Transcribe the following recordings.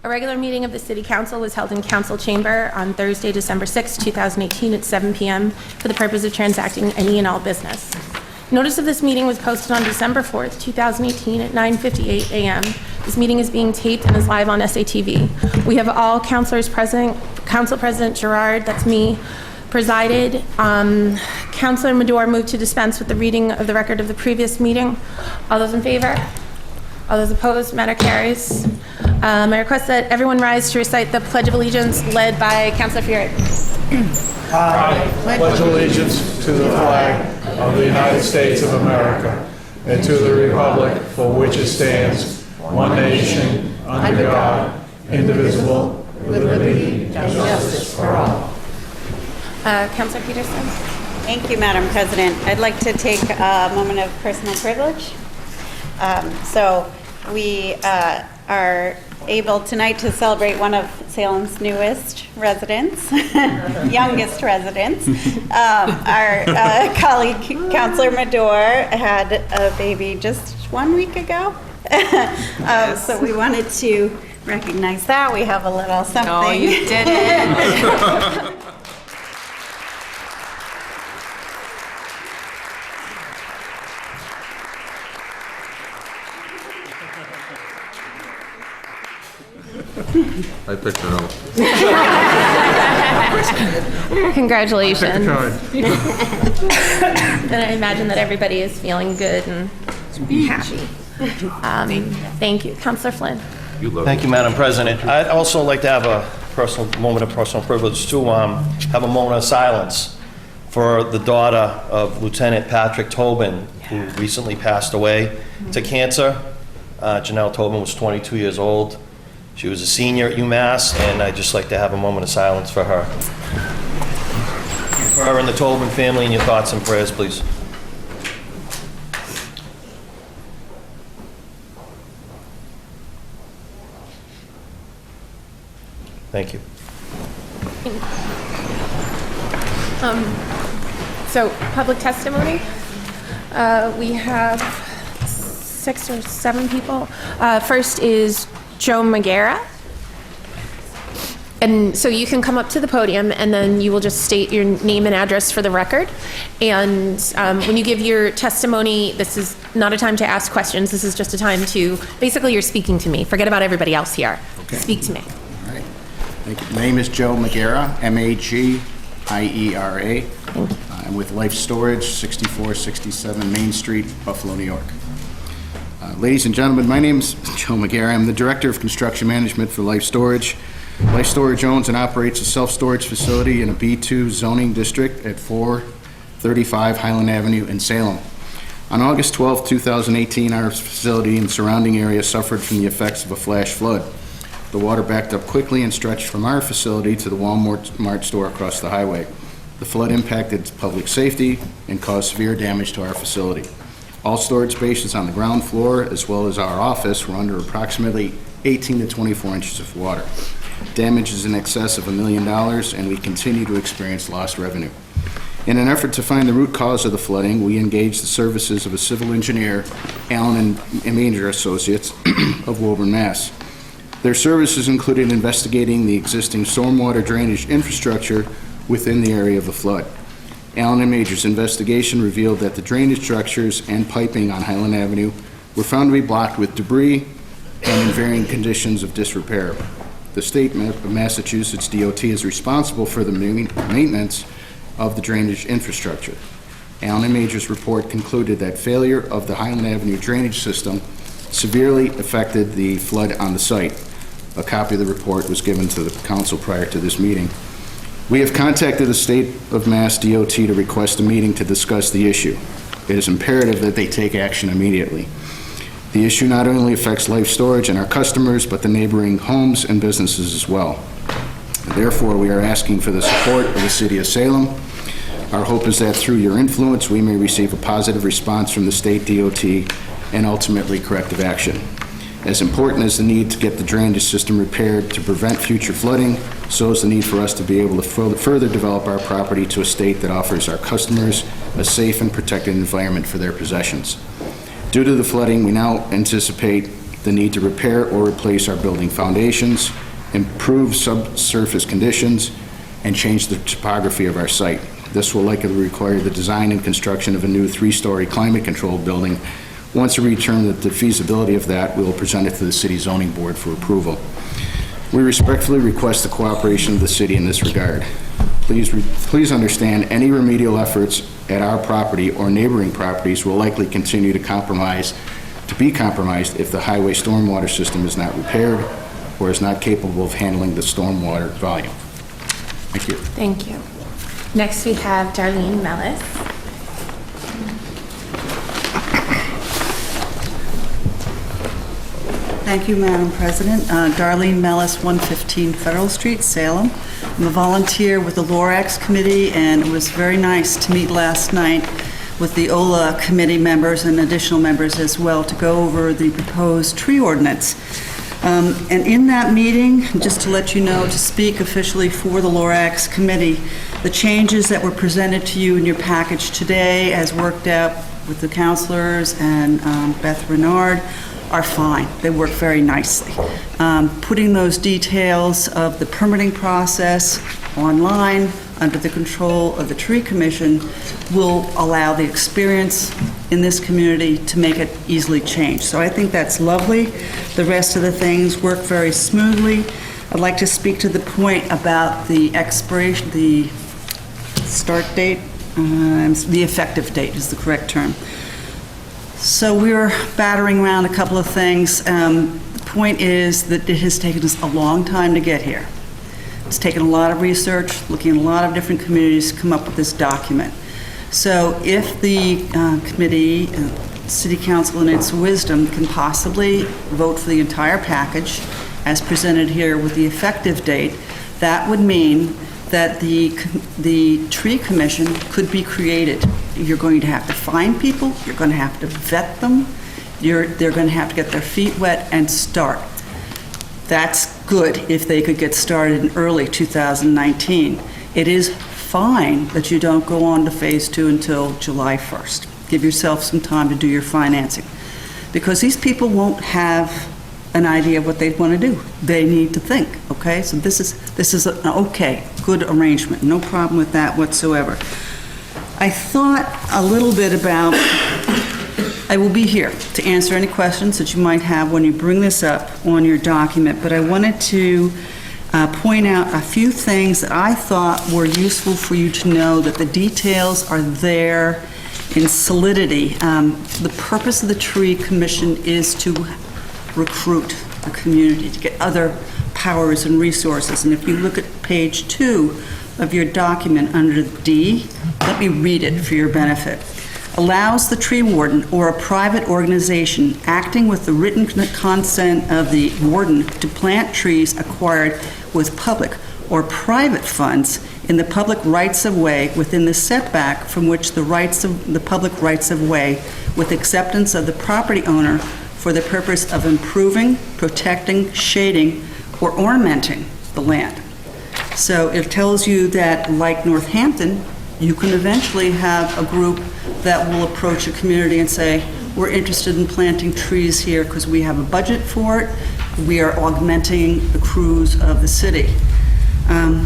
A regular meeting of the City Council was held in Council Chamber on Thursday, December 6, 2018 at 7 p.m. for the purpose of transacting any and all business. Notice of this meeting was posted on December 4th, 2018 at 9:58 a.m. This meeting is being taped and is live on SATV. We have all councilors present. Council President Gerard, that's me, presided. Councilor Madore moved to dispense with the reading of the record of the previous meeting. All those in favor? All those opposed? Matter carries. I request that everyone rise to recite the Pledge of Allegiance led by Councilor Fiore. I pledge allegiance to the flag of the United States of America and to the republic for which it stands, one nation, under God, indivisible, with liberty and justice for all. Councilor Peterson. Thank you, Madam President. I'd like to take a moment of personal privilege. So we are able tonight to celebrate one of Salem's newest residents, youngest residents. Our colleague, Councilor Madore, had a baby just 1 week ago. So we wanted to recognize that. We have a little something. No, you didn't. I picked it up. Congratulations. And I imagine that everybody is feeling good and happy. Thank you. Councilor Flynn. Thank you, Madam President. I'd also like to have a personal moment of personal privilege to have a moment of silence for the daughter of Lieutenant Patrick Tobin, who recently passed away to cancer. Janelle Tobin was 22 years old. She was a senior at UMass, and I'd just like to have a moment of silence for her. For her and the Tobin family, and your thoughts and prayers, please. Thank you. So, public testimony. We have 6 or 7 people. First is Joe Magera. And so you can come up to the podium and then you will just state your name and address for the record. And when you give your testimony, this is not a time to ask questions. This is just a time to, basically you're speaking to me. Forget about everybody else here. Okay. Speak to me. All right. Thank you. My name is Joe Magera, M-A-G-I-E-R-A. I'm with Life Storage, 6467 Main Street, Buffalo, New York. Ladies and gentlemen, my name is Joe Magera. I'm the Director of Construction Management for Life Storage. Life Storage owns and operates a self-storage facility in a B2 zoning district at 435 Highland Avenue in Salem. On August 12, 2018, our facility and surrounding area suffered from the effects of a flash flood. The water backed up quickly and stretched from our facility to the Walmart store across the highway. The flood impacted public safety and caused severe damage to our facility. All storage spaces on the ground floor, as well as our office, were under approximately 18 to 24 inches of water. Damage is in excess of $1 million, and we continue to experience lost revenue. In an effort to find the root cause of the flooding, we engaged the services of a civil engineer, Allen and Manger Associates of Woburn, Mass. Their services included investigating the existing stormwater drainage infrastructure within the area of the flood. Allen and Major's investigation revealed that the drainage structures and piping on Highland Avenue were found to be blocked with debris and in varying conditions of disrepair. The state of Massachusetts DOT is responsible for the maintenance of the drainage infrastructure. Allen and Major's report concluded that failure of the Highland Avenue drainage system severely affected the flood on the site. A copy of the report was given to the council prior to this meeting. We have contacted the State of Mass DOT to request a meeting to discuss the issue. It is imperative that they take action immediately. The issue not only affects Life Storage and our customers, but the neighboring homes and businesses as well. Therefore, we are asking for the support of the City of Salem. Our hope is that through your influence, we may receive a positive response from the State DOT and ultimately corrective action. As important as the need to get the drainage system repaired to prevent future flooding, so is the need for us to be able to further develop our property to a state that offers our customers a safe and protected environment for their possessions. Due to the flooding, we now anticipate the need to repair or replace our building foundations, improve subsurface conditions, and change the topography of our site. This will likely require the design and construction of a new 3-story climate-controlled building. Once we determine the feasibility of that, we will present it to the City Zoning Board for approval. We respectfully request the cooperation of the city in this regard. Please understand any remedial efforts at our property or neighboring properties will likely continue to be compromised if the highway stormwater system is not repaired or is not capable of handling the stormwater volume. Thank you. Thank you. Next, we have Darlene Mellis. Thank you, Madam President. Darlene Mellis, 115 Federal Street, Salem. I'm a volunteer with the LORAX Committee, and it was very nice to meet last night with the OLA committee members and additional members as well to go over the proposed tree ordinance. And in that meeting, just to let you know, to speak officially for the LORAX Committee, the changes that were presented to you in your package today, as worked out with the counselors and Beth Renard, are fine. They work very nicely. Putting those details of the permitting process online under the control of the Tree Commission will allow the experience in this community to make it easily changed. So I think that's lovely. The rest of the things work very smoothly. I'd like to speak to the point about the expiration, the start date, the effective date is the correct term. So we were battering around a couple of things. The point is that it has taken us a long time to get here. It's taken a lot of research, looking at a lot of different communities to come up with this document. So if the committee, City Council in its wisdom, can possibly vote for the entire package as presented here with the effective date, that would mean that the Tree Commission could be created. You're going to have to find people, you're going to have to vet them, they're going to have to get their feet wet and start. That's good if they could get started in early 2019. It is fine that you don't go on to phase 2 until July 1st. Give yourself some time to do your financing, because these people won't have an idea of what they want to do. They need to think, okay? So this is an okay, good arrangement. No problem with that whatsoever. I thought a little bit about, I will be here to answer any questions that you might have when you bring this up on your document, but I wanted to point out a few things that I thought were useful for you to know, that the details are there in solidity. The purpose of the Tree Commission is to recruit the community, to get other powers and resources. And if you look at page 2 of your document under D, let me read it for your benefit. Allows the tree warden or a private organization acting with the written consent of the warden to plant trees acquired with public or private funds in the public rights-of-way within the setback from which the public rights-of-way, with acceptance of the property owner, for the purpose of improving, protecting, shading, or ornamenting the land. So it tells you that, like Northampton, you can eventually have a group that will approach a community and say, we're interested in planting trees here because we have a budget for it. We are augmenting the crews of the city.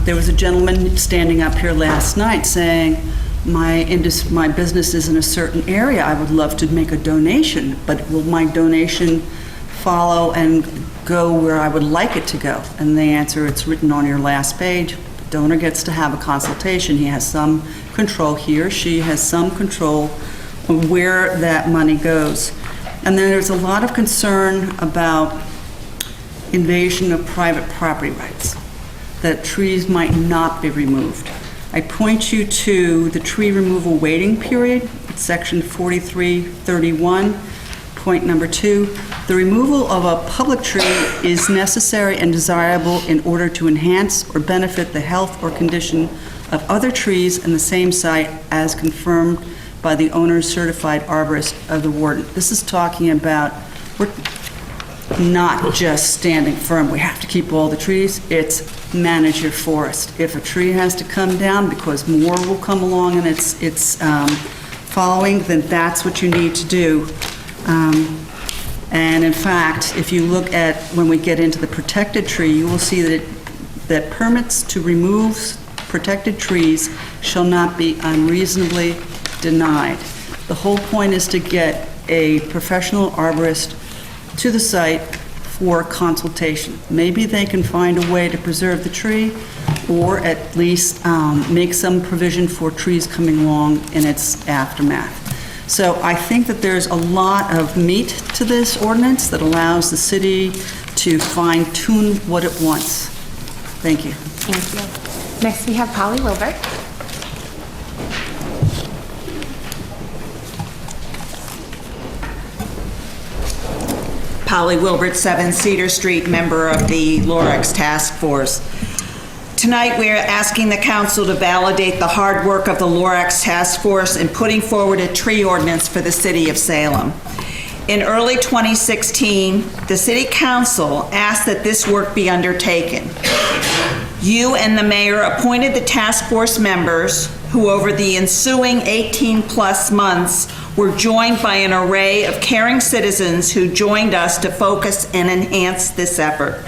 There was a gentleman standing up here last night saying, my business is in a certain area. I would love to make a donation, but will my donation follow and go where I would like it to go? And the answer, it's written on your last page. The donor gets to have a consultation. He has some control, he or she has some control of where that money goes. And then there's a lot of concern about invasion of private property rights, that trees might not be removed. I point you to the tree removal waiting period, section 4331, point number 2. The removal of a public tree is necessary and desirable in order to enhance or benefit the health or condition of other trees in the same site as confirmed by the owner's certified arborist of the warden. This is talking about, we're not just standing firm, we have to keep all the trees, it's manage your forest. If a tree has to come down because more will come along and it's following, then that's what you need to do. And in fact, if you look at, when we get into the protected tree, you will see that permits to remove protected trees shall not be unreasonably denied. The whole point is to get a professional arborist to the site for consultation. Maybe they can find a way to preserve the tree, or at least make some provision for trees coming along in its aftermath. So I think that there's a lot of meat to this ordinance that allows the city to fine-tune what it wants. Thank you. Thank you. Next, we have Polly Wilbert. Polly Wilbert, 7 Cedar Street, member of the Lorex Task Force. Tonight, we are asking the council to validate the hard work of the Lorex Task Force in putting forward a tree ordinance for the city of Salem. In early 2016, the city council asked that this work be undertaken. You and the mayor appointed the task force members who, over the ensuing 18-plus months, were joined by an array of caring citizens who joined us to focus and enhance this effort.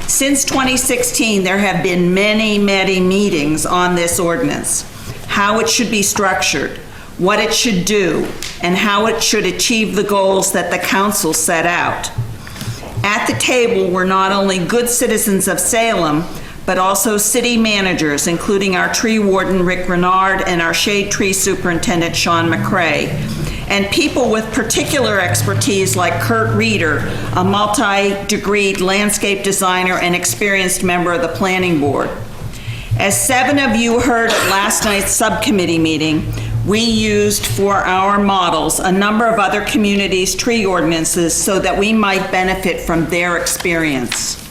Since 2016, there have been many meetings on this ordinance, how it should be structured, what it should do, and how it should achieve the goals that the council set out. At the table were not only good citizens of Salem, but also city managers, including our tree warden, Rick Renard, and our shade tree superintendent, Sean McCrae, and people with particular expertise like Kurt Reeder, a multi-degreed landscape designer and experienced member of the planning board. As 7 of you heard at last night's subcommittee meeting, we used for our models a number of other communities' tree ordinances so that we might benefit from their experience.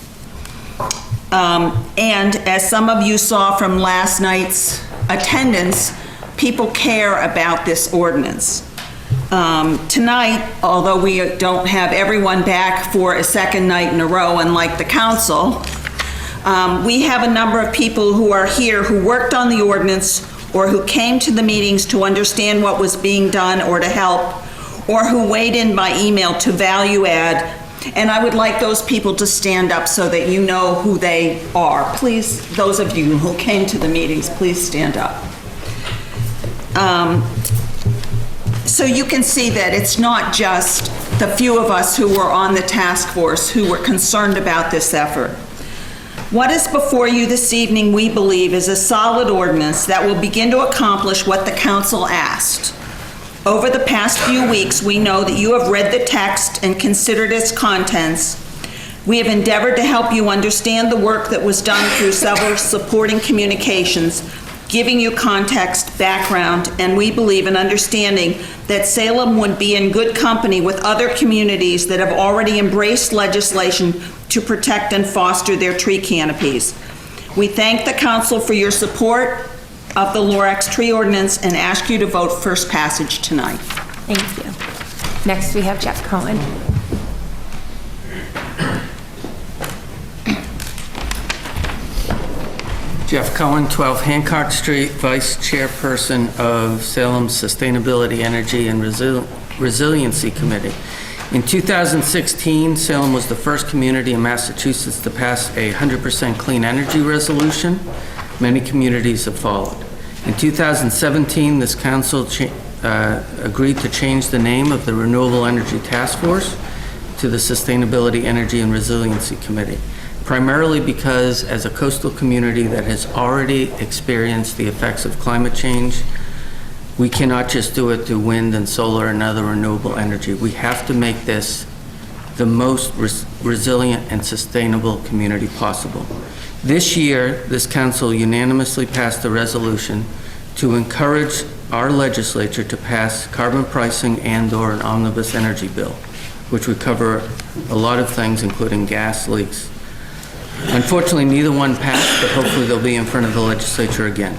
And as some of you saw from last night's attendance, people care about this ordinance. Tonight, although we don't have everyone back for a second night in a row, unlike the council, we have a number of people who are here who worked on the ordinance or who came to the meetings to understand what was being done or to help, or who weighed in by email to value add. And I would like those people to stand up so that you know who they are. Please, those of you who came to the meetings, please stand up. So you can see that it's not just the few of us who were on the task force who were concerned about this effort. What is before you this evening, we believe, is a solid ordinance that will begin to accomplish what the council asked. Over the past few weeks, we know that you have read the text and considered its contents. We have endeavored to help you understand the work that was done through several supporting communications, giving you context, background, and we believe in understanding that Salem would be in good company with other communities that have already embraced legislation to protect and foster their tree canopies. We thank the council for your support of the Lorex tree ordinance and ask you to vote first passage tonight. Thank you. Next, we have Jeff Cohen. Jeff Cohen, 12 Hancock Street, Vice Chairperson of Salem's Sustainability, Energy, and Resiliency Committee. In 2016, Salem was the first community in Massachusetts to pass a 100% clean energy resolution. Many communities have followed. In 2017, this council agreed to change the name of the Renewable Energy Task Force to the Sustainability, Energy, and Resiliency Committee, primarily because as a coastal community that has already experienced the effects of climate change, we cannot just do it through wind and solar and other renewable energy. We have to make this the most resilient and sustainable community possible. This year, this council unanimously passed a resolution to encourage our legislature to pass carbon pricing and/or an omnibus energy bill, which would cover a lot of things, including gas leaks. Unfortunately, neither one passed, but hopefully they'll be in front of the legislature again.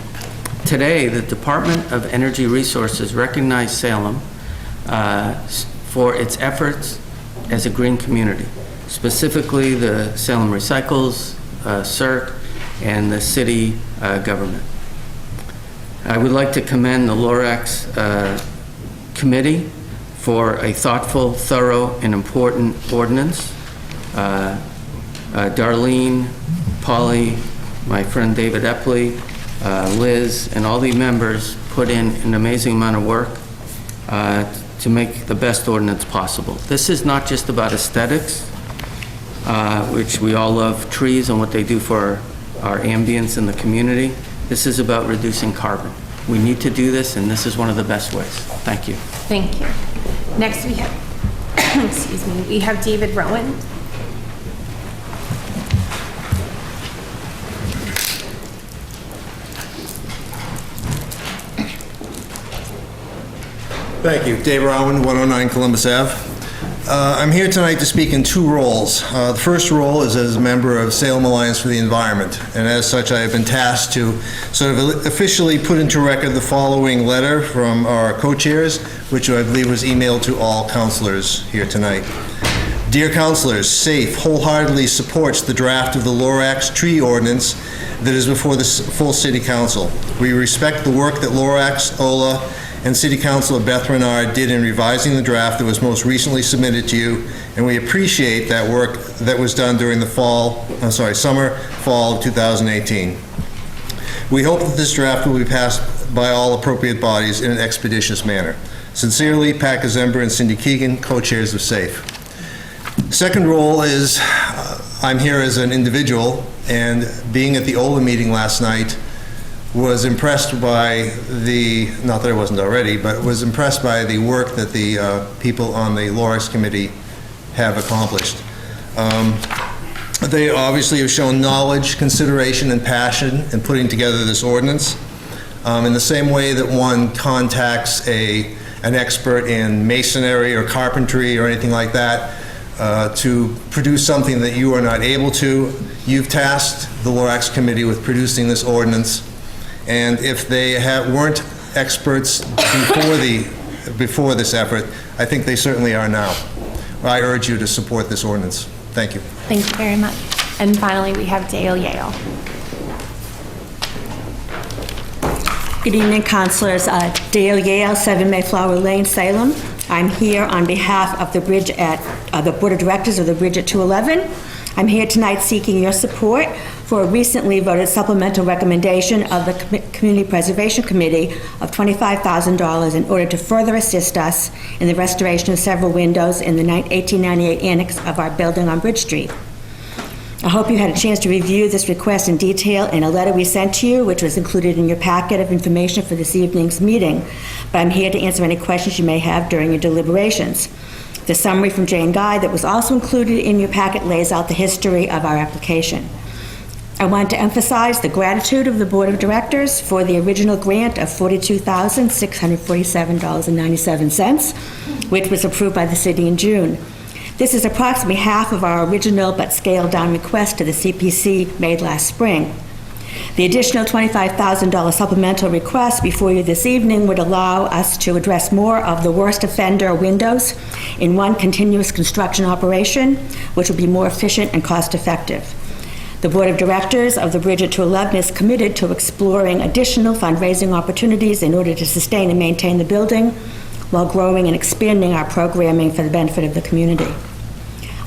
Today, the Department of Energy Resources recognized Salem for its efforts as a green community, specifically the Salem Recycles, CERC, and the city government. I would like to commend the Lorex committee for a thoughtful, thorough, and important ordinance. Darlene, Polly, my friend David Epley, Liz, and all the members put in an amazing amount of work to make the best ordinance possible. This is not just about aesthetics, which we all love trees and what they do for our ambience in the community. This is about reducing carbon. We need to do this, and this is one of the best ways. Thank you. Thank you. Next we have, excuse me, we have David Rowan. Thank you. Dave Rowan, 109 Columbus Ave. I'm here tonight to speak in two roles. The first role is as a member of Salem Alliance for the Environment, and as such I have been tasked to sort of officially put into record the following letter from our co-chairs, which I believe was emailed to all councilors here tonight. Dear councilors, SAFE wholeheartedly supports the draft of the Lorax tree ordinance that is before the full City Council. We respect the work that Lorax, Ola, and City Councilor Beth Renard did in revising the draft that was most recently submitted to you, and we appreciate that work that was done during the summer, fall of 2018. We hope that this draft will be passed by all appropriate bodies in an expeditious manner. Sincerely, Pat Kazember and Cindy Keegan, co-chairs of SAFE. Second role is I'm here as an individual, and being at the Ola meeting last night, was impressed by the, not that I wasn't already, but was impressed by the work that the people on the Lorax committee have accomplished. They obviously have shown knowledge, consideration, and passion in putting together this ordinance. In the same way that one contacts an expert in masonry or carpentry or anything like that to produce something that you are not able to, you've tasked the Lorax committee with producing this ordinance. And if they weren't experts before this effort, I think they certainly are now. I urge you to support this ordinance. Thank you. Thank you very much. And finally, we have Dale Yale. Good evening, councilors. Dale Yale, 7 Mayflower Lane, Salem. I'm here on behalf of the Bridge at the Board of Directors of the Bridge at 211. I'm here tonight seeking your support for a recently voted supplemental recommendation of the Community Preservation Committee of $25,000 in order to further assist us in the restoration of several windows in the 1898 annex of our building on Bridge Street. I hope you had a chance to review this request in detail in a letter we sent to you, which was included in your packet of information for this evening's meeting, but I'm here to answer any questions you may have during your deliberations. The summary from Jane Guy that was also included in your packet lays out the history of our application. I want to emphasize the gratitude of the Board of Directors for the original grant of $42,647.97, which was approved by the city in June. This is approximately half of our original but scaled-down request to the CPC made last spring. The additional $25,000 supplemental request before you this evening would allow us to address more of the worst offender windows in one continuous construction operation, which would be more efficient and cost-effective. The Board of Directors of the Bridge at 211 is committed to exploring additional fundraising opportunities in order to sustain and maintain the building while growing and expanding our programming for the benefit of the community.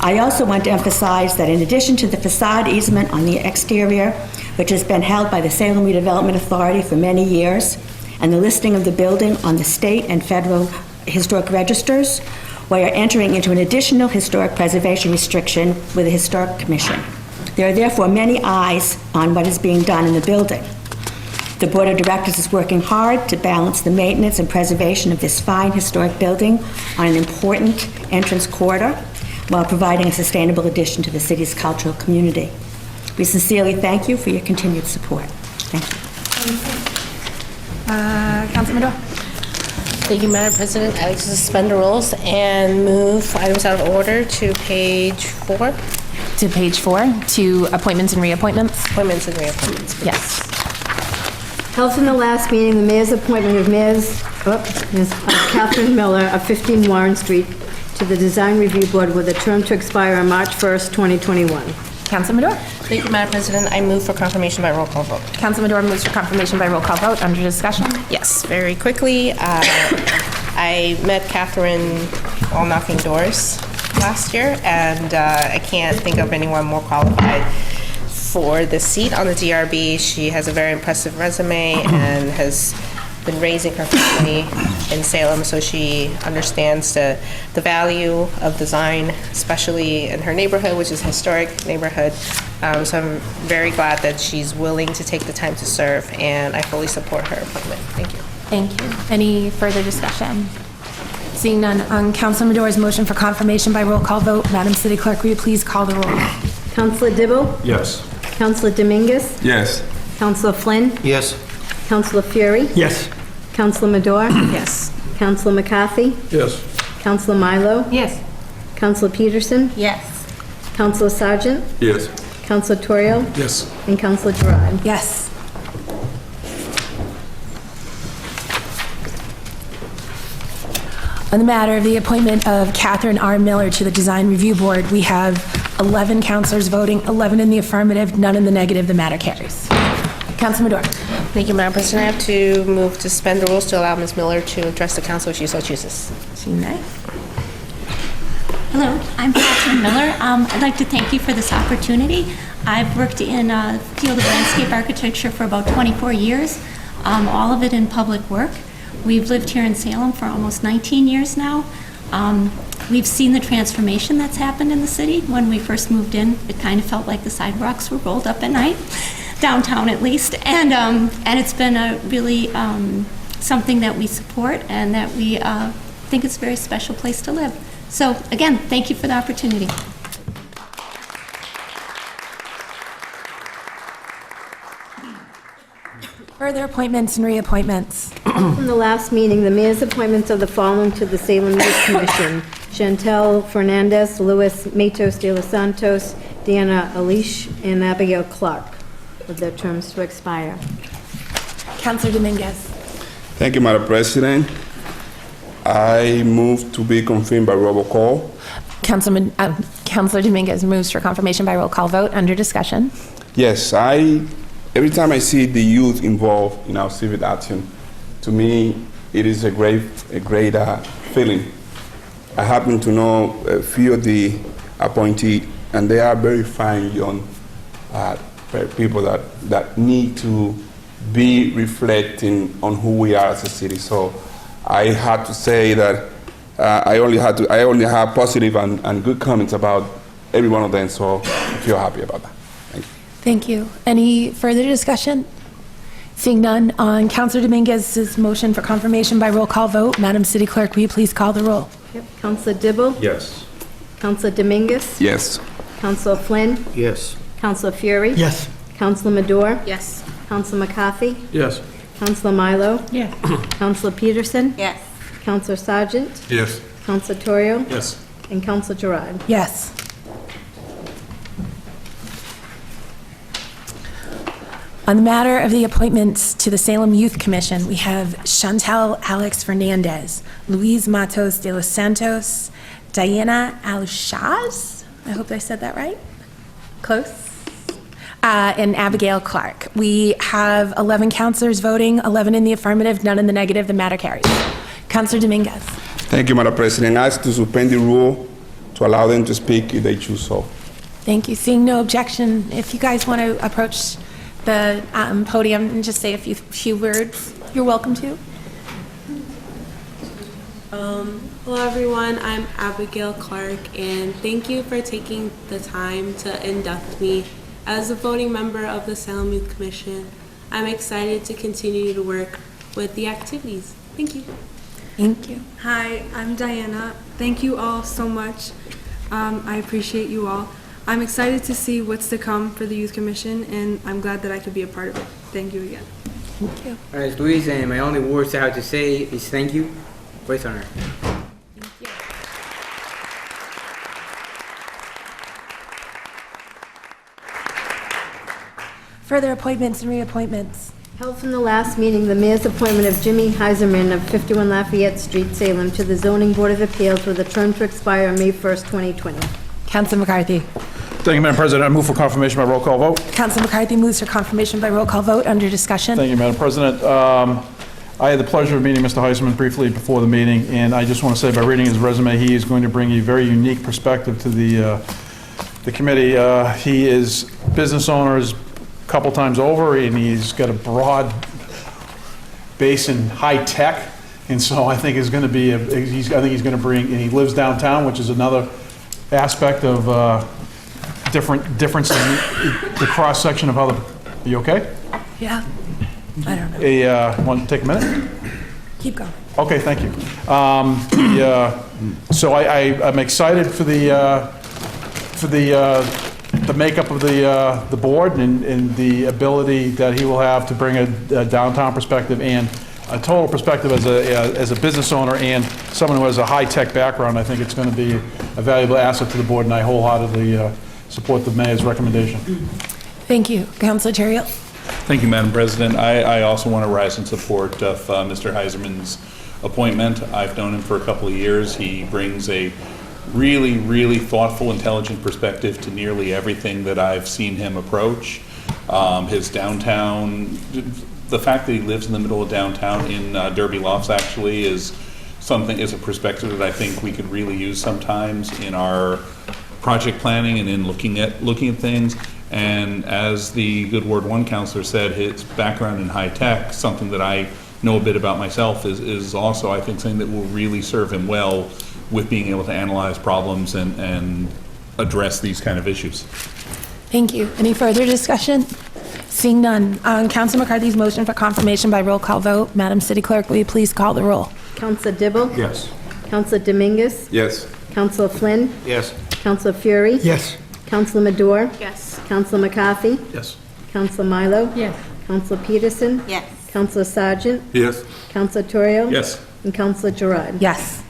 I also want to emphasize that in addition to the facade easement on the exterior, which has been held by the Salem Redevelopment Authority for many years, and the listing of the building on the state and federal historic registers, we are entering into an additional historic preservation restriction with the Historic Commission. There are therefore many eyes on what is being done in the building. The Board of Directors is working hard to balance the maintenance and preservation of this fine historic building on an important entrance corridor while providing a sustainable addition to the city's cultural community. We sincerely thank you for your continued support. Thank you. Councilman Doyle. Thank you, Madam President. I'd like to suspend the rules and move items out of order to page 4. To page 4, to appointments and reappointments. Appointments and reappointments. Yes. Held in the last meeting, the mayor's appointment of Ms. Catherine Miller of 15 Warren Street to the Design Review Board with a term to expire on March 1st, 2021. Councilman Doyle. Thank you, Madam President. I move for confirmation by roll call vote. Councilman Doyle moves for confirmation by roll call vote. Under discussion. Yes, very quickly. I I met Catherine while knocking doors last year, and I can't think of anyone more qualified for the seat on the DRB. She has a very impressive resume and has been raising her family in Salem, so she understands the value of design, especially in her neighborhood, which is a historic neighborhood. So I'm very glad that she's willing to take the time to serve, and I fully support her appointment. Thank you. Thank you. Any further discussion? Seeing none, on Councilor Medora's motion for confirmation by roll call vote, Madam City Clerk, will you please call the roll? Councilor Dibble? Yes. Councilor Dominguez? Yes. Councilor Flynn? Yes. Councilor Fury? Yes. Councilor Medora? Yes. Councilor McCarthy? Yes. Councilor Milo? Yes. Councilor Peterson? Yes. Councilor Sargent? Yes. Councilor Torrio? Yes. And Councilor Gerard. Yes. On the matter of the appointment of Catherine R. Miller to the Design Review Board, we have 11 councilors voting, 11 in the affirmative, none in the negative. The matter carries. Councilor Medora. Thank you, Madam President. I have to move to suspend the rules to allow Ms. Miller to address the council if she so chooses. Hello, I'm Catherine Miller. I'd like to thank you for this opportunity. I've worked in the field of landscape architecture for about 24 years, all of it in public work. We've lived here in Salem for almost 19 years now. We've seen the transformation that's happened in the city. When we first moved in, it kind of felt like the sidewalks were rolled up at night, downtown at least, and it's been a really something that we support and that we think it's a very special place to live. So again, thank you for the opportunity. Further appointments and reappointments. From the last meeting, the mayor's appointments of the following to the Salem Youth Commission: Chantel Fernandez, Luis Matos de los Santos, Deanna Alish, and Abigail Clark, with their terms to expire. Councilor Dominguez. Thank you, Madam President. I move to be confirmed by roll call. Councilor Dominguez moves for confirmation by roll call vote. Under discussion. Yes, every time I see the youth involved in our civic action, to me, it is a great feeling. I happen to know a few of the appointees, and they are very fine young people that need to be reflecting on who we are as a city. So I had to say that I only have positive and good comments about every one of them, so I feel happy about that. Thank you. Thank you. Any further discussion? Seeing none, on Councilor Dominguez's motion for confirmation by roll call vote, Madam City Clerk, will you please call the roll? Yep. Councilor Dibble? Yes. Councilor Dominguez? Yes. Councilor Flynn? Yes. Councilor Fury? Yes. Councilor Medora? Yes. Councilor McCarthy? Yes. Councilor Milo? Yes. Councilor Peterson? Yes. Councilor Sargent? Yes. Councilor Torrio? Yes. And Councilor Gerard. Yes. On the matter of the appointments to the Salem Youth Commission, we have Chantel Alex Fernandez, Luis Matos de los Santos, Diana Alshaz, I hope I said that right, close, and Abigail Clark. We have 11 councilors voting, 11 in the affirmative, none in the negative. The matter carries. Councilor Dominguez. Thank you, Madam President. I ask to suspend the rule to allow them to speak if they choose so. Thank you. Seeing no objection, if you guys want to approach the podium and just say a few words, you're welcome to. Hello everyone, I'm Abigail Clark, and thank you for taking the time to induct me as a voting member of the Salem Youth Commission. I'm excited to continue to work with the activities. Thank you. Thank you. Hi, I'm Diana. Thank you all so much. I appreciate you all. I'm excited to see what's to come for the Youth Commission, and I'm glad that I could be a part of it. Thank you again. Thank you. All right, Luis, and my only words I have to say is thank you. Great honor. Further appointments and reappointments. Held from the last meeting, the mayor's appointment of Jimmy Heiserman of 51 Lafayette Street, Salem, to the Zoning Board of Appeals with a term to expire on May 1st, 2020. Councilor McCarthy. Thank you, Madam President. I move for confirmation by roll call vote. Councilor McCarthy moves for confirmation by roll call vote. Under discussion. Thank you, Madam President. I had the pleasure of meeting Mr. Heisman briefly before the meeting, and I just want to say, by reading his resume, he is going to bring a very unique perspective to the committee. He is business owners a couple times over, and he's got a broad base in high tech, and so I think is going to be. I think he's going to bring. And he lives downtown, which is another aspect of difference in the cross section of how the. Are you okay? Yeah. I don't know. Want to take a minute? Keep going. Okay, thank you. So I'm excited for the makeup of the board and the ability that he will have to bring a downtown perspective and a total perspective as a business owner and someone who has a high-tech background. I think it's going to be a valuable asset to the board, and I wholeheartedly support the mayor's recommendation. Thank you. Councilor Terrell. Thank you, Madam President. I also want to rise in support of Mr. Heisman's appointment. I've known him for a couple of years. He brings a really, really thoughtful, intelligent perspective to nearly everything that I've seen him approach. His downtown, the fact that he lives in the middle of downtown in Derby Lofts actually is a perspective that I think we could really use sometimes in our project planning and in looking at things. And as the good Ward 1 councilor said, his background in high tech, something that I know a bit about myself, is also, I think, something that will really serve him well with being able to analyze problems and address these kind of issues. Thank you. Any further discussion? Seeing none. On Council McCarthy's motion for confirmation by roll call vote, Madam City Clerk, will you please call the roll? Councilor Dibble? Yes. Councilor Dominguez? Yes. Councilor Flynn? Yes. Councilor Fury? Yes. Councilor Madore? Yes. Councilor McCarthy? Yes. Councilor Milo? Yes. Councilor Peterson? Yes. Councilor Sargent? Yes. Councilor Torrio? Yes. And Councilor Gerard? Yes.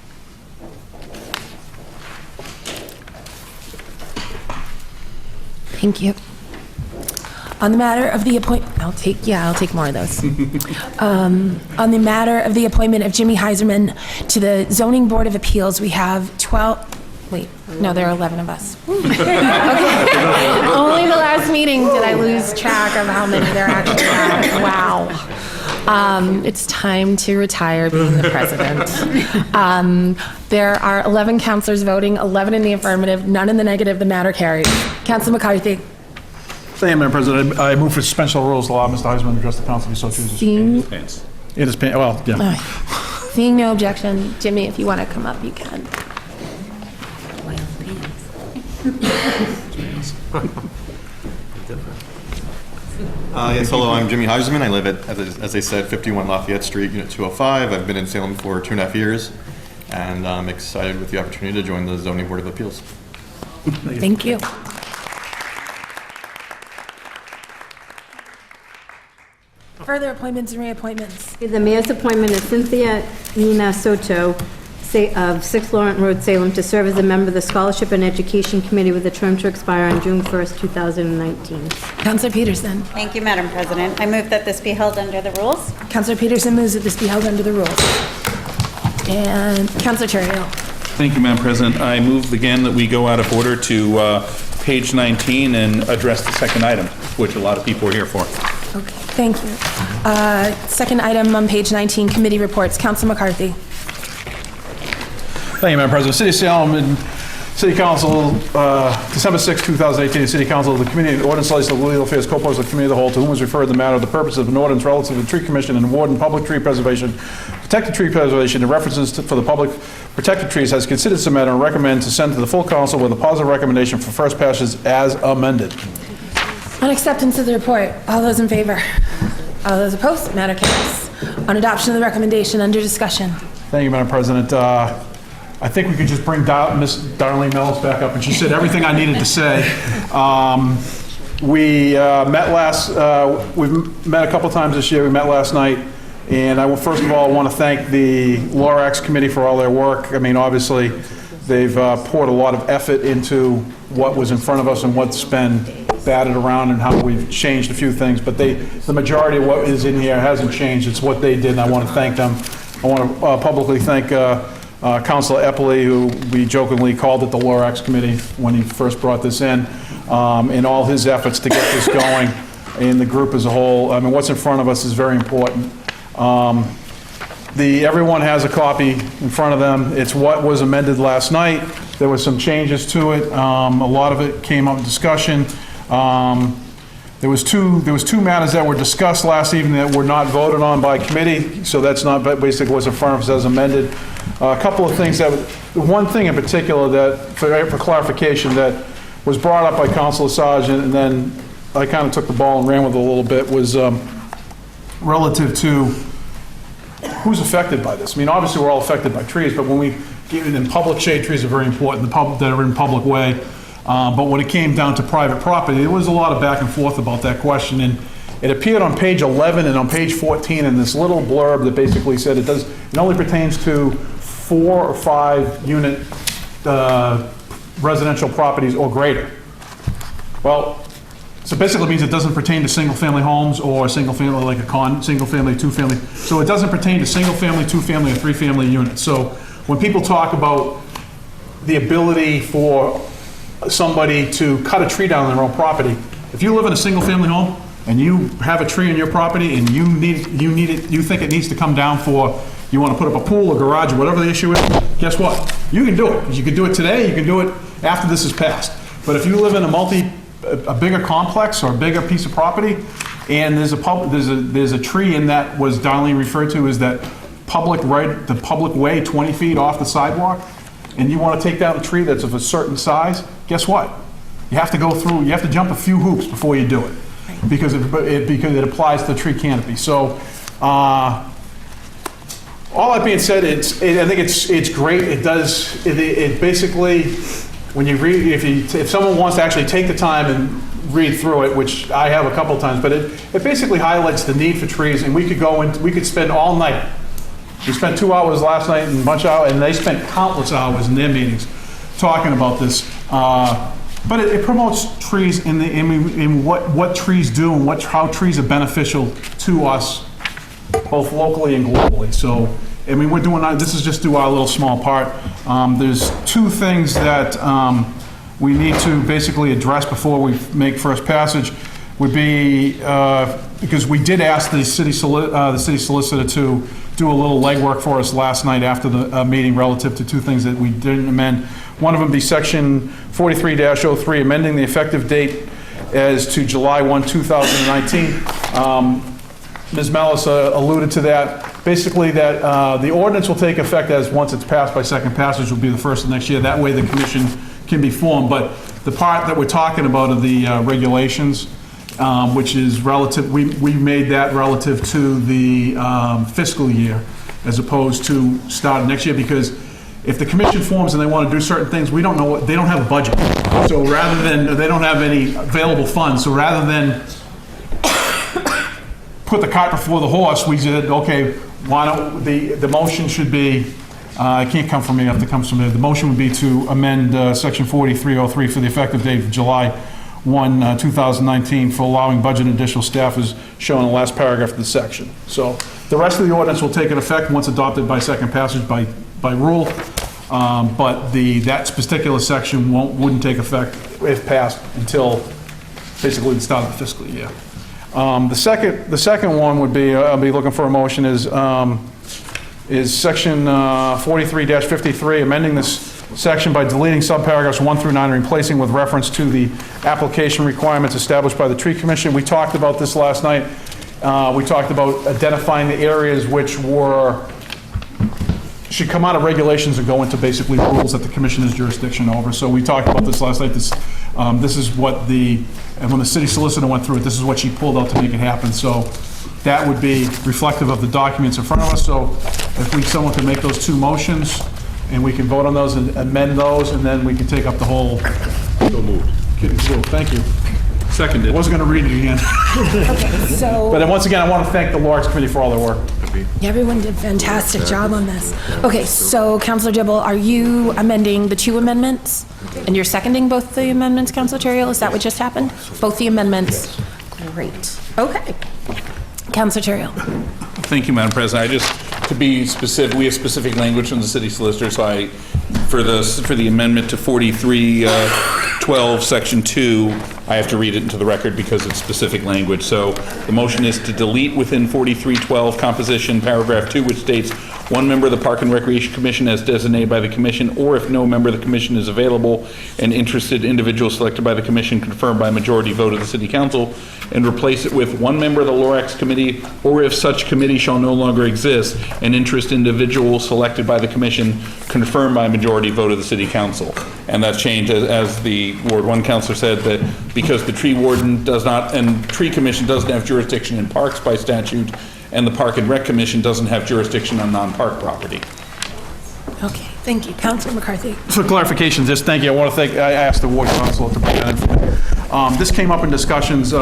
Thank you. On the matter of the I'll take more of those. On the matter of the appointment of Jimmy Heiserman to the Zoning Board of Appeals, we have 12, wait, no, there are 11 of us. Okay. Only the last meeting did I lose track of how many there actually are. Wow. It's time to retire being the president. There are 11 councilors voting, 11 in the affirmative, none in the negative. The matter carries. Councilor McCarthy. Thank you, Madam President. I move for suspension of rules to allow Mr. Heisman to address the council if he so chooses. Seeing, In his pants. Well, yeah. seeing no objection, Jimmy, if you want to come up, you can. Yes, hello, I'm Jimmy Heisman. I live at, as I said, 51 Lafayette Street, Unit 205. I've been in Salem for 2.5 years, and I'm excited with the opportunity to join the Zoning Board of Appeals. Thank you. Further appointments and reappointments. The mayor's appointment of Cynthia Nina Soto of 6 Laurent Road, Salem, to serve as a member of the Scholarship and Education Committee with a term to expire on June 1st, 2019. Councilor Peterson. Thank you, Madam President. I move that this be held under the rules. Councilor Peterson moves that this be held under the rules. And Councilor Terrio. Thank you, Madam President. I move again that we go out of order to page 19 and address the second item, which a lot of people are here for. Okay, thank you. Second item on page 19, committee reports. Councilor McCarthy. Thank you, Madam President. City of Salem and City Council, December 6, 2018, the City Council, the Committee on Ordinance, Legal Affairs, co-opposed the Committee of the Whole, to whom was referred the matter of the purpose of an ordinance relative to the tree commission and award and public tree preservation, protected tree preservation, and references for the public protected trees, has considered this matter and recommend to send to the full council with a positive recommendation for first passage as amended. On acceptance of the report, all those in favor? All those opposed? Matter carries. On adoption of the recommendation, under discussion. Thank you, Madam President. I think we could just bring Miss Darlene Mellis back up, and she said everything I needed to say. We've met a couple times this year. We met last night, and I will first of all want to thank the Lorax Committee for all their work. I mean, obviously, they've poured a lot of effort into what was in front of us and what's been batted around and how we've changed a few things, but the majority of what is in here hasn't changed. It's what they did, and I want to thank them. I want to publicly thank Councilor Eppley, who we jokingly called it the Lorax Committee when he first brought this in all his efforts to get this going, and the group as a whole. I mean, what's in front of us is very important. Everyone has a copy in front of them. It's what was amended last night. There was some changes to it. A lot of it came up in discussion. There was two matters that were discussed last evening that were not voted on by committee, so that's not basically what's in front of us as amended. A couple of things one thing in particular that, for clarification, that was brought up by Councilor Sargent, and then I kind of took the ball and ran with it a little bit, was relative to who's affected by this. I mean, obviously, we're all affected by trees, but when we get in public shade, trees are very important, that are in public way. But when it came down to private property, there was a lot of back and forth about that question, and it appeared on page 11 and on page 14 in this little blurb that basically said it only pertains to 4 or 5 unit residential properties or greater. Well, so basically means it doesn't pertain to single-family homes or single-family, like single-family, two-family. So it doesn't pertain to single-family, two-family, or three-family units. So when people talk about the ability for somebody to cut a tree down on their own property, if you live in a single-family home and you have a tree on your property and you think it needs to come down you want to put up a pool or garage or whatever the issue is, guess what? You can do it. You can do it today, you can do it after this is passed. But if you live in a bigger complex or a bigger piece of property, and there's a tree in that was Darlene referred to as that the public way 20 feet off the sidewalk, and you want to take down a tree that's of a certain size, guess what? You have to jump a few hoops before you do it, because it applies to the tree canopy. So, all that being said, I think it's great. It basically, when you read, if someone wants to actually take the time and read through it, which I have a couple times, but it basically highlights the need for trees, and we could spend all night. We spent 2 hours last night and a bunch of hours, and they spent countless hours in their meetings talking about this. But it promotes trees in what trees do and how trees are beneficial to us, both locally and globally. So, I mean, this is just do our little small part. There's 2 things that we need to basically address before we make first passage. Would be, because we did ask the city solicitor to do a little legwork for us last night after the meeting relative to 2 things that we didn't amend. One of them be section 43-03, amending the effective date as to July 1, 2019. Ms. Mellis alluded to that. Basically, that the ordinance will take effect once it's passed by second passage, will be the first of next year. That way the commission can be formed. But the part that we're talking about are the regulations, which is relative, we made that relative to the fiscal year as opposed to start next year, because if the commission forms and they want to do certain things, we don't know they don't have a budget. So they don't have any available funds. So rather than put the cart before the horse, we said, okay, why don't the motion should be, it can't come from me, it have to come from there. The motion would be to amend section 4303 for the effective date of July 1, 2019 for allowing budget and additional staff as shown in the last paragraph of the section. So the rest of the ordinance will take effect once adopted by second passage by rule, but that particular section wouldn't take effect if passed until basically the start of the fiscal year. The second one would be, I'll be looking for a motion is section 43-53, amending this section by deleting subparagraphs 1 through 9 and replacing with reference to the application requirements established by the Tree Commission. We talked about this last night. We talked about identifying the areas which should come out of regulations and go into basically rules that the commission has jurisdiction over. So we talked about this last night. This is what and when the city solicitor went through it, this is what she pulled out to make it happen. So that would be reflective of the documents in front of us. So if someone could make those 2 motions, and we can vote on those and amend those, and then we can take up the whole. So moved. Thank you. Seconded. I wasn't going to read it again. Okay, so. But then once again, I want to thank the LORX committee for all their work. Everyone did a fantastic job on this. Okay, so Councilor Dibble, are you amending the 2 amendments? And you're seconding both the amendments, Councilor Terrell? Is that what just happened? Both the amendments? Great. Okay. Councilor Terrell. Thank you, Madam President. To be specific, we have specific language from the city solicitor, so for the amendment to 4312, section 2, I have to read it into the record because it's specific language. So the motion is to delete within 4312 composition, paragraph 2, which states, one member of the Park and Recreation Commission as designated by the commission, or if no member of the commission is available, an interested individual selected by the commission confirmed by majority vote of the city council, and replace it with one member of the Lorax committee, or if such committee shall no longer exist, an interested individual selected by the commission confirmed by majority vote of the city council. And that's changed, as the Ward 1 councilor said, that because the tree warden does not, and tree commission doesn't have jurisdiction in parks by statute, and the Park and Rec Commission doesn't have jurisdiction on non-park property. Okay, thank you. Councilor McCarthy. For clarification, just thank you. I want to thank, I asked the ward council to bring that in. This came up in discussions with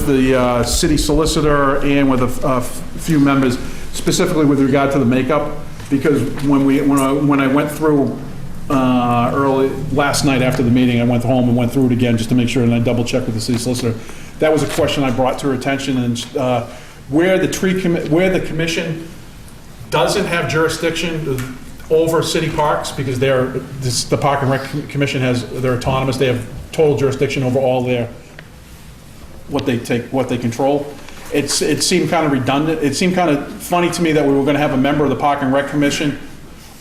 the city solicitor and with a few members, specifically with regard to the makeup, because when I went through early last night after the meeting, I went home and went through it again just to make sure, and I double checked with the city solicitor. That was a question I brought to her attention, and where the commission doesn't have jurisdiction over city parks, because the Park and Rec Commission they're autonomous. They have total jurisdiction over all what they control. It seemed kind of redundant. It seemed kind of funny to me that we were going to have a member of the Park and Rec Commission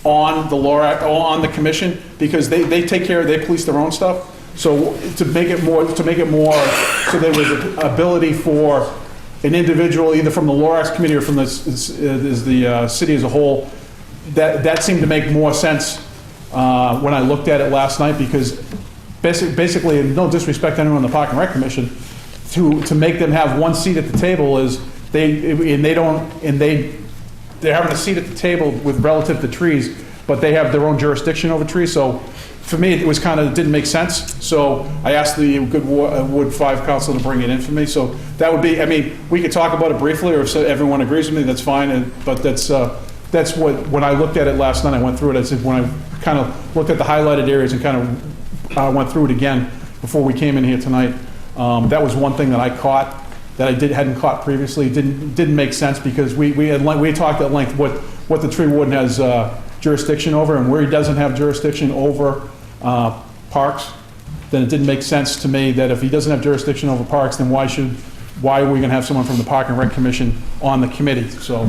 on the commission, because they take care of, they police their own stuff. So to make it more, so there was an ability for an individual, either from the Lorax committee or from the city as a whole, that seemed to make more sense when I looked at it last night, because basically, and no disrespect to anyone on the Park and Rec Commission, to make them have one seat at the table is they're having a seat at the table with relative to trees, but they have their own jurisdiction over trees. So for me, it was didn't make sense. So I asked the good Ward 5 council to bring it in for me. So that would be, I mean, we could talk about it briefly, or if everyone agrees with me, that's fine. But that's what, when I looked at it last night, I went through it. I said, when I kind of looked at the highlighted areas and kind of went through it again before we came in here tonight, that was one thing that I caught that I hadn't caught previously. It didn't make sense, because we talked at length what the tree warden has jurisdiction over, and where he doesn't have jurisdiction over parks. Then it didn't make sense to me that if he doesn't have jurisdiction over parks, then why are we going to have someone from the Park and Rec Commission on the committee? So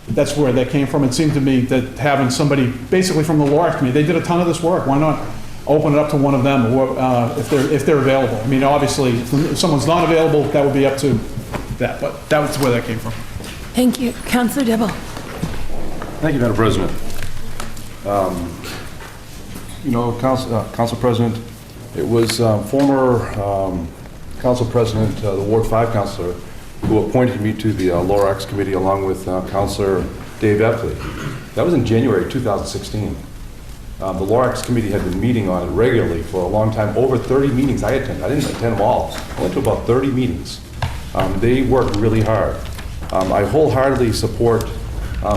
that's where that came from. It seemed to me that having somebody basically from the Lorax committee, they did a ton of this work. Why not open it up to one of them, or if they're available? I mean, obviously, if someone's not available, that would be up to that. But that was where that came from. Thank you. Councilor Dibble. Thank you, Madam President. Council President, it was former Council President, the Ward 5 councilor, who appointed me to the Lorax committee along with Councilor Dave Epley. That was in January 2016. The Lorax committee had been meeting on it regularly for a long time, over 30 meetings I attended. I didn't attend them all. I went to about 30 meetings. They worked really hard. I wholeheartedly support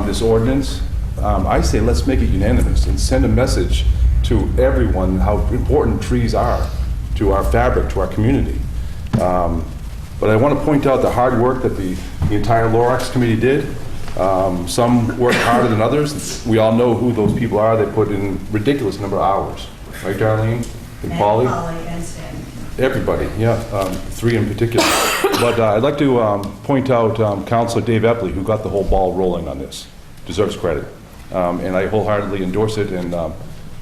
this ordinance. I say let's make it unanimous and send a message to everyone how important trees are to our fabric, to our community. But I want to point out the hard work that the entire Lorax committee did. Some worked harder than others. We all know who those people are. They put in ridiculous number of hours. Right, Darlene? And Polly? And Stan. Everybody, yeah, three in particular. But I'd like to point out Councilor Dave Epley, who got the whole ball rolling on this. Deserves credit. And I wholeheartedly endorse it, and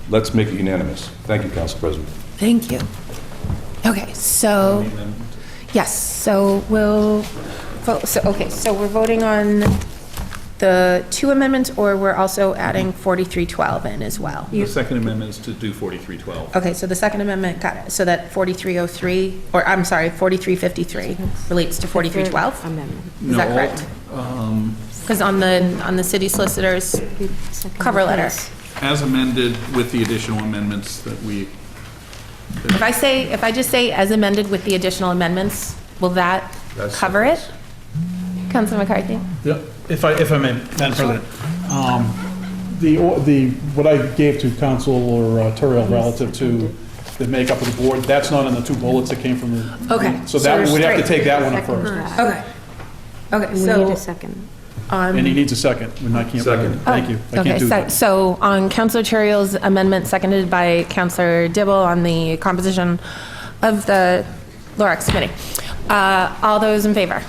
let's make it unanimous. Thank you, Council President. Thank you. Okay, so, yes, so we'll vote. So we're voting on the two amendments, or we're also adding 4312 in as well? The second amendment is to do 4312. Okay, so the second amendment, got it. So that 4303, or I'm sorry, 4353 relates to 4312? Amendment. Is that correct? Because on the city solicitor's cover letter. As amended with the additional amendments that we... If I just say as amended with the additional amendments, will that cover it? Councilor McCarthy? Yeah, if I may, Madam President. What I gave to Councilor Turiel relative to the makeup of the board, that's not in the two bullets that came from the... Okay. So that, we'd have to take that one up first. Okay. Okay, We need a second. And he needs a second. I can't. Second. Thank you. I can't do that. So on Councilor Terriel's amendment, seconded by Councilor Dibble on the composition of the Lorax Committee. All those in favor?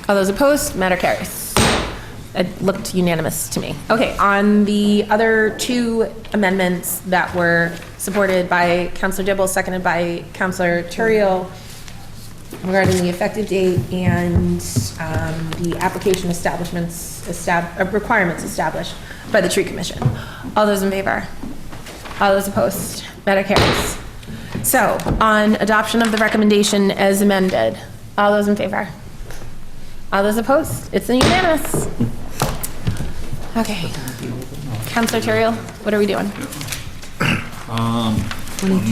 All those opposed? Matter carries. It looked unanimous to me. Okay, on the other two amendments that were supported by Councilor Dibble, seconded by Councilor Terriel, regarding the effective date and the application requirements established by the Tree Commission. All those in favor? All those opposed? Matter carries. So, on adoption of the recommendation as amended, all those in favor? All those opposed? It's unanimous. Okay. Councilor Terriel, what are we doing?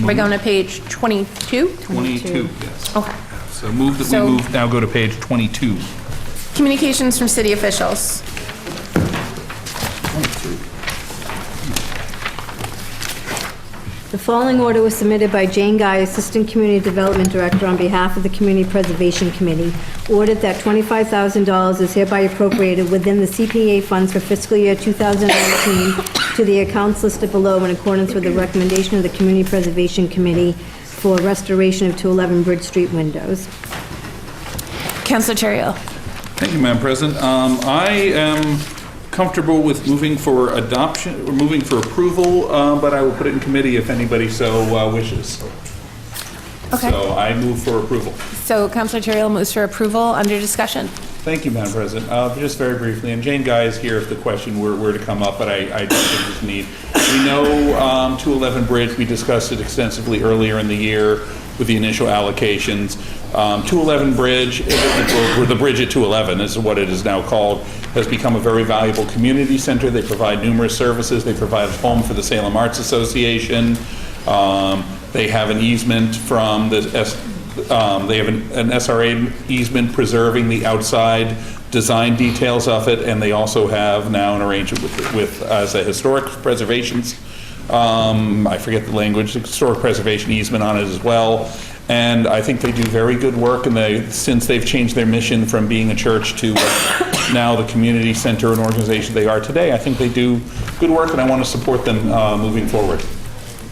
We're going to page 22? 22, yes. Okay. So move that we move, now go to page 22. Communications from city officials. The following order was submitted by Jane Guy, Assistant Community Development Director, on behalf of the Community Preservation Committee. Ordered that $25,000 is hereby appropriated within the CPA funds for fiscal year 2019 to the accounts listed below in accordance with the recommendation of the Community Preservation Committee for restoration of 211 Bridge Street windows. Councilor Terriel. Thank you, Madam President. I am comfortable with moving for adoption, or moving for approval, but I will put it in committee if anybody so wishes. Okay. So I move for approval. So Councilor Terriel moves for approval under discussion. Thank you, Madam President. Just very briefly, and Jane Guy is here if the question were to come up, but I don't think there's need. We know 211 Bridge, we discussed it extensively earlier in the year with the initial allocations. 211 Bridge, or the bridge at 211 is what it is now called, has become a very valuable community center. They provide numerous services. They provide a home for the Salem Arts Association. They have an easement from the they have an SRA easement preserving the outside design details of it, and they also have now an arrangement with as a historic preservations, I forget the language, historic preservation easement on it as well. And I think they do very good work, and since they've changed their mission from being a church to now the community center and organization they are today, I think they do good work, and I want to support them moving forward.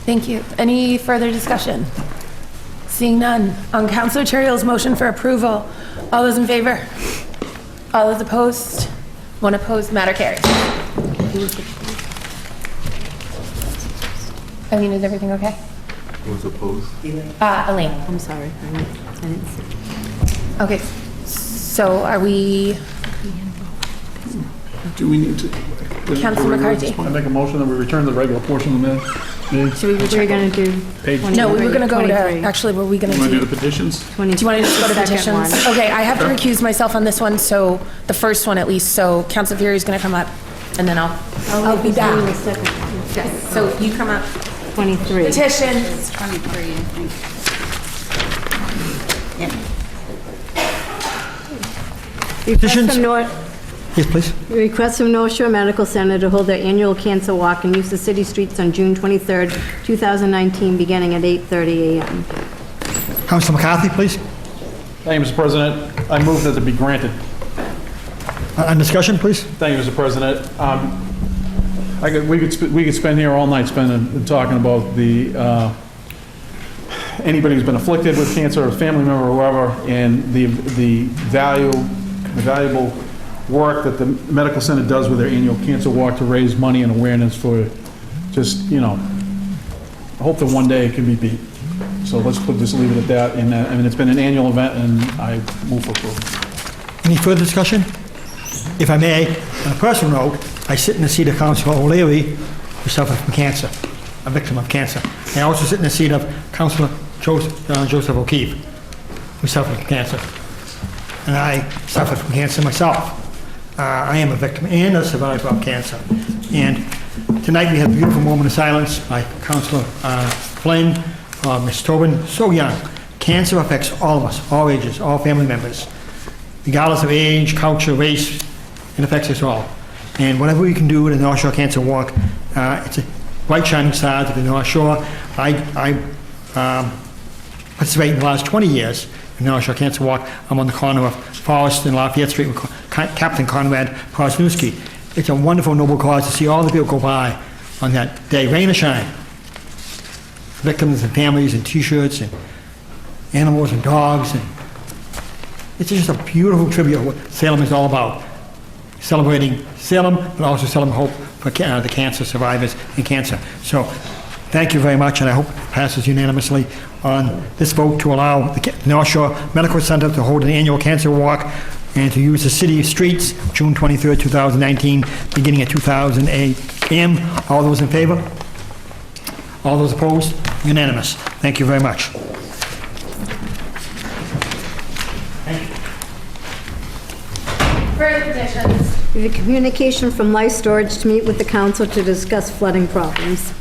Thank you. Any further discussion? Seeing none. On Councilor Terriel's motion for approval, all those in favor? All those opposed? One opposed, matter carries. Eileen, is everything okay? Who's opposed? Elaine. I'm sorry, I didn't see. Okay, so are we, Do we need to? Councilor McCarthy? I make a motion that we return to the regular portion of the meeting. Should we We're going to do Page 23. No, we were going to go to, 23. actually, were we going to Want to do? do the petitions? Do you want to just go to Second petitions? one. Okay, I have to recuse myself on this one, so the first one at least, so Councilor Fury is going to come up, and then I'll be back. Yes, so you come up. 23. Petitions. 23, I think. Request from North, Yes, please. request from North Shore Medical Center to hold their annual cancer walk and use the city streets on June 23rd, 2019, beginning at 8:30 a.m. Councilor McCarthy, please. Thank you, Mr. President. I move that it be granted. On discussion, please. Thank you, Mr. President. We could spend here all night talking about the anybody who's been afflicted with cancer, or a family member, or whoever, and the valuable work that the medical center does with their annual cancer walk to raise money and awareness for just, I hope that one day it can be beat. So let's just leave it at that. And I mean, it's been an annual event, and I move for approval. Any further discussion? If I may, on a personal note, I sit in the seat of Councilor O'Leary, who suffered from cancer, a victim of cancer. I also sit in the seat of Councilor Joseph O'Keefe, who suffered from cancer. And I suffered from cancer myself. I am a victim and a survivor of cancer. And tonight we have a beautiful moment of silence by Councilor Flynn, Ms. Tobin, so young. Cancer affects all of us, all ages, all family members, regardless of age, culture, race. It affects us all. And whatever we can do with the North Shore Cancer Walk, it's a bright shining star to the North Shore. I participate in the last 20 years in the North Shore Cancer Walk. I'm on the corner of Forest and Lafayette Street with Captain Conrad Prosnewski. It's a wonderful, noble cause to see all the people go by on that day, rain or shine. Victims and families and T-shirts and animals and dogs. And it's just a beautiful tribute of what Salem is all about. Celebrating Salem, but also celebrating hope for the cancer survivors and cancer. So thank you very much, and I hope it passes unanimously on this vote to allow the North Shore Medical Center to hold an annual cancer walk and to use the city streets June 23rd, 2019, beginning at 2000 a.m. All those in favor? All those opposed? Unanimous. Thank you very much. Further petitions. We have a communication from Life Storage to meet with the council to discuss flooding problems.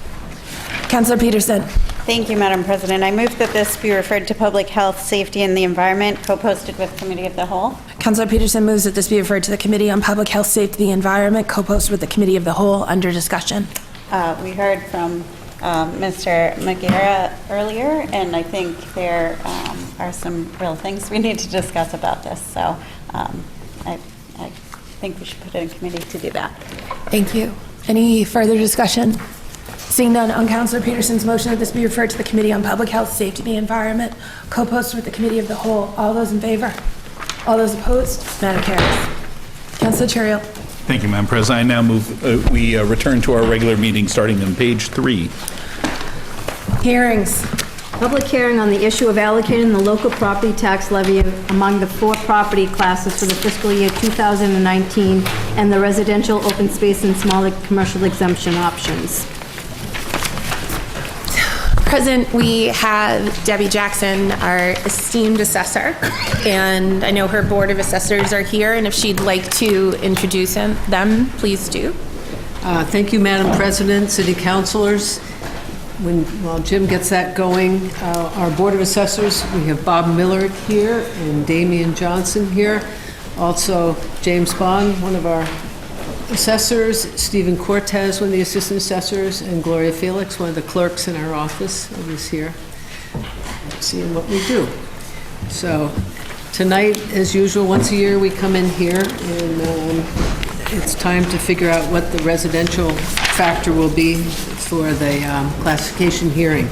Councilor Peterson. Thank you, Madam President. I move that this be referred to Public Health, Safety, and the Environment, co-posted with Committee of the Whole. Councilor Peterson moves that this be referred to the Committee on Public Health, Safety, and the Environment, co-posted with the Committee of the Whole, under discussion. We heard from Mr. McGarrett earlier, and I think there are some real things we need to discuss about this. So I think we should put it in committee to do that. Thank you. Any further discussion? Seeing none, on Councilor Peterson's motion that this be referred to the Committee on Public Health, Safety, and the Environment, co-posted with the Committee of the Whole. All those in favor? All those opposed? Matter carries. Councilor Terrell. Thank you, Madam President. I now move we return to our regular meeting starting on page 3. Hearings. Public hearing on the issue of allocating the local property tax levy among the 4 property classes for the fiscal year 2019 and the residential, open space, and small commercial exemption options. Present, we have Debbie Jackson, our esteemed assessor, and I know her Board of Assessors are here, and if she'd like to introduce them, please do. Thank you, Madam President, City Councilors. While Jim gets that going, our Board of Assessors, we have Bob Millard here and Damian Johnson here. Also, James Bond, one of our assessors, Stephen Cortez, one of the assistant assessors, and Gloria Felix, one of the clerks in our office, is here, seeing what we do. So tonight, as usual, once a year we come in here and it's time to figure out what the residential factor will be for the classification hearing.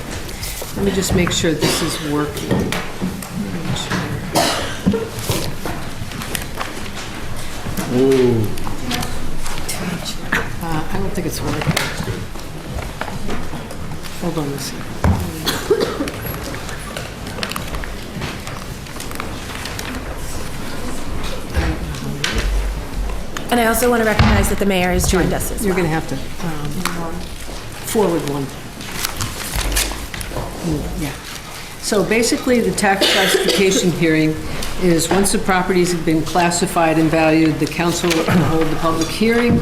Let me just make sure this is working. Ooh. I don't think it's working. Hold on a second. And I also want to recognize that the mayor has joined us as well. You're going to have to forward one. Yeah. So basically, the tax classification hearing is once the properties have been classified and valued, the council will hold the public hearing,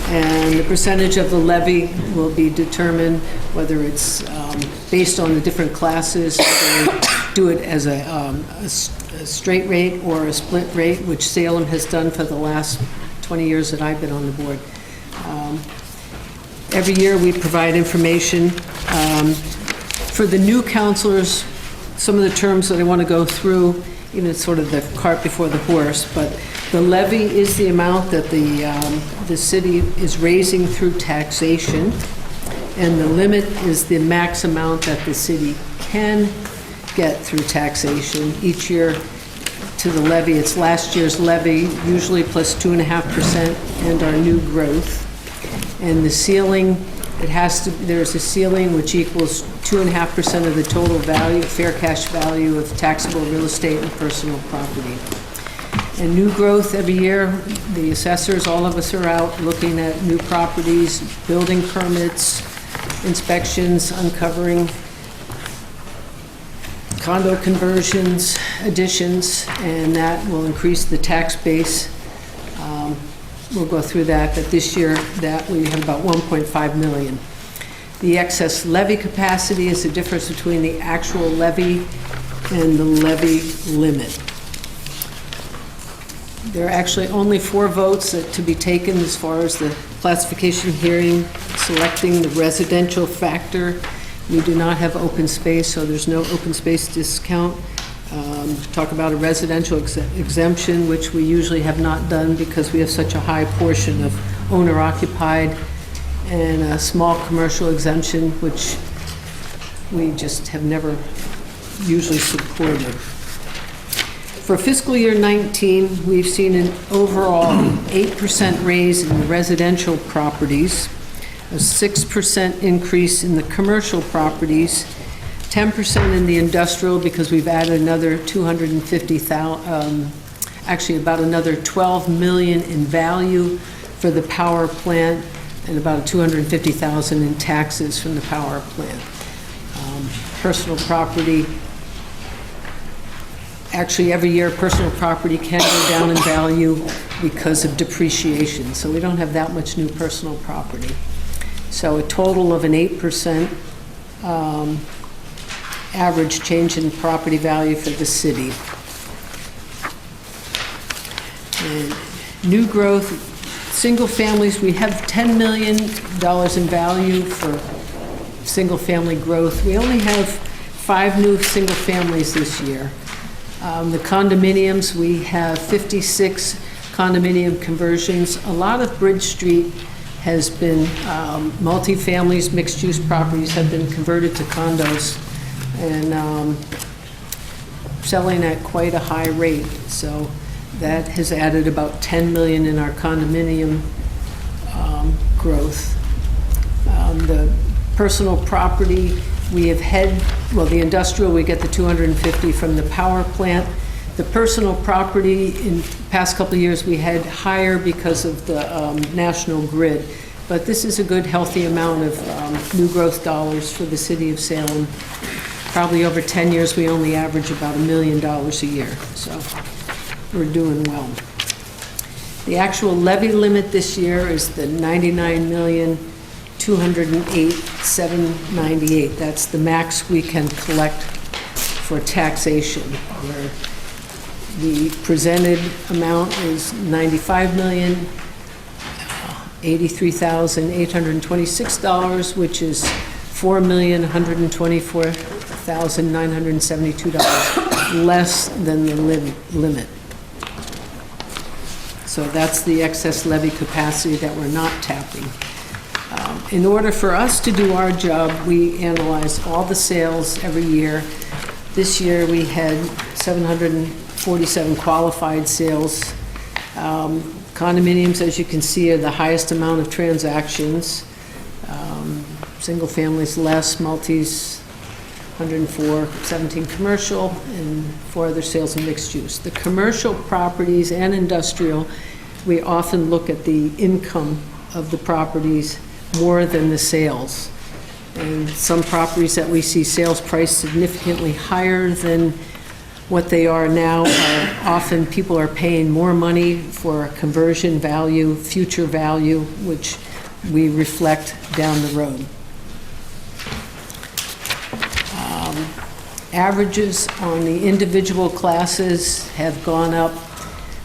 and the percentage of the levy will be determined, whether it's based on the different classes, whether do it as a straight rate or a split rate, which Salem has done for the last 20 years that I've been on the board. Every year we provide information. For the new counselors, some of the terms that I want to go through, even it's sort of the cart before the horse, but the levy is the amount that the city is raising through taxation, and the limit is the max amount that the city can get through taxation. Each year to the levy, it's last year's levy, usually plus 2.5%, and our new growth. And the ceiling, there's a ceiling which equals 2.5% of the total value, fair cash value of taxable real estate and personal property. And new growth every year, the assessors, all of us are out looking at new properties, building permits, inspections, uncovering condo conversions, additions, and that will increase the tax base. We'll go through that, but this year that we have about 1.5 million. The excess levy capacity is the difference between the actual levy and the levy limit. There are actually only 4 votes to be taken as far as the classification hearing, selecting the residential factor. We do not have open space, so there's no open space discount. talk about a residential exemption, which we usually have not done because we have such a high portion of owner-occupied, and a small commercial exemption, which we just have never usually supported. For fiscal year 19, we've seen an overall 8% raise in residential properties, a 6% increase in the commercial properties, 10% in the industrial because we've added another 250,000, actually about another 12 million in value for the power plant, and about 250,000 in taxes from the power plant. Personal property, actually every year personal property can go down in value because of depreciation, so we don't have that much new personal property. So a total of an 8% average change in property value for the city. And new growth, single families, we have $10 million in value for single family growth. We only have 5 new single families this year. The condominiums, we have 56 condominium conversions. A lot of Bridge Street has been multifamilies, mixed-use properties have been converted to condos and selling at quite a high rate. So that has added about 10 million in our condominium growth. The personal property, we have had, well, the industrial, we get the 250 from the power plant. The personal property, in the past couple of years, we had higher because of the national grid. But this is a good, healthy amount of new growth dollars for the city of Salem. Probably over 10 years, we only average about $1 million a year. So we're doing well. The actual levy limit this year is the $99,208,798. That's the max we can collect for taxation. Where the presented amount is $95,083,826, which is $4,124,972 less than the limit. So that's the excess levy capacity that we're not tapping. In order for us to do our job, we analyze all the sales every year. This year we had 747 qualified sales. Condominiums, as you can see, are the highest amount of transactions. Single families less, multis 104, 17 commercial, and 4 other sales and mixed use. The commercial properties and industrial, we often look at the income of the properties more than the sales. And some properties that we see sales price significantly higher than what they are now are often people are paying more money for conversion value, future value, which we reflect down the road. Averages on the individual classes have gone up.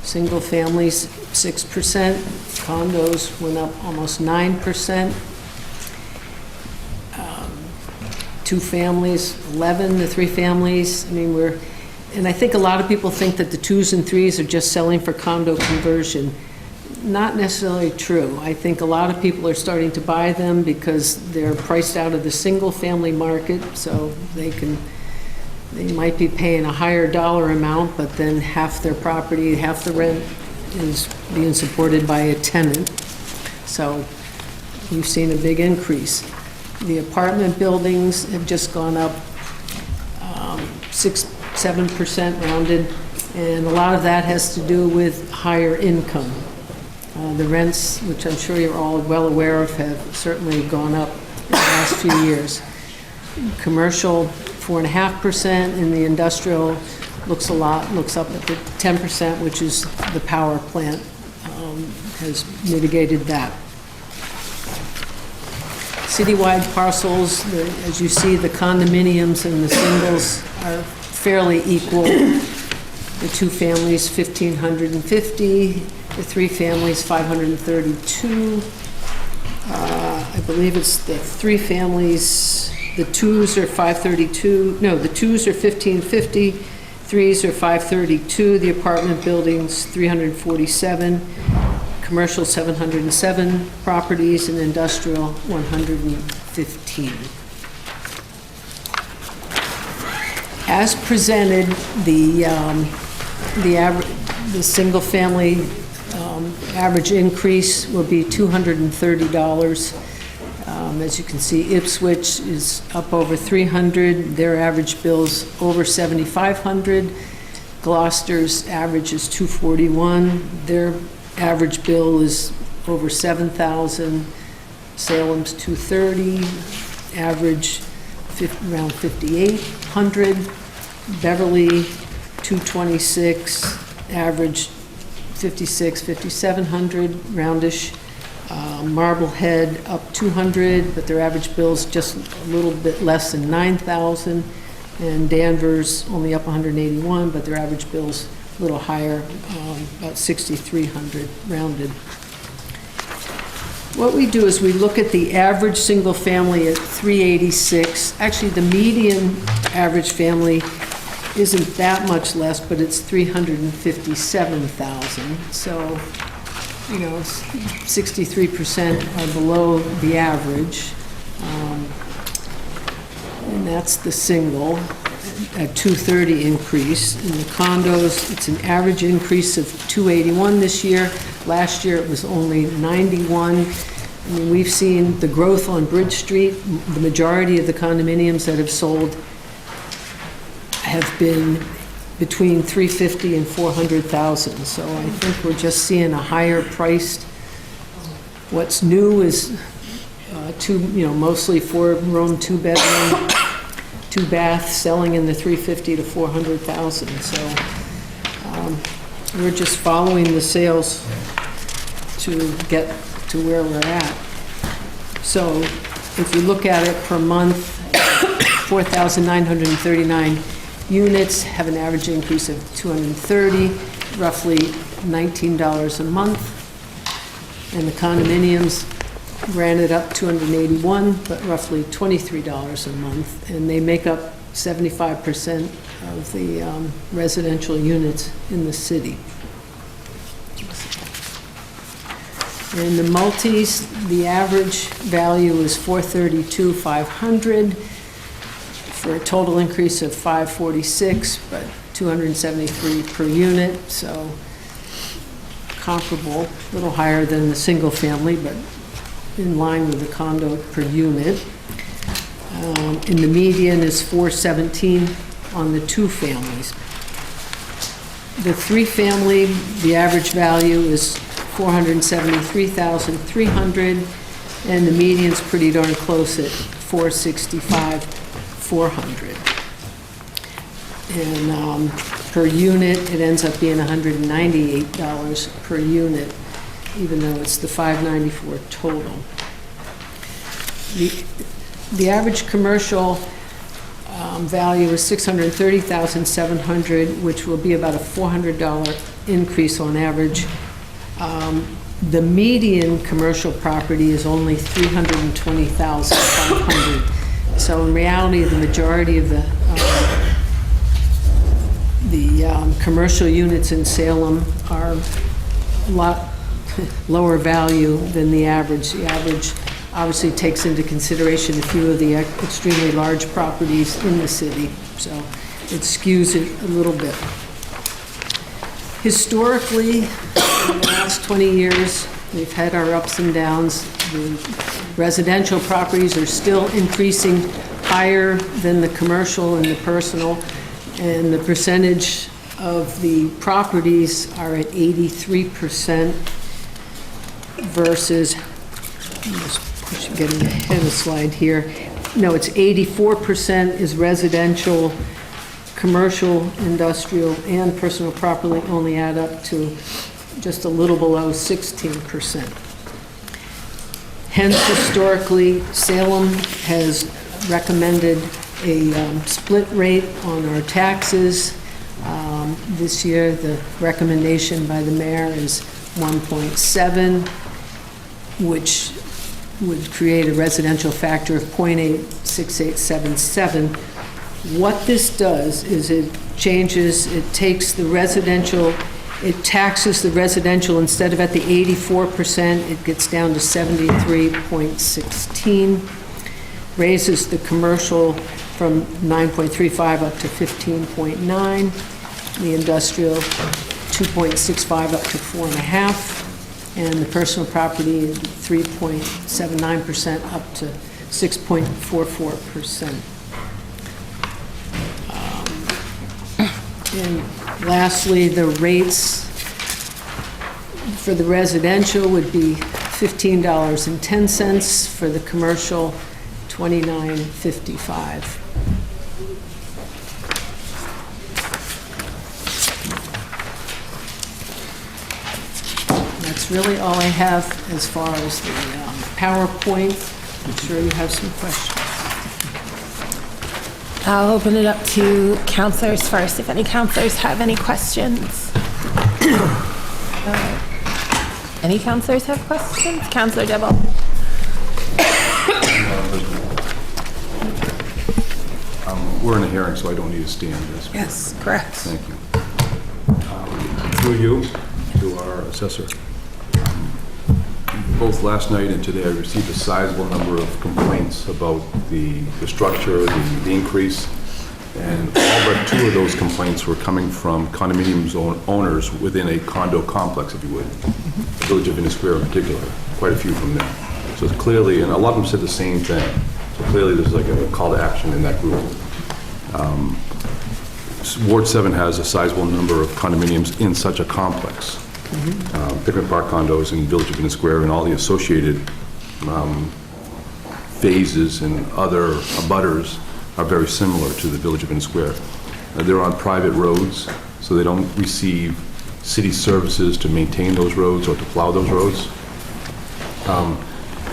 Single families 6%, condos went up almost 9%. 2 families 11, the 3 families, I mean, and I think a lot of people think that the 2s and 3s are just selling for condo conversion. Not necessarily true. I think a lot of people are starting to buy them because they're priced out of the single-family market, so they might be paying a higher dollar amount, but then half their property, half the rent is being supported by a tenant. So we've seen a big increase. The apartment buildings have just gone up 6-7% rounded, and a lot of that has to do with higher income. The rents, which I'm sure you're all well aware of, have certainly gone up in the last few years. Commercial 4.5%, and the industrial looks up at the 10%, which is the power plant has mitigated that. Citywide parcels, as you see, the condominiums and the singles are fairly equal. The 2 families, 1,550. The 3 families, 532. I believe it's the 3 families, the 2s are 532. No, the 2s are 1,550. Threes are 532, the apartment buildings 347, commercial 707 properties, and industrial 115. As presented, the single-family average increase will be $230. As you can see, Ipswich is up over 300. Their average bill's over 7,500. Gloucester's average is 241. Their average bill is over 7,000. Salem's 230. Average around 5,800. Beverly 226. Average 5,700. Roundish. Marblehead up 200, but their average bill's just a little bit less than 9,000. And Danvers only up 181, but their average bill's a little higher, about 6,300 rounded. What we do is we look at the average single family at 386. Actually, the median average family isn't that much less, but it's 357,000. So, you know, 63% are below the average. And that's the single at 230 increase. In the condos, it's an average increase of 281 this year. Last year, it was only 91. I mean, we've seen the growth on Bridge Street. The majority of the condominiums that have sold have been between 350 and 400,000. So I think we're just seeing a higher priced. What's new is mostly 4-room, 2-bedroom, 2-bath, selling in the 350 to 400,000. So we're just following the sales to get to where we're at. So if you look at it per month, 4,939 units have an average increase of 230, roughly $19 a month. And the condominiums granted up 281, but roughly $23 a month. And they make up 75% of the residential units in the city. In the multis, the average value is $432,500 for a total increase of $546, but $273 per unit, so comparable, a little higher than the single family, but in line with the condo per unit. In the median is $417 on the 2 families. The 3-family, the average value is $473,300, and the median's pretty darn close at $465,400. And per unit, it ends up being $198 per unit, even though it's the $594 total. The average commercial value is $630,700, which will be about a $400 increase on average. The median commercial property is only $320,500. So in reality, the majority of the commercial units in Salem are a lot lower value than the average. The average obviously takes into consideration a few of the extremely large properties in the city, so it skews it a little bit. Historically, in the last 20 years, we've had our ups and downs. The residential properties are still increasing higher than the commercial and the personal, and the percentage of the properties are at 83% versus, I'm just getting ahead of the slide here. No, it's 84% is residential, commercial, industrial, and personal property only add up to just a little below 16%. Hence, historically, Salem has recommended a split rate on our taxes. This year, the recommendation by the mayor is 1.7, which would create a residential factor of 0.86877, What this does is it takes the residential, it taxes the residential, instead of at the 84%, it gets down to 73.16, raises the commercial from 9.35 up to 15.9, the industrial 2.65 up to 4.5, and the personal property 3.79% up to 6.44%. And lastly, the rates for the residential would be $15.10, for the commercial, $29.55. That's really all I have as far as the PowerPoint. I'm sure you have some questions. I'll open it up to counselors first, if any counselors have any questions. Any counselors have questions? Counselor Dibble. We're in a hearing, so I don't need to stand. Yes, correct. Thank you. Through you, to our assessor. Both last night and today, I received a sizable number of complaints about the structure, the increase, and all but 2 of those complaints were coming from condominium owners within a condo complex, if you would, the Village of Venice Square in particular, quite a few from there. So it's clearly, and a lot of them said the same thing, so clearly there's like a call to action in that group. Ward 7 has a sizable number of condominiums in such a complex. Picnic Park condos in Village of Venice Square and all the associated phases and other abutters are very similar to the Village of Venice Square. They're on private roads, so they don't receive city services to maintain those roads or to plow those roads.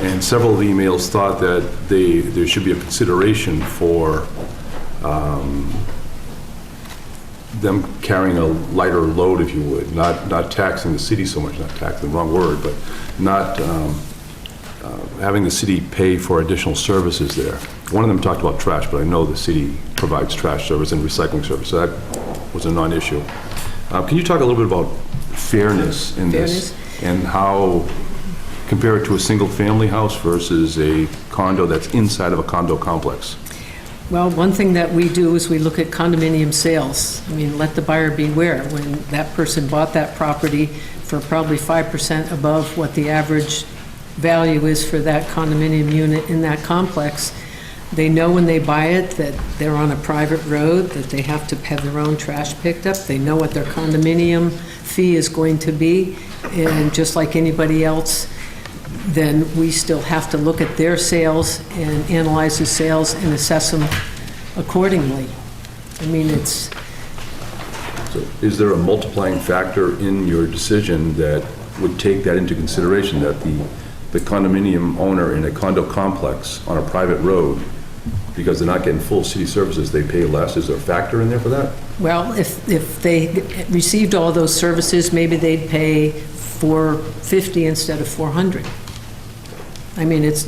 And several of the emails thought that there should be a consideration for them carrying a lighter load, if you would, not taxing the city so much, not taxing, the wrong word, but not having the city pay for additional services there. One of them talked about trash, but I know the city provides trash service and recycling service, so that was a non-issue. Can you talk a little bit about fairness in this and how, compare it to a single-family house versus a condo that's inside of a condo complex? Well, one thing that we do is we look at condominium sales. I mean, let the buyer beware. When that person bought that property for probably 5% above what the average value is for that condominium unit in that complex, they know when they buy it that they're on a private road, that they have to have their own trash picked up. They know what their condominium fee is going to be, and just like anybody else, then we still have to look at their sales and analyze the sales and assess them accordingly. I mean, it's... So is there a multiplying factor in your decision that would take that into consideration, that the condominium owner in a condo complex on a private road, because they're not getting full city services, they pay less? Is there a factor in there for that? Well, if they received all those services, maybe they'd pay $450 instead of $400. I mean, it's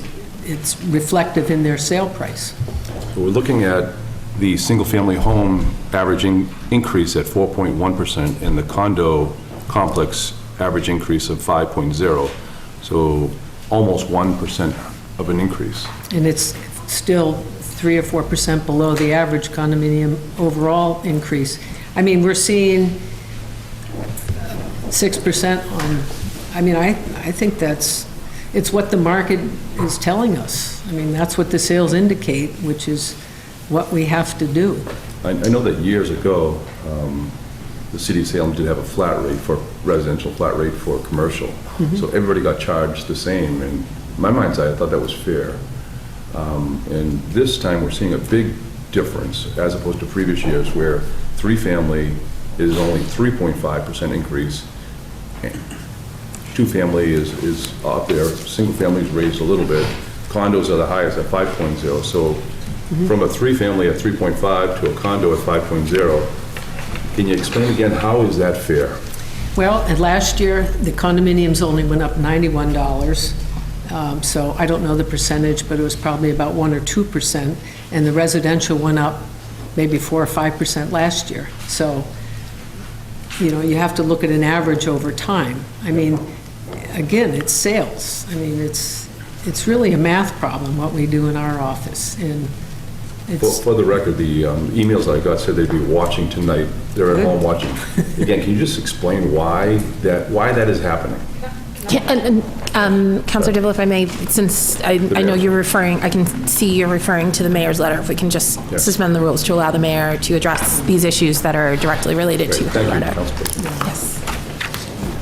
reflective in their sale price. So we're looking at the single-family home averaging increase at 4.1% and the condo complex average increase of 5.0%. So almost 1% of an increase. And it's still 3 or 4% below the average condominium overall increase. I mean, we're seeing 6% on, I mean, I think it's what the market is telling us. I mean, that's what the sales indicate, which is what we have to do. I know that years ago, the city of Salem did have a flat rate for residential, flat rate for commercial. So everybody got charged the same. And in my mind's eye, I thought that was fair. And this time, we're seeing a big difference as opposed to previous years where 3-family is only 3.5% increase. 2-family is up there. Single-family is raised a little bit. Condos are the highest at 5.0. So from a 3-family at 3.5 to a condo at 5.0, can you explain again, how is that fair? Well, and last year, the condominiums only went up $91. So I don't know the percentage, but it was probably about 1 or 2%. And the residential went up maybe 4 or 5% last year. So, you have to look at an average over time. I mean, again, it's sales. I mean, it's really a math problem, what we do in our office. And For the record, the emails I got said they'd be watching tonight. They're at home watching. Again, can you just explain why that is happening? Councilor Dibble, if I may, since I know you're referring, I can see you're referring to the mayor's letter, if we can just suspend the rules to allow the mayor to address these issues that are directly related to her letter. Yes.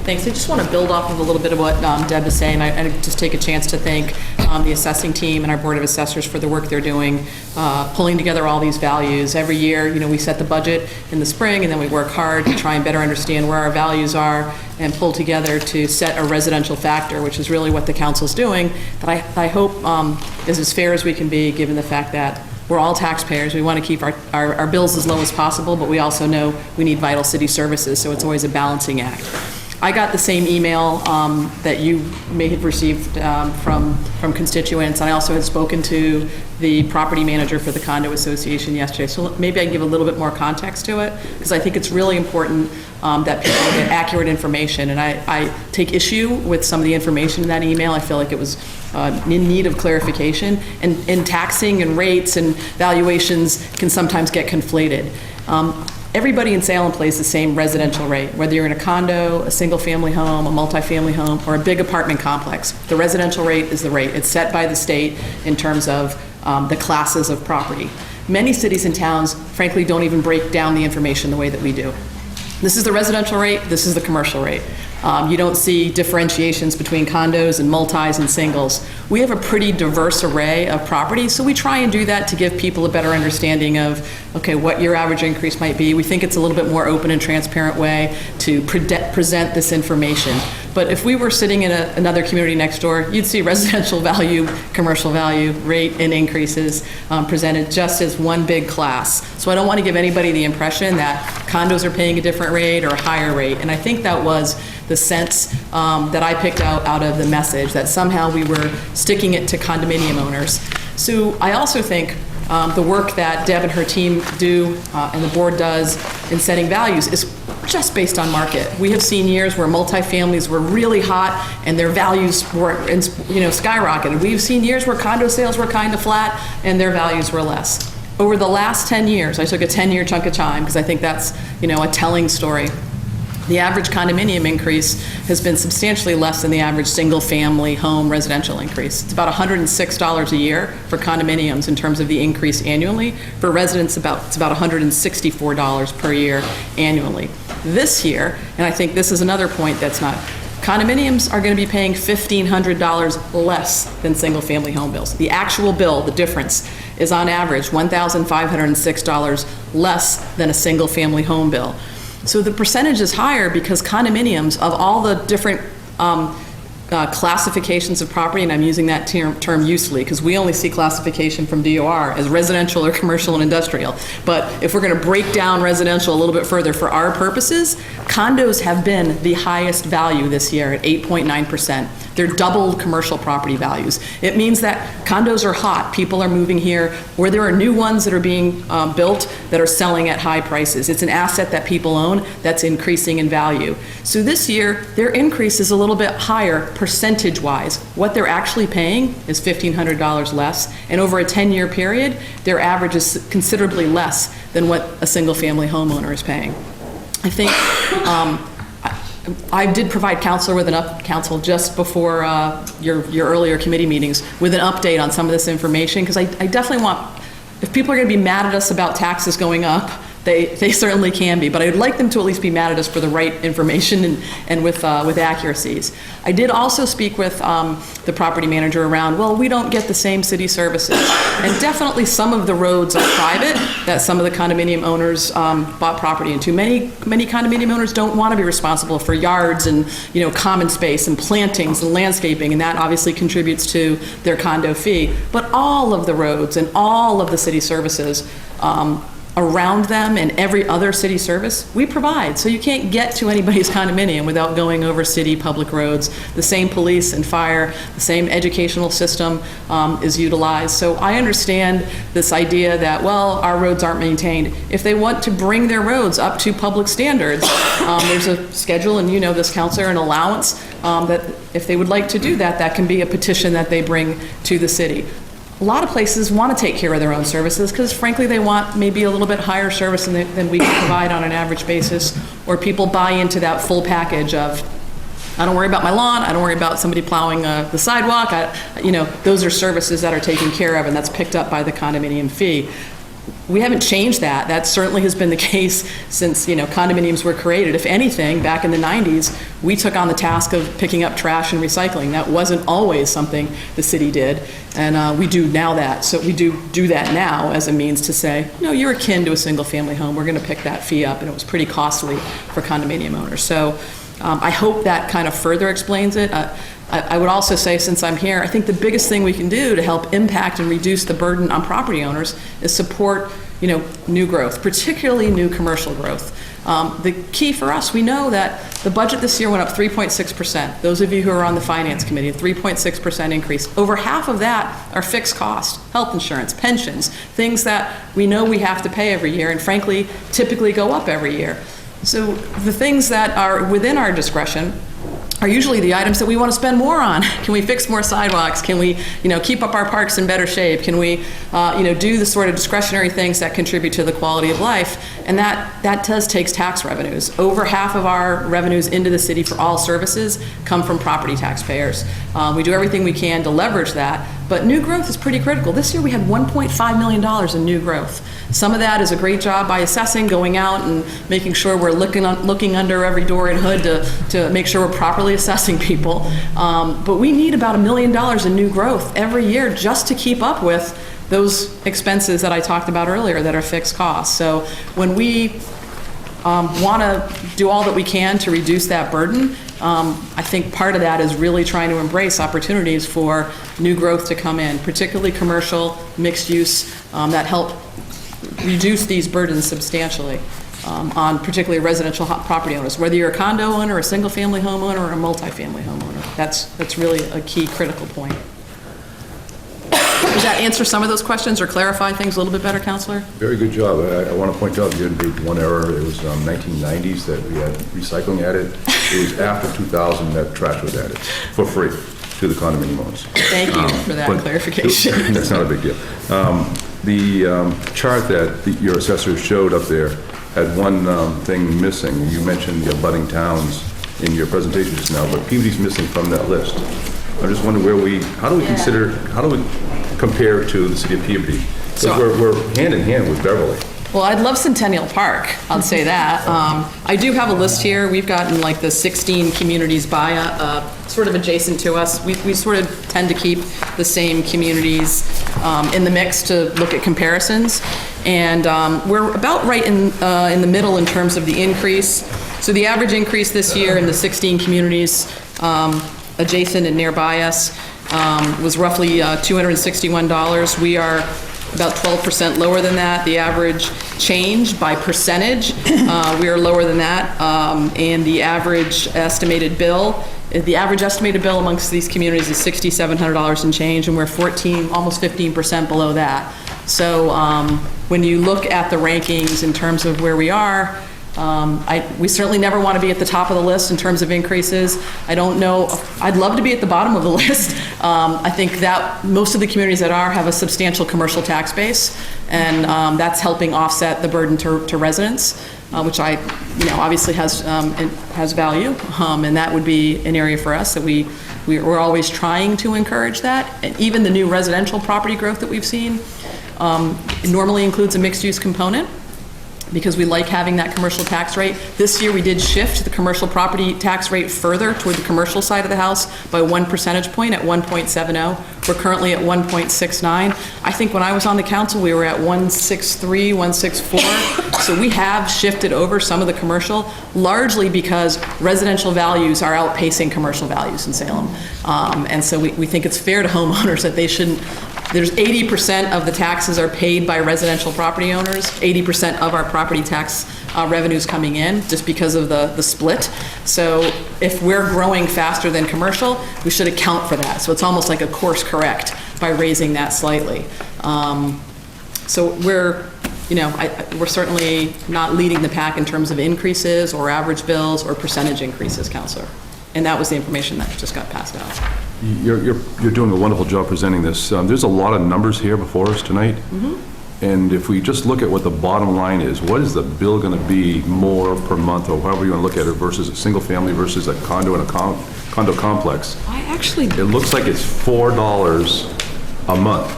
Thanks. I just want to build off of a little bit of what Deb is saying. I just take a chance to thank the assessing team and our Board of Assessors for the work they're doing, pulling together all these values. Every year, we set the budget in the spring, and then we work hard to try and better understand where our values are and pull together to set a residential factor, which is really what the council's doing, that I hope is as fair as we can be, given the fact that we're all taxpayers. We want to keep our bills as low as possible, but we also know we need vital city services, so it's always a balancing act. I got the same email that you may have received from constituents. I also had spoken to the property manager for the condo association yesterday, so maybe I can give a little bit more context to it, because I think it's really important that people get accurate information, and I take issue with some of the information in that email. I feel like it was in need of clarification, and taxing and rates and valuations can sometimes get conflated. Everybody in Salem pays the same residential rate, whether you're in a condo, a single-family home, a multifamily home, or a big apartment complex. The residential rate is the rate. It's set by the state in terms of the classes of property. Many cities and towns, frankly, don't even break down the information the way that we do. This is the residential rate, this is the commercial rate. You don't see differentiations between condos and multis and singles. We have a pretty diverse array of properties, so we try and do that to give people a better understanding of, okay, what your average increase might be. We think it's a little bit more open and transparent way to present this information. But if we were sitting in another community next door, you'd see residential value, commercial value, rate, and increases presented just as one big class. So I don't want to give anybody the impression that condos are paying a different rate or a higher rate. And I think that was the sense that I picked out of the message, that somehow we were sticking it to condominium owners. So I also think the work that Deb and her team do and the board does in setting values is just based on market. We have seen years where multifamilies were really hot and their values were skyrocketed. We've seen years where condo sales were kind of flat and their values were less. Over the last 10 years, I took a 10-year chunk of time because I think that's a telling story. The average condominium increase has been substantially less than the average single-family home residential increase. It's about $106 a year for condominiums in terms of the increase annually. For residents, it's about $164 per year annually. This year, and I think this is another point that's not, condominiums are going to be paying $1,500 less than single-family home bills. The actual bill, the difference, is on average $1,506 less than a single-family home bill. So the percentage is higher because condominiums, of all the different classifications of property, and I'm using that term loosely because we only see classification from DOR as residential or commercial and industrial. But if we're going to break down residential a little bit further for our purposes, condos have been the highest value this year at 8.9%. They're doubled commercial property values. It means that condos are hot. People are moving here, or there are new ones that are being built that are selling at high prices. It's an asset that people own that's increasing in value. So this year, their increase is a little bit higher percentage-wise. What they're actually paying is $1,500 less, and over a 10-year period, their average is considerably less than what a single-family homeowner is paying. I think I did provide council just before your earlier committee meetings with an update on some of this information, because I definitely want, if people are going to be mad at us about taxes going up, they certainly can be, but I'd like them to at least be mad at us for the right information and with accuracies. I did also speak with the property manager around, well, we don't get the same city services, and definitely some of the roads are private that some of the condominium owners bought property into. Many condominium owners don't want to be responsible for yards and common space and plantings and landscaping, and that obviously contributes to their condo fee. But all of the roads and all of the city services around them and every other city service, we provide. So you can't get to anybody's condominium without going over city public roads. The same police and fire, the same educational system is utilized. So I understand this idea that, well, our roads aren't maintained. If they want to bring their roads up to public standards, there's a schedule, and you know this, Counselor, an allowance that if they would like to do that, that can be a petition that they bring to the city. A lot of places want to take care of their own services because, frankly, they want maybe a little bit higher service than we can provide on an average basis, or people buy into that full package of, I don't worry about my lawn, I don't worry about somebody plowing the sidewalk, those are services that are taken care of, and that's picked up by the condominium fee. We haven't changed that. That certainly has been the case since, condominiums were created. If anything, back in the 90s, we took on the task of picking up trash and recycling. That wasn't always something the city did, and we do now that. So we do that now as a means to say, no, you're akin to a single-family home. We're going to pick that fee up, and it was pretty costly for condominium owners. So I hope that kind of further explains it. I would also say, since I'm here, I think the biggest thing we can do to help impact and reduce the burden on property owners is support, new growth, particularly new commercial growth. The key for us, we know that the budget this year went up 3.6%. Those of you who are on the Finance Committee, a 3.6% increase. Over half of that are fixed cost, health insurance, pensions, things that we know we have to pay every year and frankly typically go up every year. So the things that are within our discretion are usually the items that we want to spend more on. Can we fix more sidewalks? Can we, keep up our parks in better shape? Can we, do the sort of discretionary things that contribute to the quality of life? And that takes tax revenues. Over half of our revenues into the city for all services come from property taxpayers. We do everything we can to leverage that, but new growth is pretty critical. This year we had $1.5 million in new growth. Some of that is a great job by assessing, going out and making sure we're looking under every door and hood to make sure we're properly assessing people. But we need about $1 million in new growth every year just to keep up with those expenses that I talked about earlier that are fixed costs. So when we want to do all that we can to reduce that burden, I think part of that is really trying to embrace opportunities for new growth to come in, particularly commercial, mixed use, that help reduce these burdens substantially on particularly residential property owners, whether you're a condo owner, a single-family homeowner, or a multifamily homeowner. That's really a key critical point. Does that answer some of those questions or clarify things a little bit better, Counselor? Very good job. I want to point out you had made one error. It was 1990s that we had recycling added. It was after 2000 that trash was added for free to the condominium owners. Thank you for that clarification. That's not a big deal. The chart that your assessors showed up there had one thing missing. You mentioned the abutting towns in your presentation just now, but Peabody's missing from that list. I just wonder how do we compare to the city of Peabody? Because we're hand in hand with Beverly. Well, I'd love Centennial Park, I'll say that. I do have a list here. We've gotten like the 16 communities by sort of adjacent to us. We sort of tend to keep the same communities in the mix to look at comparisons. And we're about right in the middle in terms of the increase. So the average increase this year in the 16 communities adjacent and nearby us was roughly $261. We are about 12% lower than that. The average change by percentage, we are lower than that. And the average estimated bill amongst these communities is $6,700 and change, and we're almost 15% below that. So when you look at the rankings in terms of where we are, we certainly never want to be at the top of the list in terms of increases. I don't know, I'd love to be at the bottom of the list. I think that most of the communities that have a substantial commercial tax base, and that's helping offset the burden to residents, which obviously has value, and that would be an area for us that we're always trying to encourage that. And even the new residential property growth that we've seen normally includes a mixed-use component, because we like having that commercial tax rate. This year we did shift the commercial property tax rate further toward the commercial side of the house by 1 percentage point at 1.70. We're currently at 1.69. I think when I was on the council we were at 1.63, 1.64. So we have shifted over some of the commercial, largely because residential values are outpacing commercial values in Salem. And so we think it's fair to homeowners that they shouldn't there's 80% of the taxes are paid by residential property owners, 80% of our property tax revenues coming in, just because of the split. So if we're growing faster than commercial, we should account for that. So it's almost like a course correct by raising that slightly. So we're, we're certainly not leading the pack in terms of increases or average bills or percentage increases, Counselor. And that was the information that just got passed out. You're doing a wonderful job presenting this. There's a lot of numbers here before us tonight. And if we just look at what the bottom line is, what is the bill going to be more per month, or however you want to look at it, versus a single family versus a condo and a condo complex? It looks like it's $4 a month.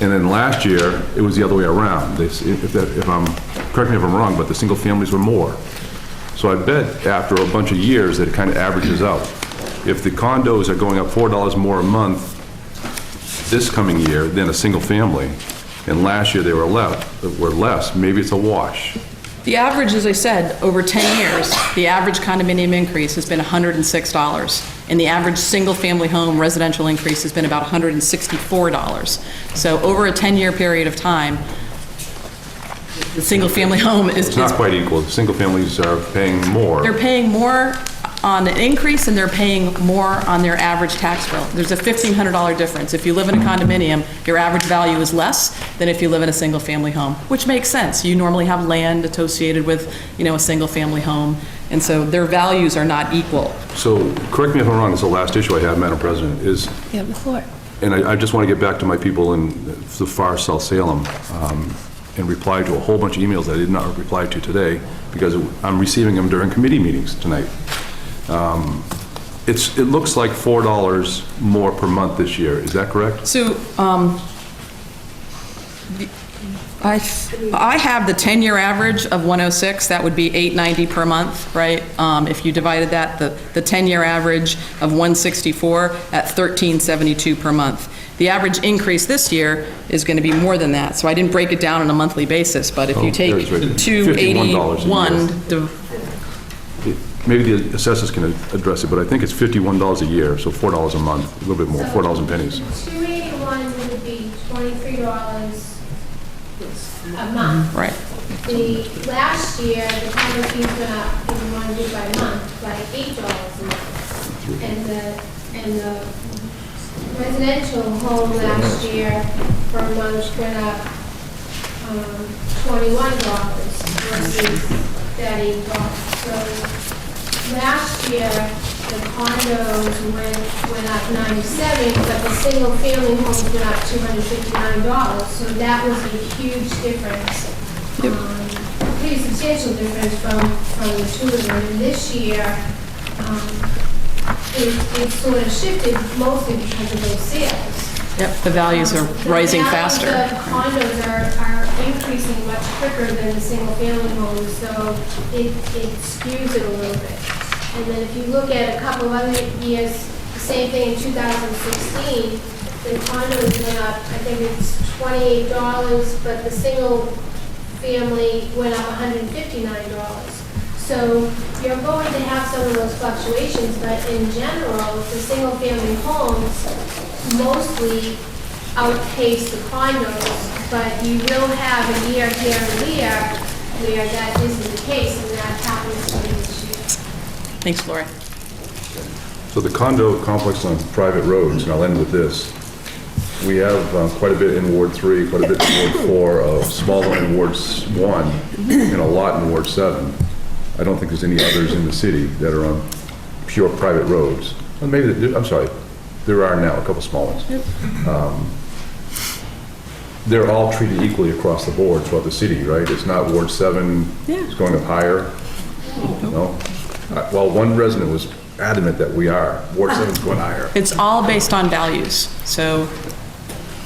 And then last year, it was the other way around. Correct me if I'm wrong, but the single families were more. So I bet after a bunch of years that it kind of averages out. If the condos are going up $4 more a month this coming year than a single family, and last year they were less, maybe it's a wash. The average, as I said, over 10 years, the average condominium increase has been $106, and the average single-family home residential increase has been about $164. So over a 10-year period of time, the single-family home is... It's not quite equal. The single families are paying more. They're paying more on an increase, and they're paying more on their average tax bill. There's a $1,500 difference. If you live in a condominium, your average value is less than if you live in a single-family home, which makes sense. You normally have land associated with, a single-family home, and so their values are not equal. So, correct me if I'm wrong, it's the last issue I have, Madam President, is... You have the floor. And I just want to get back to my people in the far South Salem and reply to a whole bunch of emails that I did not reply to today because I'm receiving them during committee meetings tonight. It looks like $4 more per month this year. Is that correct? So, I have the 10-year average of 106. That would be $890 per month, right? If you divided that, the 10-year average of 164 at $1372 per month. The average increase this year is going to be more than that. So I didn't break it down on a monthly basis, but if you take $281, maybe the assessors can address it, but I think it's $51 a year, so $4 a month, a little bit more, 4 pennies. 281 would be $23 a month. Right. The last year, the condo fees went up, if you want to do it by month, by $8 a month. And the residential home last year per month went up $21 versus that $8. So last year, the condos went up $97, but the single-family homes went up $259. So that was a huge difference, pretty substantial difference from the two of them. And this year, it sort of shifted mostly because of those sales. Yep, the values are rising faster. The condos are increasing much quicker than the single-family homes, so it skews it a little bit. And then if you look at a couple of other years, the same thing in 2016, the condos went up, I think it's $28, but the single-family went up $159. So you're going to have some of those fluctuations, but in general, the single-family homes mostly outpace the condos, but you will have a year here and there where that isn't the case, and that happens to be this year. Thanks, Lori. So the condo complex on private roads, and I'll end with this. We have quite a bit in Ward 3, quite a bit in Ward 4, a small one in Ward 1, and a lot in Ward 7. I don't think there's any others in the city that are on pure private roads. Well, maybe, I'm sorry, there are now a couple small ones. They're all treated equally across the board throughout the city, right? It's not Ward 7 is going up higher. No? Well, one resident was adamant that we are. Ward 7's going higher. It's all based on values. So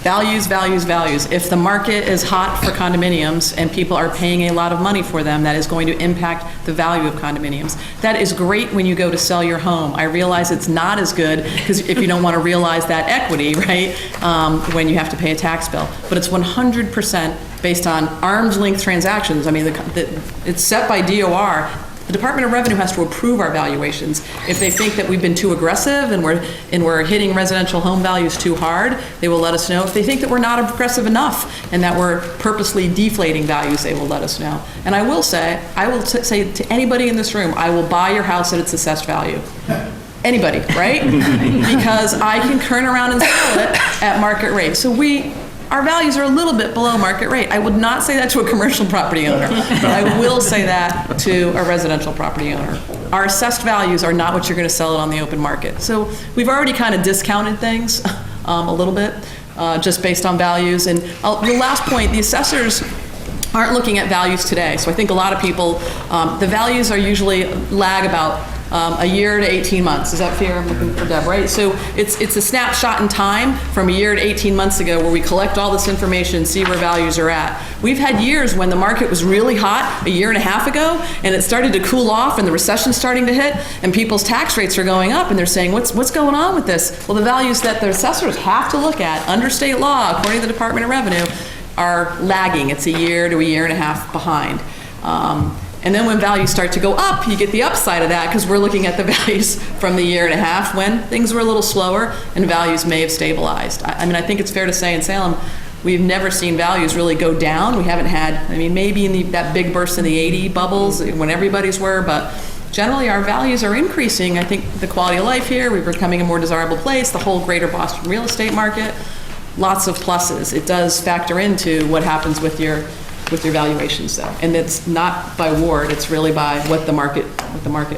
values, values, values. If the market is hot for condominiums and people are paying a lot of money for them, that is going to impact the value of condominiums. That is great when you go to sell your home. I realize it's not as good because if you don't want to realize that equity, right, when you have to pay a tax bill. But it's 100% based on arm's length transactions. I mean, it's set by DOR. The Department of Revenue has to approve our valuations. If they think that we've been too aggressive and we're hitting residential home values too hard, they will let us know. If they think that we're not aggressive enough and that we're purposely deflating values, they will let us know. And I will say to anybody in this room, I will buy your house at its assessed value. Anybody, right? Because I can turn around and sell it at market rate. So our values are a little bit below market rate. I would not say that to a commercial property owner, but I will say that to a residential property owner. Our assessed values are not what you're going to sell it on the open market. So we've already kind of discounted things a little bit, just based on values. And the last point, the assessors aren't looking at values today. So I think a lot of people, the values are usually lag about a year to 18 months. Is that fair? I'm looking for Deb, right? So it's a snapshot in time from a year to 18 months ago where we collect all this information, see where values are at. We've had years when the market was really hot a year and a half ago, and it started to cool off, and the recession's starting to hit, and people's tax rates are going up, and they're saying, what's going on with this? Well, the values that the assessors have to look at under state law, according to the Department of Revenue, are lagging. It's a year to a year and a half behind. And then when values start to go up, you get the upside of that because we're looking at the values from the year and a half when things were a little slower and values may have stabilized. I mean, I think it's fair to say in Salem, we've never seen values really go down. We haven't had, I mean, maybe in that big burst in the 80 bubbles when everybody's were, but generally our values are increasing. I think the quality of life here, we're becoming a more desirable place, the whole greater Boston real estate market, lots of pluses. It does factor into what happens with your valuations though. And it's not by ward, it's really by what the market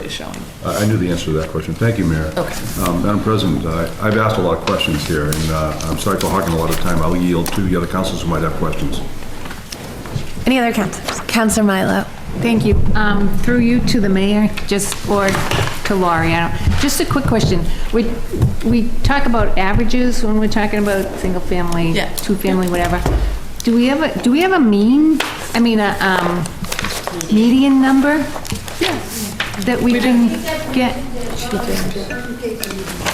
is showing. I knew the answer to that question. Thank you, Mayor. Okay. Madam President, I've asked a lot of questions here, and I'm sorry for hogging a lot of time. I'll yield to the other councilors who might have questions. Any other councilors? Councilor Milo. Thank you. Through you to the mayor, or to Laurie. Just a quick question. We talk about averages when we're talking about single family, two family, whatever. Do we have a mean? I mean a median number that we can get?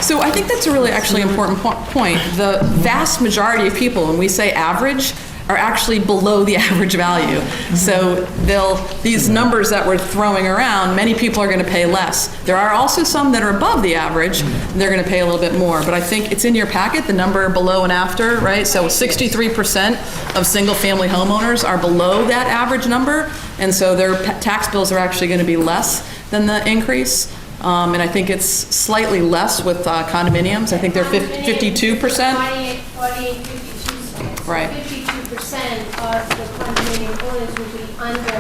So I think that's a really actually important point. The vast majority of people, when we say average, are actually below the average value. So these numbers that we're throwing around, many people are going to pay less. There are also some that are above the average, and they're going to pay a little bit more. But I think it's in your packet, the number below and after, right? So 63% of single-family homeowners are below that average number, and so their tax bills are actually going to be less than the increase. And I think it's slightly less with condominiums. I think they're 52%. 48, 52. Right. 52% of the condominium owners will be under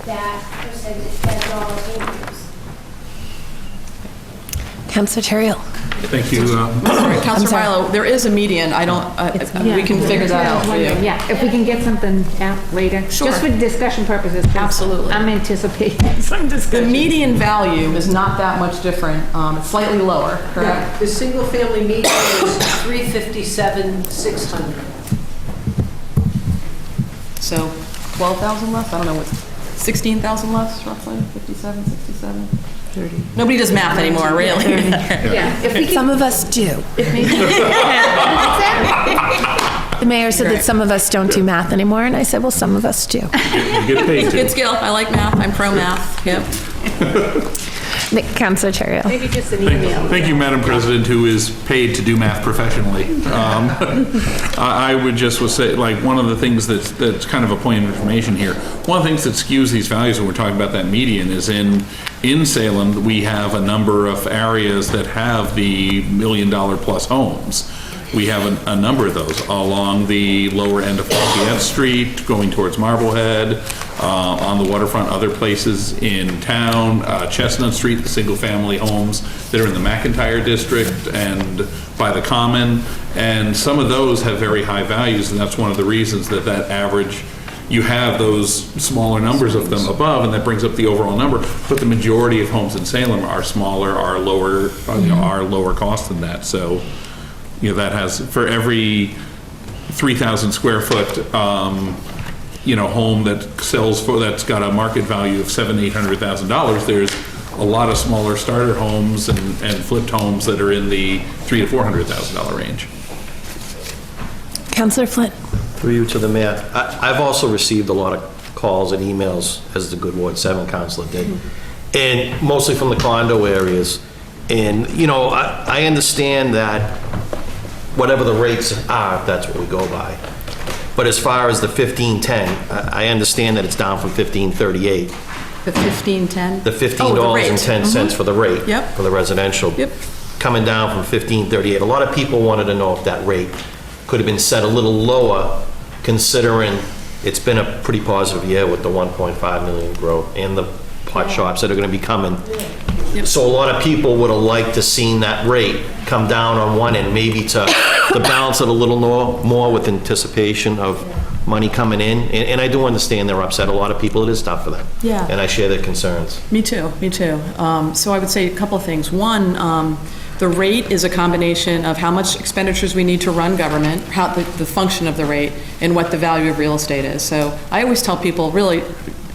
that percentage, that dollar increase. Councilor Terrell. Thank you. Sorry, Councilor Milo, there is a median. We can figure that out for you. Yeah, if we can get something out later. Sure. Just for discussion purposes. Absolutely. I'm anticipating some discussion. The median value is not that much different. It's slightly lower, correct? Yeah, the single-family median is 357,600. So 12,000 less? I don't know what, 16,000 less roughly? 57, 67? 30. Nobody does math anymore, really. Yeah, some of us do. The mayor said that some of us don't do math anymore, and I said, well, some of us do. You get paid to. Good skill. I like math. I'm pro math. Yep. Councilor Terrell. Maybe just an email. Thank you, Madam President, who is paid to do math professionally. I would just say, like, one of the things that's kind of a point of information here, one of the things that skews these values when we're talking about that median is in Salem, we have a number of areas that have the $1 million plus homes. We have a number of those along the lower end of Lafayette Street, going towards Marblehead, on the waterfront, other places in town, Chestnut Street, the single-family homes that are in the McIntyre district and by the Common, and some of those have very high values, and that's one of the reasons that average, you have those smaller numbers of them above, and that brings up the overall number, but the majority of homes in Salem are smaller, are lower, are lower cost than that, so that has, for every 3,000 square foot home that sells for, that's got a market value of $700,000-800,000, there's a lot of smaller starter homes and flipped homes that are in the $300,000 to $400,000 range. Councilor Flynn. Through you to the mayor. I've also received a lot of calls and emails, as the good Ward 7 councilor did. and mostly from the condo areas. And, you know, I understand that whatever the rates are, that's what we go by. But as far as the 1510, I understand that it's down from 1538. The 1510? The $15.10 for the rate. Yep. For the residential. Yep. Coming down from 1538. A lot of people wanted to know if that rate could have been set a little lower, considering it's been a pretty positive year with the 1.5 million growth and the pot shops that are going to be coming. So a lot of people would have liked to seen that rate come down on one end, maybe to balance it a little more with anticipation of money coming in. And I do understand they're upset. A lot of people, it is tough for them. Yeah. And I share their concerns. Me too, me too. So I would say a couple of things. One, the rate is a combination of how much expenditures we need to run government, how the function of the rate, and what the value of real estate is. So I always tell people, really,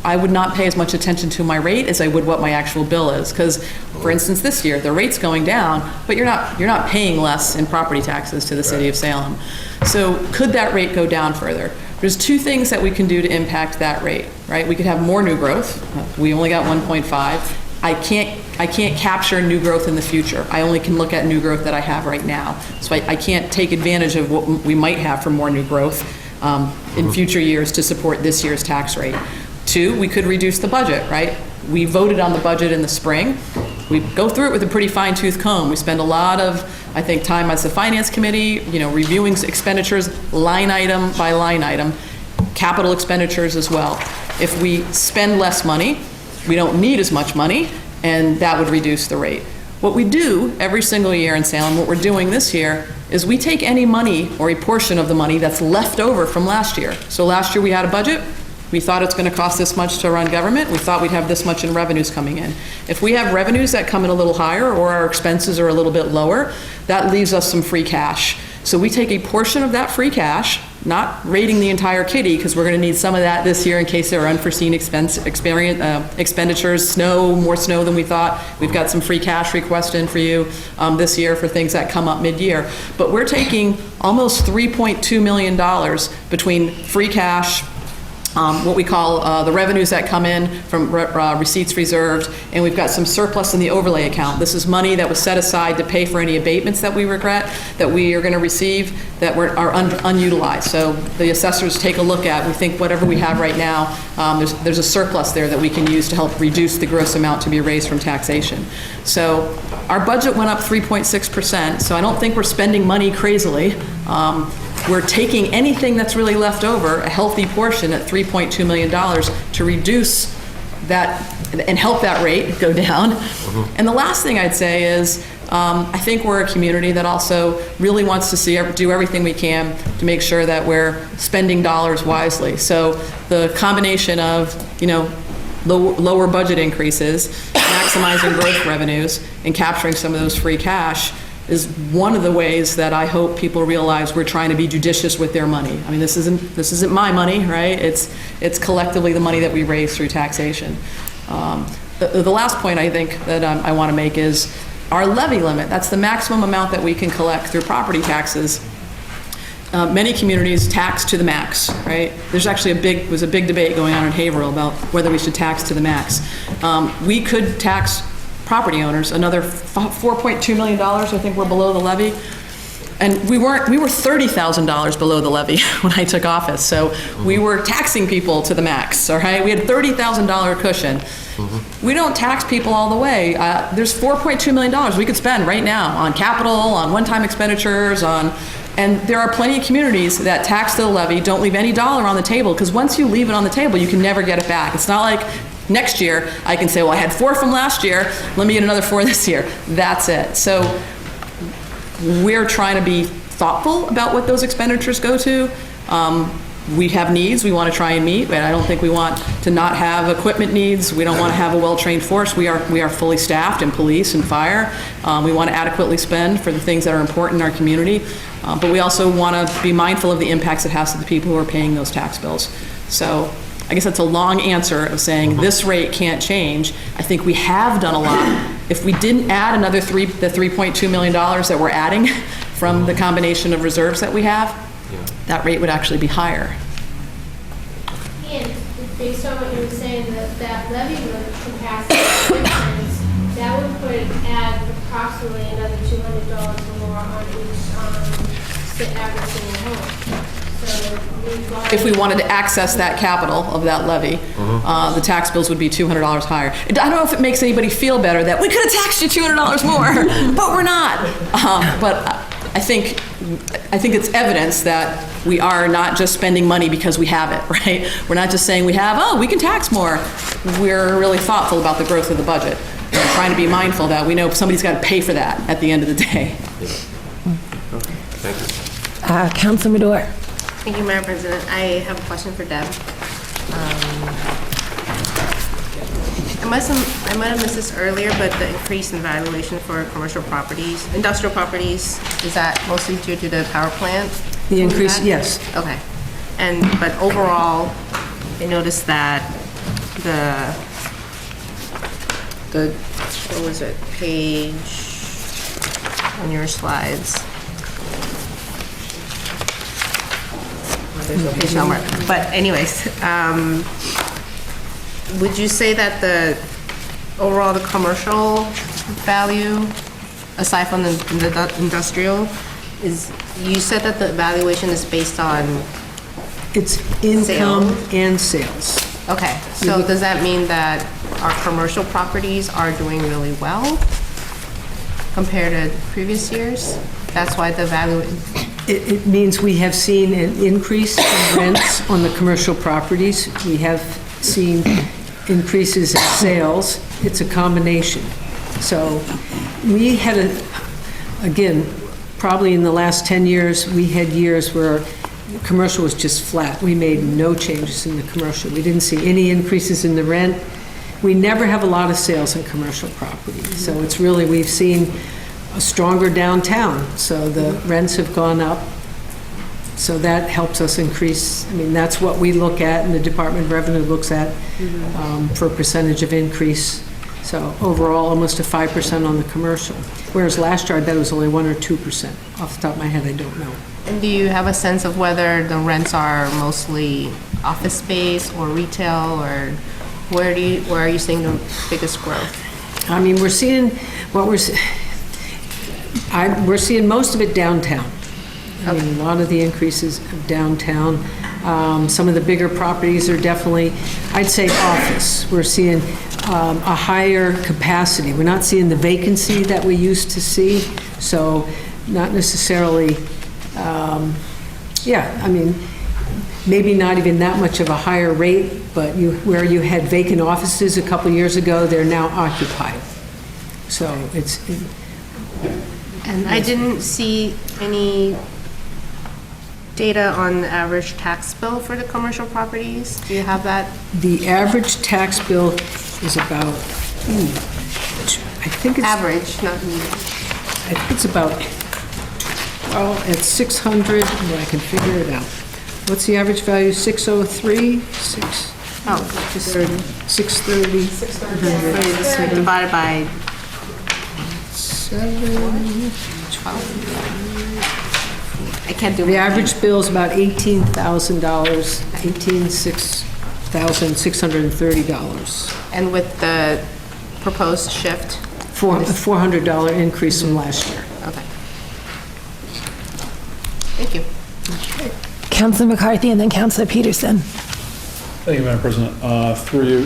I would not pay as much attention to my rate as I would what my actual bill is. Because, for instance, this year, the rate's going down, but you're not paying less in property taxes to the city of Salem. So could that rate go down further? There's two things that we can do to impact that rate, right? We could have more new growth. We only got 1.5. I can't capture new growth in the future. I only can look at new growth that I have right now. So I can't take advantage of what we might have for more new growth in future years to support this year's tax rate. Two, we could reduce the budget, right? We voted on the budget in the spring. We go through it with a pretty fine-tooth comb. We spend a lot of, I think, time as the finance committee, you know, reviewing expenditures line item by line item, capital expenditures as well. If we spend less money, we don't need as much money, and that would reduce the rate. What we do every single year in Salem, what we're doing this year, is we take any money or a portion of the money that's left over from last year. So last year we had a budget. We thought it's going to cost this much to run government. We thought we'd have this much in revenues coming in. If we have revenues that come in a little higher or our expenses are a little bit lower, that leaves us some free cash. So we take a portion of that free cash, not raiding the entire kitty, because we're going to need some of that this year in case there are unforeseen expenditures, more snow than we thought. We've got some free cash request in for you this year for things that come up mid-year. But we're taking almost $3.2 million between free cash, what we call the revenues that come in from receipts reserved, and we've got some surplus in the overlay account. This is money that was set aside to pay for any abatements that we regret, that we are going to receive, that are unutilized. So the assessors take a look at, we think whatever we have right now, there's a surplus there that we can use to help reduce the gross amount to be raised from taxation. So our budget went up 3.6%, so I don't think we're spending money crazily. We're taking anything that's really left over, a healthy portion at $3.2 million, to reduce that and help that rate go down. And the last thing I'd say is, I think we're a community that also really wants to do everything we can to make sure that we're spending dollars wisely. So the combination of, you know, lower budget increases, maximizing growth revenues, and capturing some of those free cash is one of the ways that I hope people realize we're trying to be judicious with their money. I mean, this isn't my money, right? It's collectively the money that we raise through taxation. The last point I think that I want to make is our levy limit. That's the maximum amount that we can collect through property taxes. Many communities tax to the max, right? There's actually was a big debate going on in Haverhill about whether we should tax to the max. We could tax property owners another $4.2 million. I think we're below the levy. And we were $30,000 below the levy when I took office. So we were taxing people to the max, all right? We had $30,000 cushion. We don't tax people all the way. There's $4.2 million we could spend right now on capital, on one-time expenditures, and there are plenty of communities that tax to the levy, don't leave any dollar on the table, because once you leave it on the table, you can never get it back. It's not like next year I can say, well, I had 4 from last year, let me get another 4 this year. That's it. So we're trying to be thoughtful about what those expenditures go to. We have needs we want to try and meet, but I don't think we want to not have equipment needs. We don't want to have a well-trained force. We are fully staffed in police and fire. We want to adequately spend for the things that are important in our community, but we also want to be mindful of the impacts it has to the people who are paying those tax bills. So I guess that's a long answer of saying this rate can't change. I think we have done a lot. If we didn't add another the $3.2 million that we're adding from the combination of reserves that we have, that rate would actually be higher. And based on what you were saying, that levy capacity, for instance, that would add approximately another $200 more on each average single home. So we've already- If we wanted to access that capital of that levy, the tax bills would be $200 higher. I don't know if it makes anybody feel better that we could have taxed you $200 more, but we're not. But I think it's evidence that we are not just spending money because we have it, right? We're not just saying we have, we can tax more. We're really thoughtful about the growth of the budget. We're trying to be mindful that we know somebody's got to pay for that at the end of the day. Councilor Madore. Thank you, Madam President. I have a question for Deb. I might have missed this earlier, but the increase in valuation for commercial properties, industrial properties, is that mostly due to the power plant? The increase, yes. Okay. But overall, I noticed that what was it, page on your slides? Well, there's no page number. But anyways, would you say that the commercial value, aside from the industrial, you said that the valuation is based on It's income and sales. Okay, so does that mean that our commercial properties are doing really well compared to previous years? That's why the value... It means we have seen an increase in rents on the commercial properties. We have seen increases in sales. It's a combination. So we had again, probably in the last 10 years, we had years where commercial was just flat. We made no changes in the commercial. We didn't see any increases in the rent. We never have a lot of sales in commercial property. So it's really, we've seen a stronger downtown. So the rents have gone up. So that helps us increase. I mean, that's what we look at and the Department of Revenue looks at for a percentage of increase. So overall, almost a 5% on the commercial. Whereas last year, I bet it was only 1 or 2%. Off the top of my head, I don't know. And do you have a sense of whether the rents are mostly office space or retail, or where are you seeing the biggest growth? I mean, we're seeing most of it downtown. I mean, a lot of the increases of downtown. Some of the bigger properties are definitely, I'd say, office. We're seeing a higher capacity. We're not seeing the vacancy that we used to see, so not necessarily, I mean, maybe not even that much of a higher rate, but where you had vacant offices a couple years ago, they're now occupied. So it's... And I didn't see any data on the average tax bill for the commercial properties. Do you have that? The average tax bill is about, I think it's... Average, not median. I think it's about, well, at 600, well, I can figure it out. What's the average value? 603? 630. 630. 630 divided by 12. I can't do it. The average bill is about $18,000, $18,630. And with the proposed shift? For a $400 increase from last year. Okay. Thank you. Councilor McCarthy and then Councilor Peterson. Thank you, Madam President. Through you,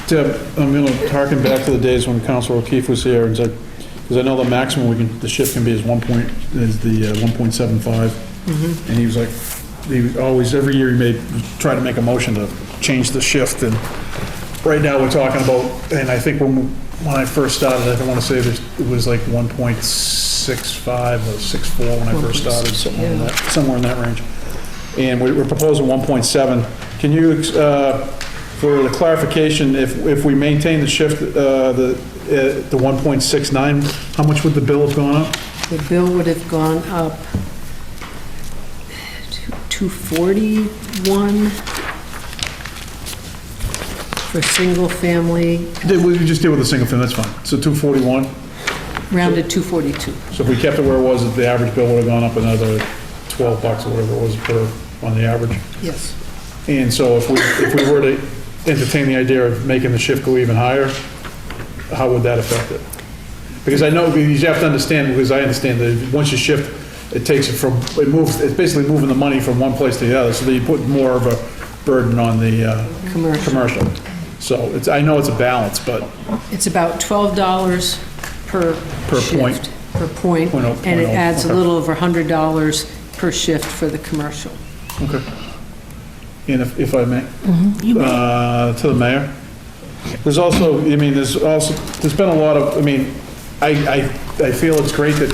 Deb, I'm going to harken back to the days when Councilor O'Keefe was here, and said, because I know the maximum the shift can be is 1.75, and he was like, every year he try to make a motion to change the shift, and right now we're talking about, and I think when I first started, I don't want to say it was like 1.65 or 64 when I first started, somewhere in that range. And we're proposing 1.7. Can you, for the clarification, if we maintain the shift, the 1.69, how much would the bill have gone up? The bill would have gone up to 241 for single family. We just deal with the single family, that's fine. So 241? Rounded 242. So if we kept it where it was, the average bill would have gone up another $12 or whatever it was on the average? Yes. And so if we were to entertain the idea of making the shift go even higher, how would that affect it? Because I know, you have to understand, because I understand that once you shift, it takes it from, it's basically moving the money from one place to the other, so that you put more of a burden on the commercial. So I know it's a balance, but. It's about $12 per shift. Point. Per point, and it adds a little over $100 per shift for the commercial. Okay. And if I may? To the mayor? There's also, there's been a lot of, I feel it's great that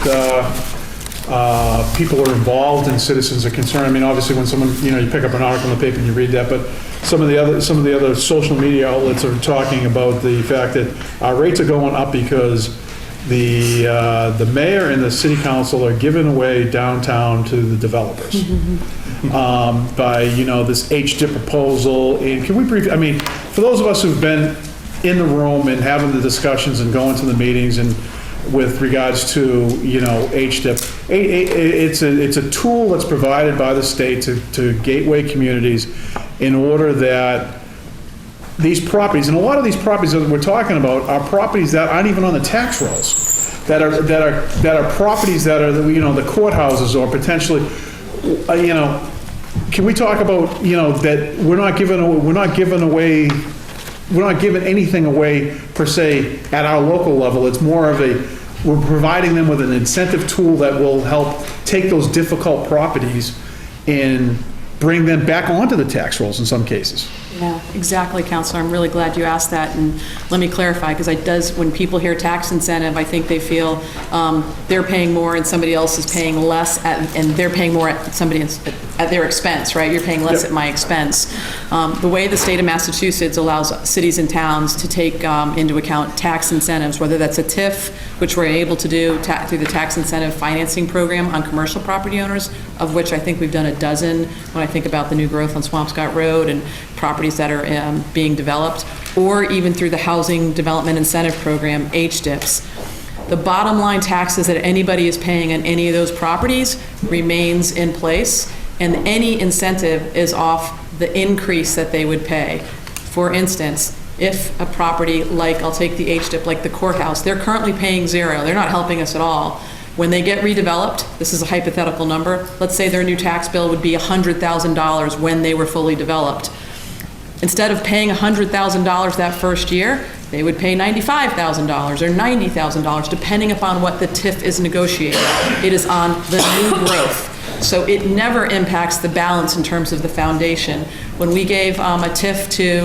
people are involved and citizens are concerned. Obviously when someone, you pick up an article in the paper and you read that, but some of the other social media outlets are talking about the fact that our rates are going up because the mayor and the city council are giving away downtown to the developers. By, this HDIP proposal. And can we for those of us who've been in the room and having the discussions and going to the meetings and with regards to, HDIP, it's a tool that's provided by the state to gateway communities in order that these properties, and a lot of these properties that we're talking about are properties that aren't even on the tax rolls, that are properties that are, the courthouses or potentially, can we talk about, that we're not giving anything away per se at our local level. It's more of we're providing them with an incentive tool that will help take those difficult properties and bring them back onto the tax rolls in some cases. Yeah, exactly, Counselor. I'm really glad you asked that, and let me clarify, because when people hear tax incentive, I think they feel they're paying more and somebody else is paying less, and they're paying more at their expense, right? You're paying less at my expense. The way the state of Massachusetts allows cities and towns to take into account tax incentives, whether that's a TIF, which we're able to do through the tax incentive financing program on commercial property owners, of which I think we've done a dozen when I think about the new growth on Swampscott Road and properties that are being developed, or even through the Housing Development Incentive Program, HDIPs. The bottom line taxes that anybody is paying on any of those properties remains in place, and any incentive is off the increase that they would pay. For instance, if a property like, I'll take the HDIP, like the courthouse, they're currently paying zero, they're not helping us at all. When they get redeveloped, this is a hypothetical number, let's say their new tax bill would be $100,000 when they were fully developed. Instead of paying $100,000 that first year, they would pay $95,000 or $90,000, depending upon what the TIF is negotiated. It is on the new growth. So it never impacts the balance in terms of the foundation. When we gave a TIF to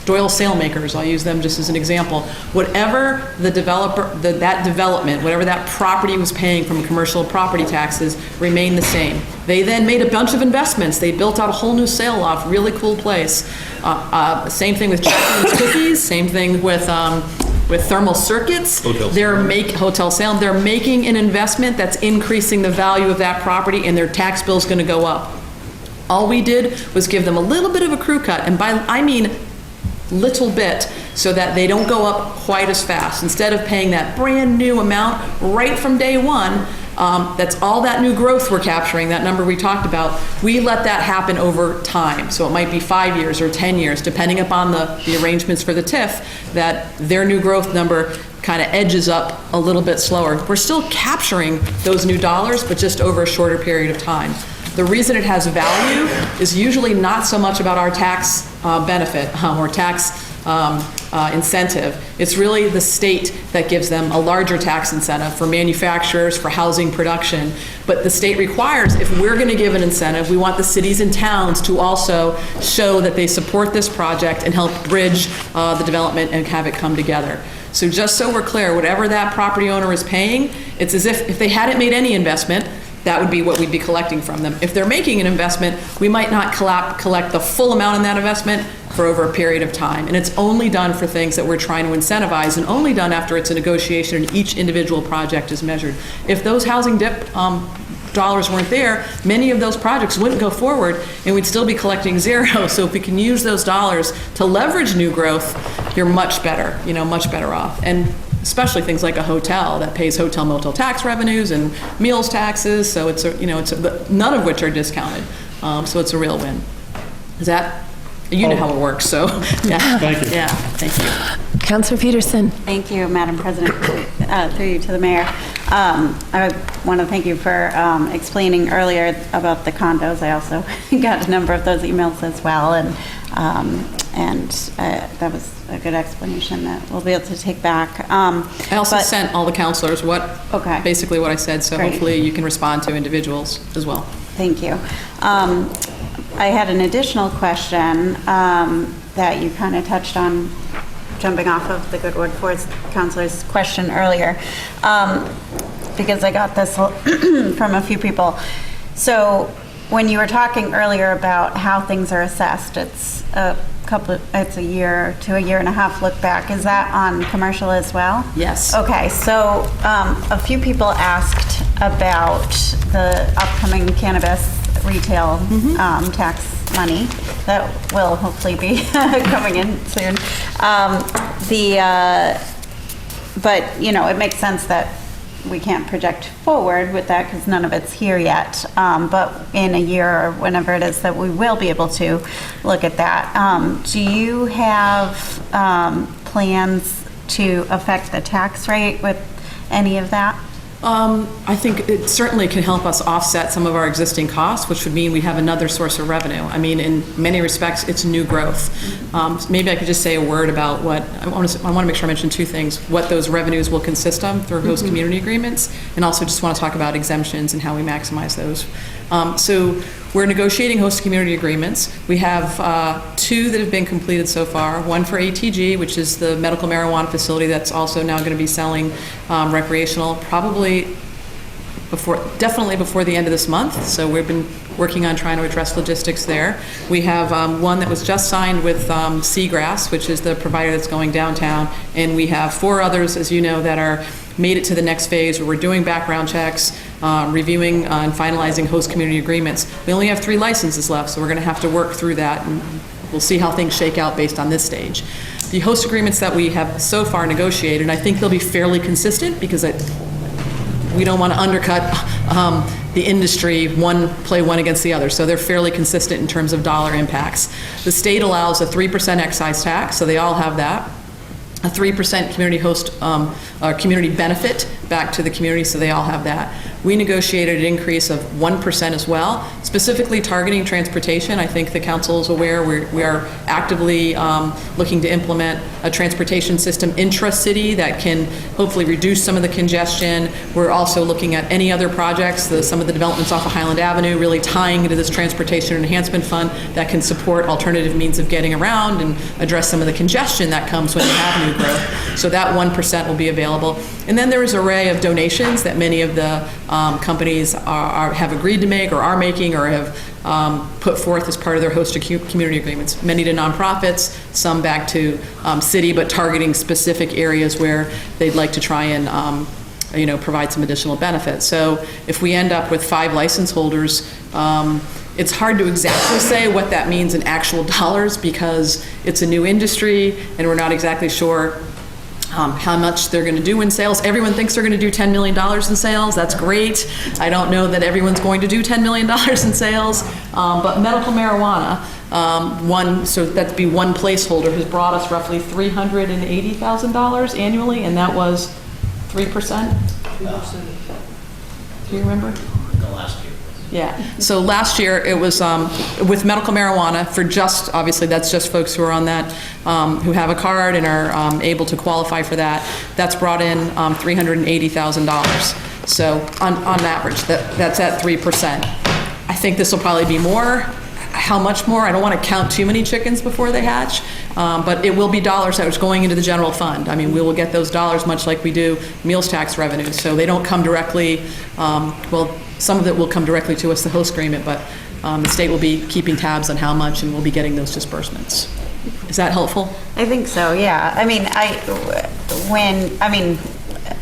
Doyle Sailmakers, I'll use them just as an example, whatever the developer, that development, whatever that property was paying from commercial property taxes remained the same. They then made a bunch of investments. They built out a whole new sail loft, really cool place. Same thing with Jacqueline's Cookies, same thing with thermal circuits. Hotel Salem, they're making an investment that's increasing the value of that property, and their tax bill's gonna go up. All we did was give them a little bit of a crew cut, and I mean little bit, so that they don't go up quite as fast. Instead of paying that brand new amount right from day one, that's all that new growth we're capturing, that number we talked about, we let that happen over time. So it might be 5 years or 10 years, depending upon the arrangements for the TIF, that their new growth number kind of edges up a little bit slower. We're still capturing those new dollars, but just over a shorter period of time. The reason it has value is usually not so much about our tax benefit or tax incentive. It's really the state that gives them a larger tax incentive for manufacturers, for housing production. But the state requires, if we're going to give an incentive, we want the cities and towns to also show that they support this project and help bridge the development and have it come together. So just so we're clear, whatever that property owner is paying, it's as if they hadn't made any investment, that would be what we'd be collecting from them. If they're making an investment, we might not collect the full amount in that investment for over a period of time. And it's only done for things that we're trying to incentivize, and only done after it's a negotiation and each individual project is measured. If those housing dip dollars weren't there, many of those projects wouldn't go forward, and we'd still be collecting zero. So if we can use those dollars to leverage new growth, you're much better, much better off. And especially things like a hotel that pays hotel motel tax revenues and meals taxes, so none of which are discounted. So it's a real win. Is that, you know how it works, so, yeah. Thank you. Yeah, thank you. Counselor Peterson. Thank you, Madam President. Through you to the mayor. I want to thank you for explaining earlier about the condos. I also got a number of those emails as well, and that was a good explanation that we'll be able to take back. I also sent all the counselors basically what I said, so Great. hopefully you can respond to individuals as well. Thank you. I had an additional question that you kind of touched on, jumping off of the Good Word Forest Councilor's question earlier, because I got this from a few people. So when you were talking earlier about how things are assessed, it's a year to a year and a half look back. Is that on commercial as well? Yes. Okay, so a few people asked about the upcoming cannabis retail tax money that will hopefully be coming in soon. But you know, it makes sense that we can't project forward with that because none of it's here yet. But in a year or whenever it is that we will be able to look at that. Do you have plans to affect the tax rate with any of that? I think it certainly can help us offset some of our existing costs, which would mean we have another source of revenue. I mean, in many respects, it's new growth. Maybe I could just say a word about what, I want to make sure I mention two things, what those revenues will consist of through host community agreements, and also just want to talk about exemptions and how we maximize those. So we're negotiating host community agreements. We have two that have been completed so far, one for ATG, which is the medical marijuana facility that's also now going to be selling recreational, definitely before the end of this month. So we've been working on trying to address logistics there. We have one that was just signed with Seagrass, which is the provider that's going downtown, and we have 4 others, as you know, that are made it to the next phase where we're doing background checks, reviewing and finalizing host community agreements. We only have 3 licenses left, so we're going to have to work through that, and we'll see how things shake out based on this stage. The host agreements that we have so far negotiated, and I think they'll be fairly consistent because we don't want to undercut the industry, play one against the other. So they're fairly consistent in terms of dollar impacts. The state allows a 3% excise tax, so they all have that. A 3% community host, community benefit back to the community, so they all have that. We negotiated an increase of 1% as well, specifically targeting transportation. I think the council is aware we are actively looking to implement a transportation system intra-city that can hopefully reduce some of the congestion. We're also looking at any other projects, some of the developments off of Highland Avenue, really tying into this transportation enhancement fund that can support alternative means of getting around and address some of the congestion that comes when you have new growth. So that 1% will be available. And then there is an array of donations that many of the companies have agreed to make or are making or have put forth as part of their host community agreements. Many to nonprofits, some back to city, but targeting specific areas where they'd like to try and provide some additional benefits. So if we end up with 5 license holders, it's hard to exactly say what that means in actual dollars because it's a new industry and we're not exactly sure how much they're going to do in sales. Everyone thinks they're going to do $10 million in sales. That's great. I don't know that everyone's going to do $10 million in sales, but medical marijuana, so that'd be one placeholder, has brought us roughly $380,000 annually, and that was 3%? 3%. Do you remember? The last year. Yeah, so last year it was with medical marijuana for just, obviously that's just folks who are on that, who have a card and are able to qualify for that. That's brought in $380,000. So on average, that's at 3%. I think this will probably be more. How much more? I don't want to count too many chickens before they hatch, but it will be dollars that was going into the general fund. I mean, we will get those dollars much like we do meals tax revenues. So they don't come directly, some of it will come directly to us, the host agreement, but the state will be keeping tabs on how much and we'll be getting those disbursements. Is that helpful? I think so, yeah. I mean,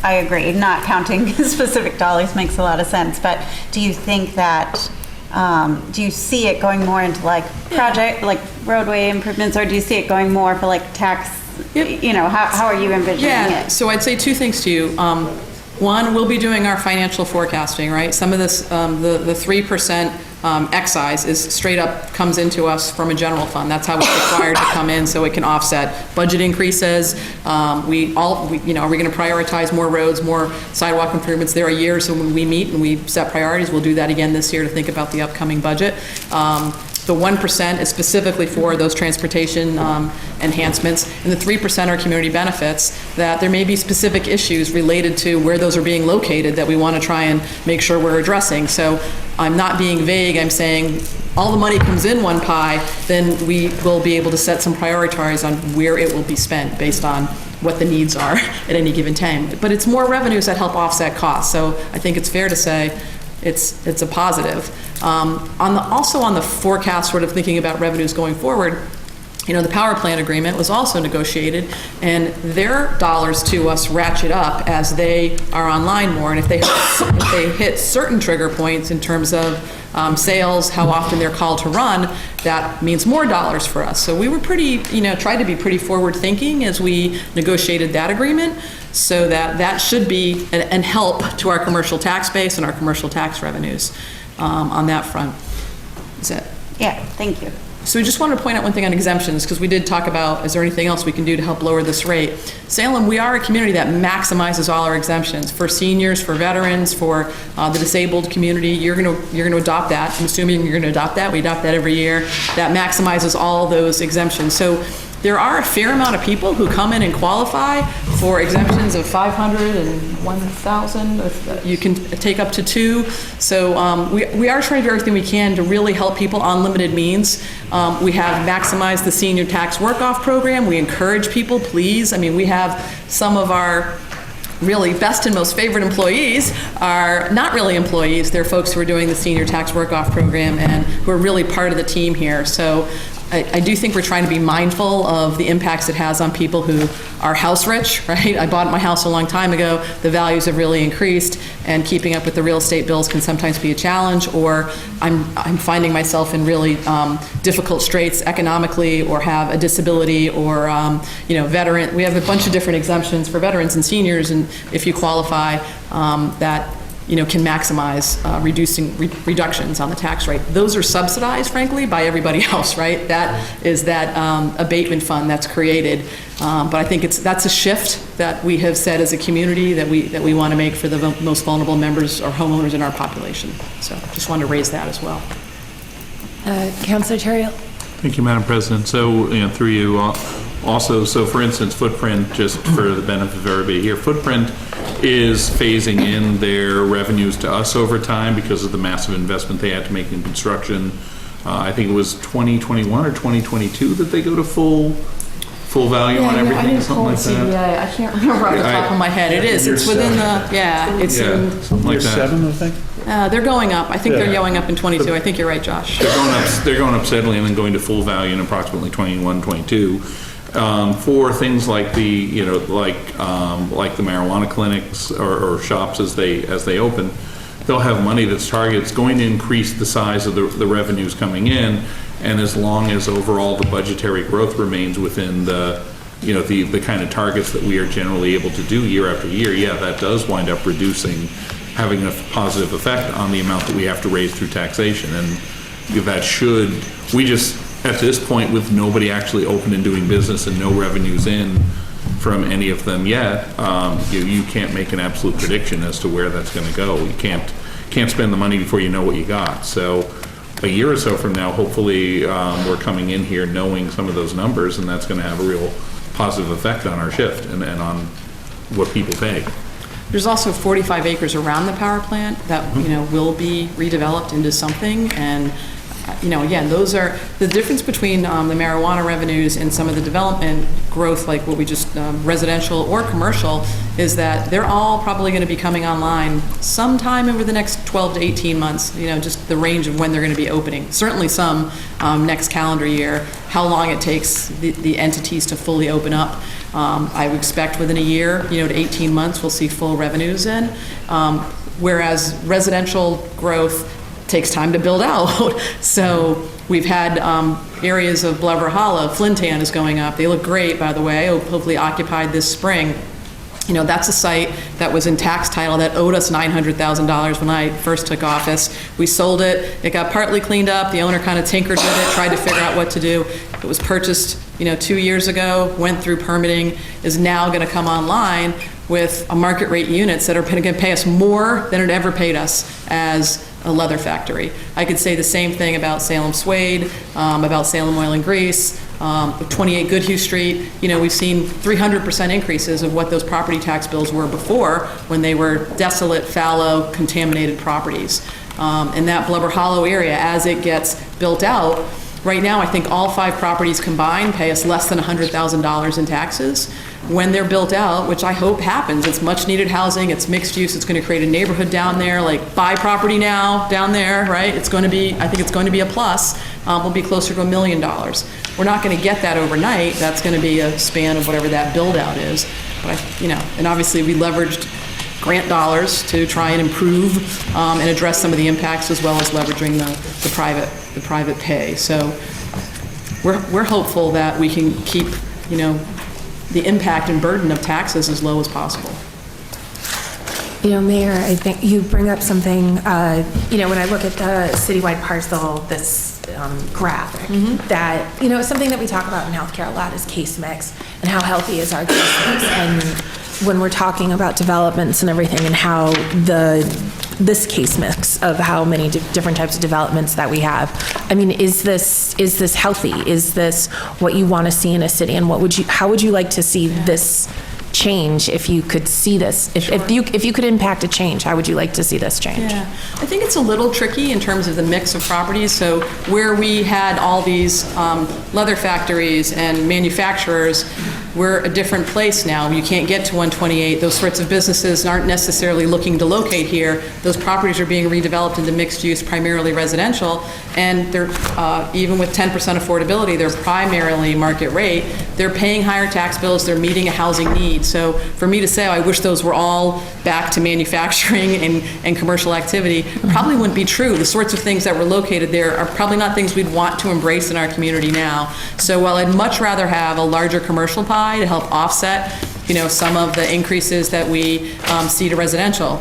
I agree, not counting specific dollars makes a lot of sense, but do you think that, do you see it going more into like project, like roadway improvements, or do you see it going more for like tax, how are you envisioning it? So I'd say 2 things to you. One, we'll be doing our financial forecasting, right? Some of this, the 3% excise is straight up comes into us from a general fund. That's how it's required to come in, so it can offset budget increases. Are we going to prioritize more roads, more sidewalk improvements? There are years when we meet and we set priorities. We'll do that again this year to think about the upcoming budget. The 1% is specifically for those transportation enhancements, and the 3% are community benefits, that there may be specific issues related to where those are being located that we want to try and make sure we're addressing. So I'm not being vague, I'm saying all the money comes in one pie, then we will be able to set some priorities on where it will be spent based on what the needs are at any given time. But it's more revenues that help offset costs, so I think it's fair to say it's a positive. Also on the forecast, sort of thinking about revenues going forward, the power plant agreement was also negotiated, and their dollars to us ratchet up as they are online more, and if they hit certain trigger points in terms of sales, how often they're called to run, that means more dollars for us. So we were tried to be pretty forward thinking as we negotiated that agreement, so that should be an help to our commercial tax base and our commercial tax revenues on that front. Is that? Yeah, thank you. So we just wanted to point out one thing on exemptions, because we did talk about, is there anything else we can do to help lower this rate? Salem, we are a community that maximizes all our exemptions for seniors, for veterans, for the disabled community. You're going to adopt that. I'm assuming you're going to adopt that. We adopt that every year. That maximizes all those exemptions. So there are a fair amount of people who come in and qualify for exemptions of $500 and $1,000. You can take up to $2,000. So we are trying to do everything we can to really help people on limited means. We have maximized the senior tax work-off program. We encourage people, please. I mean, we have some of our really best and most favorite employees are not really employees. They're folks who are doing the senior tax work-off program and who are really part of the team here. So I do think we're trying to be mindful of the impacts it has on people who are house rich, right? I bought my house a long time ago. The values have really increased, and keeping up with the real estate bills can sometimes be a challenge, or I'm finding myself in really difficult straits economically, or have a disability, or veteran. We have a bunch of different exemptions for veterans and seniors, and if you qualify, that can maximize reductions on the tax rate. Those are subsidized, frankly, by everybody else, right? That is that abatement fund that's created. But I think that's a shift that we have said as a community that we want to make for the most vulnerable members or homeowners in our population. So just wanted to raise that as well. Councilor Terrell. Thank you, Madam President. So, through you, also, so for instance, Footprint, just for the benefit of everybody here, Footprint is phasing in their revenues to us over time because of the massive investment they had to make in construction. I think it was 2021 or 2022 that they go to full value on everything, something like that. I can't remember off the top of my head. It is. It's within something like that. 7, I think. They're going up. I think they're going up in 22. I think you're right, Josh. They're going up steadily and then going to full value in approximately 21, 22. For things like the like the marijuana clinics or shops as they open, they'll have money that's targeted. It's going to increase the size of the revenues coming in, and as long as overall the budgetary growth remains within the the kind of targets that we are generally able to do year after year, that does wind up having a positive effect on the amount that we have to raise through taxation. And that should, at this point, with nobody actually open and doing business and no revenues in from any of them yet, you can't make an absolute prediction as to where that's going to go. You can't spend the money before you know what you got. So a year or so from now, hopefully we're coming in here knowing some of those numbers, and that's going to have a real positive effect on our shift and on what people pay. There's also 45 acres around the power plant that will be redeveloped into something, and again, those are the difference between the marijuana revenues and some of the development growth, like what we just residential or commercial, is that they're all probably going to be coming online sometime over the next 12 to 18 months. Just the range of when they're going to be opening. Certainly some next calendar year. How long it takes the entities to fully open up, I would expect within a year, to 18 months, we'll see full revenues in. Whereas residential growth takes time to build out. So we've had areas of Glover Hollow, Flintan is going up. They look great, by the way, hopefully occupied this spring. That's a site that was in tax title that owed us $900,000 when I first took office. We sold it. It got partly cleaned up. The owner kind of tinkered with it, tried to figure out what to do. It was purchased, 2 years ago, went through permitting, is now going to come online with a market rate units that are going to pay us more than it ever paid us as a leather factory. I could say the same thing about Salem Suede, about Salem Oil and Grease, 28 Goodhue Street. We've seen 300% increases of what those property tax bills were before, when they were desolate, fallow, contaminated properties. In that Blubber Hollow area, as it gets built out, right now I think all 5 properties combined pay us less than $100,000 in taxes. When they're built out, which I hope happens, it's much needed housing, it's mixed use, it's going to create a neighborhood down there, like buy property now down there, right? I think it's going to be a plus. We'll be closer to $1 million. We're not going to get that overnight. That's going to be a span of whatever that build out is. But and obviously we leveraged grant dollars to try and improve and address some of the impacts, as well as leveraging the private pay. So we're hopeful that we can keep the impact and burden of taxes as low as possible. Mayor, I think you bring up something, when I look at the citywide parcel, this graphic, that, something that we talk about in healthcare a lot is case mix, and how healthy is our case mix. And when we're talking about developments and everything, and how this case mix of how many different types of developments that we have, is this healthy? Is this what you want to see in a city? And how would you like to see this change if you could see this? If you could impact a change, how would you like to see this change? Yeah, I think it's a little tricky in terms of the mix of properties. So where we had all these leather factories and manufacturers, we're a different place now. You can't get to 128. Those sorts of businesses aren't necessarily looking to locate here. Those properties are being redeveloped into mixed use, primarily residential, and they're even with 10% affordability, they're primarily market rate. They're paying higher tax bills. They're meeting a housing need. So for me to say, I wish those were all back to manufacturing and commercial activity, probably wouldn't be true. The sorts of things that were located there are probably not things we'd want to embrace in our community now. So while I'd much rather have a larger commercial pie to help offset, some of the increases that we see to residential.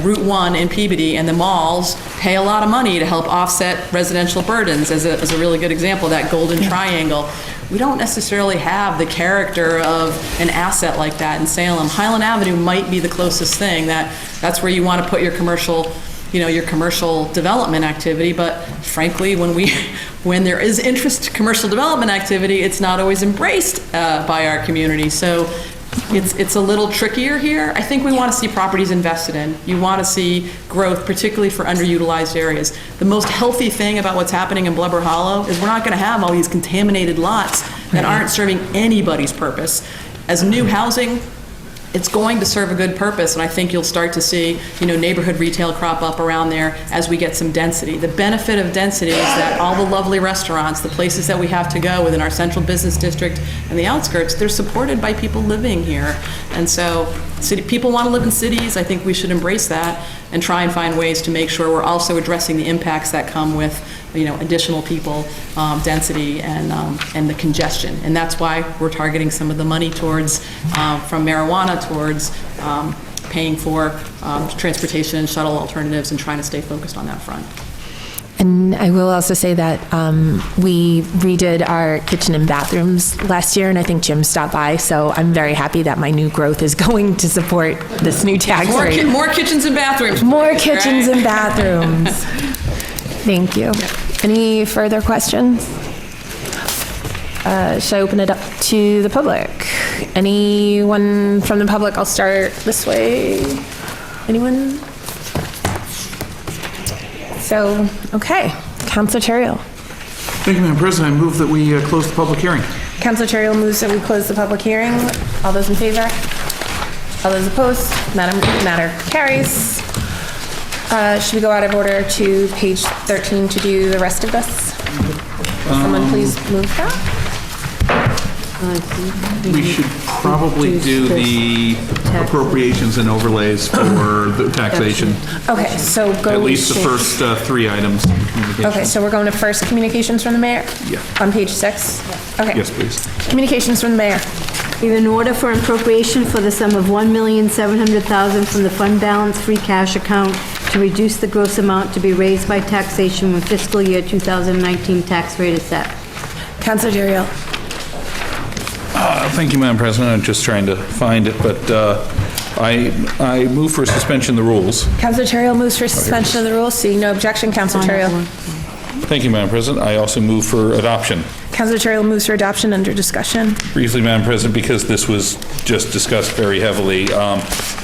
Route 1 in Peabody and the malls pay a lot of money to help offset residential burdens, as a really good example, that golden triangle. We don't necessarily have the character of an asset like that in Salem. Highland Avenue might be the closest thing. That's where you want to put your commercial development activity, but frankly, when there is interest commercial development activity, it's not always embraced by our community. So it's a little trickier here. I think we want to see properties invested in. You want to see growth, particularly for underutilized areas. The most healthy thing about what's happening in Blubber Hollow is we're not going to have all these contaminated lots that aren't serving anybody's purpose. As new housing, it's going to serve a good purpose, and I think you'll start to see, neighborhood retail crop up around there as we get some density. The benefit of density is that all the lovely restaurants, the places that we have to go within our central business district and the outskirts, they're supported by people living here. And so people want to live in cities. I think we should embrace that and try and find ways to make sure we're also addressing the impacts that come with additional people, density, and the congestion. And that's why we're targeting some of the money towards, from marijuana towards paying for transportation and shuttle alternatives, and trying to stay focused on that front. And I will also say that we redid our kitchen and bathrooms last year, and I think Jim stopped by, so I'm very happy that my new growth is going to support this new tax rate. More kitchens and bathrooms. More kitchens and bathrooms. Thank you. Any further questions? Should I open it up to the public? Anyone from the public? I'll start this way. Anyone? So, okay. Councilor Terrell. Thank you, Madam President. I move that we close the public hearing. Councilor Terrell moves that we close the public hearing. All those in favor? All those opposed? Matter carries. Should we go out of order to page 13 to do the rest of this? Will someone please move that? We should probably do the appropriations and overlays for the taxation. Okay, so go. At least the first 3 items. Okay, so we're going to first communications from the mayor? Yeah. On page 6? Okay. Yes, please. Communications from the mayor. We have an order for appropriation for the sum of $1,700,000 from the fund balance free cash account to reduce the gross amount to be raised by taxation when fiscal year 2019 tax rate is set. Councilor Terrell. Thank you, Madam President. I'm just trying to find it, but I move for suspension of the rules. Councilor Terrell moves for suspension of the rules. Seeing no objection, Councilor Terrell. Thank you, Madam President. I also move for adoption. Councilor Terrell moves for adoption under discussion. Briefly, Madam President, because this was just discussed very heavily,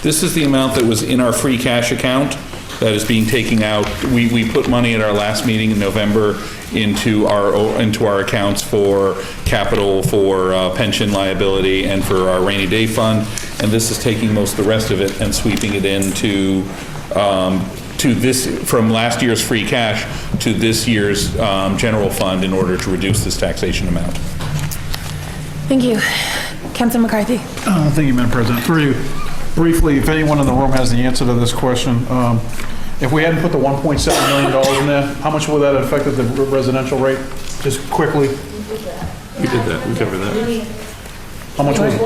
this is the amount that was in our free cash account that is being taken out. We put money at our last meeting in November into our accounts for capital, for pension liability, and for our rainy day fund. And this is taking most of the rest of it and sweeping it into to this, from last year's free cash to this year's general fund in order to reduce this taxation amount. Thank you. Councilor McCarthy. Thank you, Madam President. Very briefly, if anyone in the room has the answer to this question, if we hadn't put the $1.7 million in there, how much would that have affected the residential rate? Just quickly. We did that. We covered that. How much was it?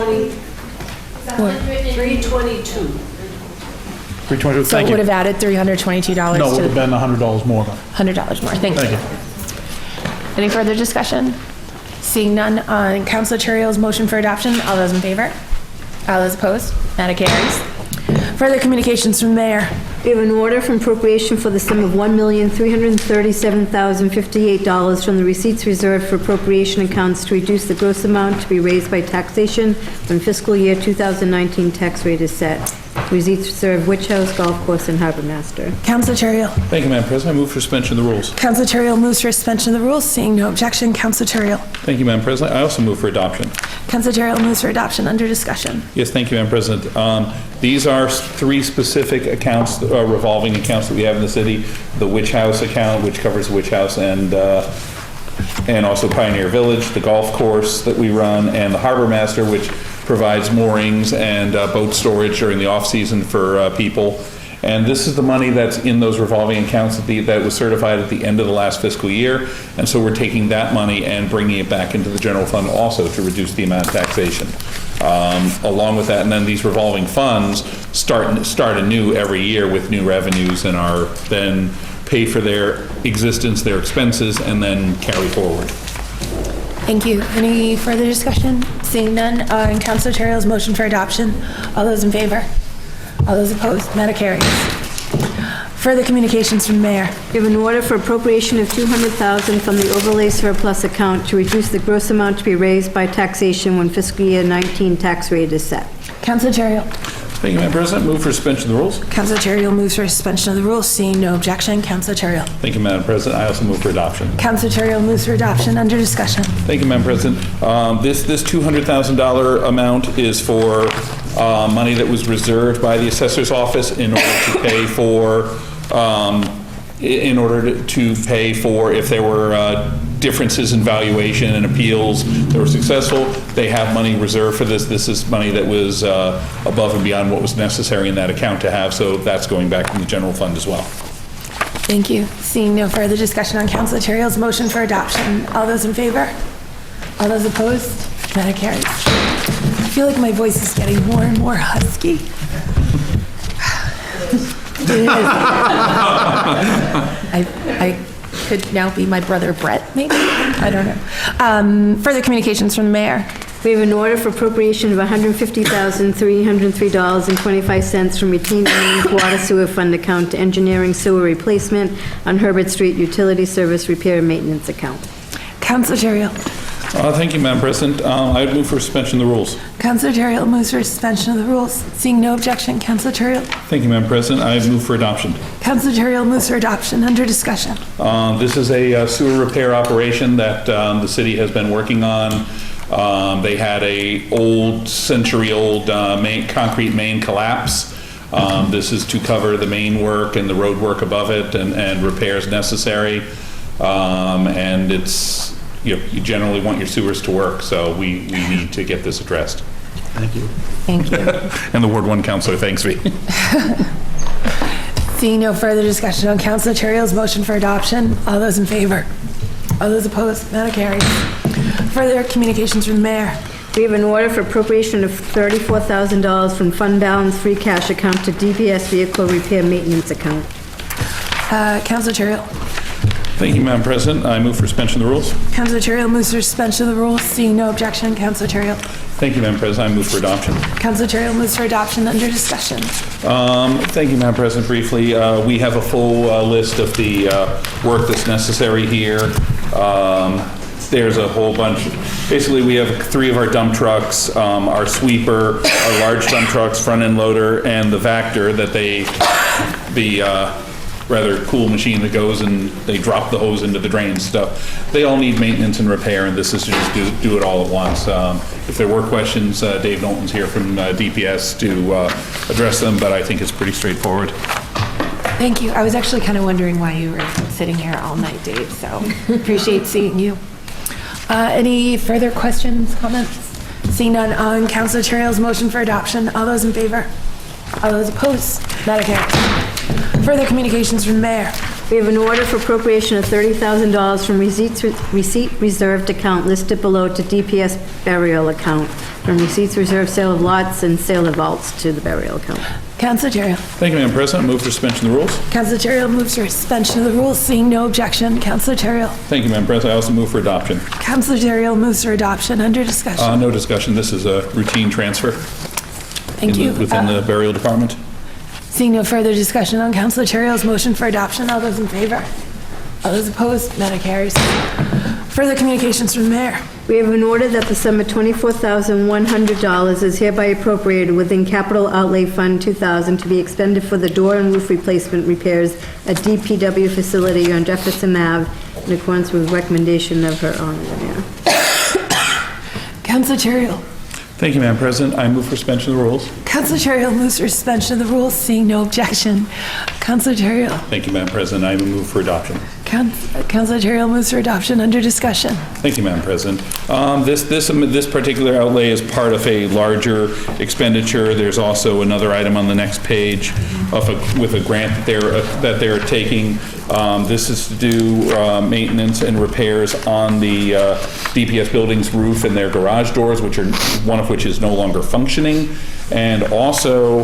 322. 322. So it would have added $322 No, it would have been $100 more. $100 more. Thank you. Any further discussion? Seeing none on Councilor Terrell's motion for adoption, all those in favor? All those opposed? Matter carries. Further communications from the mayor. We have an order from appropriation for the sum of $1,337,058 from the receipts reserved for appropriation accounts to reduce the gross amount to be raised by taxation when fiscal year 2019 tax rate is set. Receipts reserved Witch House, Golf Course, and Harbor Master. Councilor Terrell. Thank you, Madam President. I move for suspension of the rules. Councilor Terrell moves for suspension of the rules. Seeing no objection, Councilor Terrell. Thank you, Madam President. I also move for adoption. Councilor Terrell moves for adoption under discussion. Yes, thank you, Madam President. These are three specific accounts, revolving accounts that we have in the city. The Witch House account, which covers the Witch House and also Pioneer Village, the golf course that we run, and the Harbor Master, which provides moorings and boat storage during the off-season for people. And this is the money that's in those revolving accounts that was certified at the end of the last fiscal year. And so we're taking that money and bringing it back into the general fund also to reduce the amount of taxation. Along with that, and then these revolving funds start anew every year with new revenues and are then pay for their existence, their expenses, and then carry forward. Thank you. Any further discussion? Seeing none on Councilor Terrell's motion for adoption, all those in favor? All those opposed? Matter carries. Further communications from the mayor. We have an order for appropriation of $200,000 from the overlay surplus account to reduce the gross amount to be raised by taxation when fiscal year 19 tax rate is set. Councilor Terrell. Thank you, Madam President. Move for suspension of the rules. Councilor Terrell moves for suspension of the rules. Seeing no objection, Councilor Terrell. Thank you, Madam President. I also move for adoption. Councilor Terrell moves for adoption under discussion. Thank you, Madam President. This $200,000 amount is for money that was reserved by the assessor's office in order to pay for if there were differences in valuation and appeals that were successful. They have money reserved for this. This is money that was above and beyond what was necessary in that account to have, so that's going back in the general fund as well. Thank you. Seeing no further discussion on Councilor Terrell's motion for adoption, all those in favor? All those opposed? Matter carries. I feel like my voice is getting more and more husky. It is. I could now be my brother Brett, maybe? I don't know. Further communications from the mayor. We have an order for appropriation of $150,303.25 from retained earnings water sewer fund account to engineering sewer replacement on Herbert Street utility service repair and maintenance account. Councilor Terrell. Thank you, Madam President. I would move for suspension of the rules. Councilor Terrell moves for suspension of the rules. Seeing no objection, Councilor Terrell. Thank you, Madam President. I move for adoption. Councilor Terrell moves for adoption under discussion. This is a sewer repair operation that the city has been working on. They had a century-old concrete main collapse. This is to cover the main work and the road work above it and repairs necessary. And it's, you generally want your sewers to work, so we need to get this addressed. Thank you. Thank you. And the Ward 1 councilor thanks me. Seeing no further discussion on Councilor Terrell's motion for adoption, all those in favor? All those opposed? Matter carries. Further communications from the mayor. We have an order for appropriation of $34,000 from fund balance free cash account to DPS vehicle repair maintenance account. Councilor Terrell. Thank you, Madam President. I move for suspension of the rules. Councilor Terrell moves for suspension of the rules. Seeing no objection, Councilor Terrell. Thank you, Madam President. I move for adoption. Councilor Terrell moves for adoption under discussion. Thank you, Madam President. Briefly, we have a full list of the work that's necessary here. There's a whole bunch. Basically, we have 3 of our dump trucks, our sweeper, our large dump trucks, front-end loader, and the Vector that the rather cool machine that goes and they drop the hose into the drain and stuff. They all need maintenance and repair, and this is to just do it all at once. If there were questions, Dave Knowlton's here from DPS to address them, but I think it's pretty straightforward. Thank you. I was actually kind of wondering why you were sitting here all night, Dave, so appreciate seeing you. Any further questions, comments? Seeing none on Councilor Terrell's motion for adoption. All those in favor? All those opposed? That carries. Further communications from the mayor. We have an order for appropriation of $30,000 from receipt reserved account listed below to DPS burial account, from receipts reserved sale of lots and sale of vaults to the burial account. Councilor Terrell. Thank you, Madam President. I move for suspension of the rules. Councilor Terrell moves for suspension of the rules. Seeing no objection, Councilor Terrell. Thank you, Madam President. I also move for adoption. Councilor Terrell moves for adoption under discussion. No discussion. This is a routine transfer. Thank you. Within the burial department. Seeing no further discussion on Councilor Terrell's motion for adoption, all those in favor? All those opposed? That carries. Further communications from the mayor. We have an order that the sum of $24,100 is hereby appropriated within Capital Outlay Fund 2000 to be expended for the door and roof replacement repairs at DPW facility on Jefferson Ave in accordance with recommendation of her honor the mayor. Councilor Terrell. Thank you, Madam President. I move for suspension of the rules. Councilor Terrell moves for suspension of the rules. Seeing no objection. Councilor Terrell. Thank you, Madam President. I move for adoption. Councilor Terrell moves for adoption under discussion. Thank you, Madam President. This particular outlay is part of a larger expenditure. There's also another item on the next page with a grant that they're taking. This is to do maintenance and repairs on the DPS building's roof and their garage doors, one of which is no longer functioning. And also,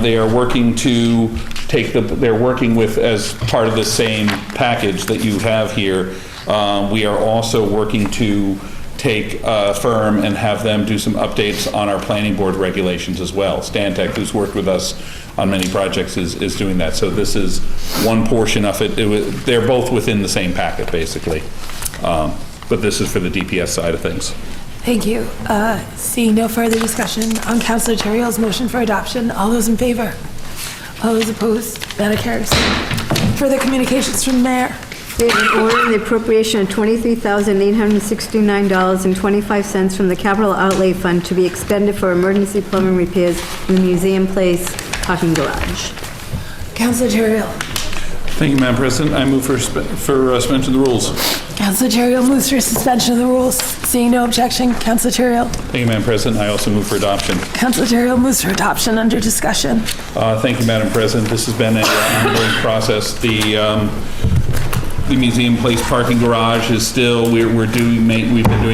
they are working to they're working with, as part of the same package that you have here, we are also working to take a firm and have them do some updates on our planning board regulations as well. Stantec, who's worked with us on many projects, is doing that. So this is one portion of it. They're both within the same packet, basically. But this is for the DPS side of things. Thank you. Seeing no further discussion on Councilor Terrell's motion for adoption, all those in favor? All those opposed? That carries. Further communications from the mayor. We have an order in the appropriation of $23,869.25 from the Capital Outlay Fund to be expended for emergency plumbing repairs in the Museum Place parking garage. Councilor Terrell. Thank you, Madam President. I move for suspension of the rules. Councilor Terrell moves for suspension of the rules. Seeing no objection, Councilor Terrell. Thank you, Madam President. I also move for adoption. Councilor Terrell moves for adoption under discussion. Thank you, Madam President. This has been an ongoing process. The Museum Place parking garage is still, we've been doing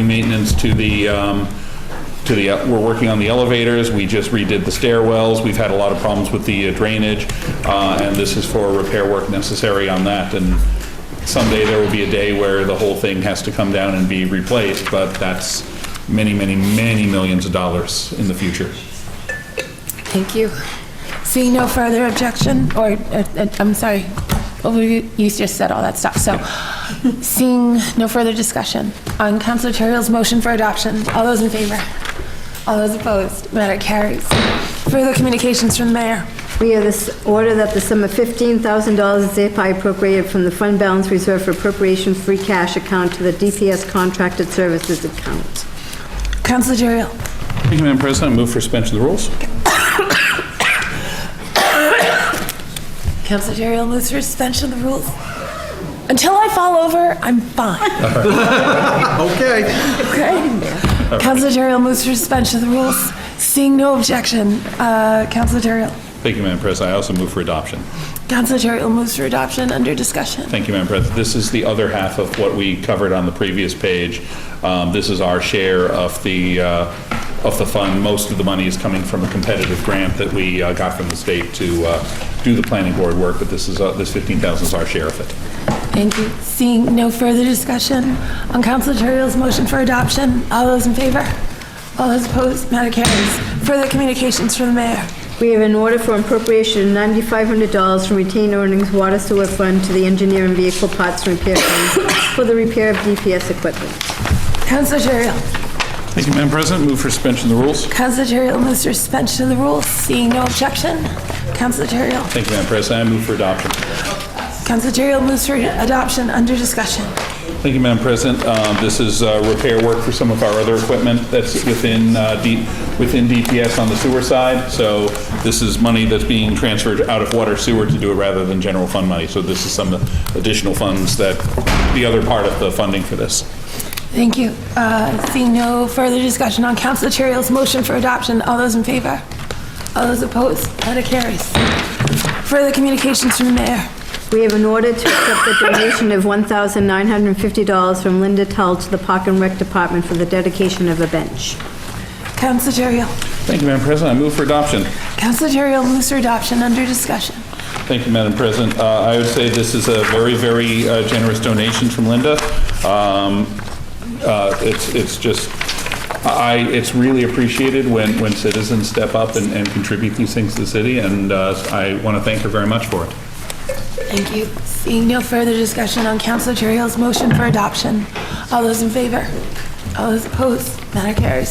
maintenance to the, we're working on the elevators. We just redid the stairwells. We've had a lot of problems with the drainage, and this is for repair work necessary on that. And someday there will be a day where the whole thing has to come down and be replaced, but that's many, many, many millions of dollars in the future. Thank you. Seeing no further objection, or, I'm sorry, you just said all that stuff. So, seeing no further discussion on Councilor Terrell's motion for adoption, all those in favor? All those opposed? Matter carries. Further communications from the mayor. We have this order that the sum of $15,000 is hereby appropriated from the fund balance reserved for appropriation free cash account to the DPS contracted services account. Councilor Terrell. Thank you, Madam President. I move for suspension of the rules. Councilor Terrell moves for suspension of the rules. Until I fall over, I'm fine. Okay. Okay. Councilor Terrell moves for suspension of the rules. Seeing no objection, Councilor Terrell. Thank Thank you, Madam President. I also move for adoption. Councilor Terrell moves for adoption under discussion. Thank you, Madam President. This is the other half of what we covered on the previous page. This is our share of the fund. Most of the money is coming from a competitive grant that we got from the state to do the planning board work, but this $15,000 is our share of it. Thank you. Seeing no further discussion on Councilor Terrell's motion for adoption, all those in favor? All those opposed? Matter carries. Further communications from the mayor. We have an order for appropriation of $9,500 from retained earnings water sewer fund to the engineer and vehicle parts and repair fund for the repair of DPS equipment. Councilor Terrell. Thank you, Madam President. Move for suspension of the rules. Councilor Terrell moves for suspension of the rules. Seeing no objection, Councilor Terrell. Thank you, Madam President. I move for adoption. Councilor Terrell moves for adoption under discussion. Thank you, Madam President. This is repair work for some of our other equipment that's within DPS on the sewer side. So this is money that's being transferred out of water sewer to do it rather than general fund money. So this is some additional funds that the other part of the funding for this. Thank you. Seeing no further discussion on Councilor Terrell's motion for adoption, all those in favor? All those opposed? That carries. Further communications from the mayor. We have an order to accept the donation of $1,950 from Linda Tull to the Park and Rec Department for the dedication of a bench. Councilor Terrell. Thank you, Madam President. I move for adoption. Councilor Terrell moves for adoption under discussion. Thank you, Madam President. I would say this is a very, very generous donation from Linda. It's really appreciated when citizens step up and contribute these things to the city, and I want to thank her very much for it. Thank you. Seeing no further discussion on Councilor Terrell's motion for adoption, all those in favor? All those opposed? Matter carries.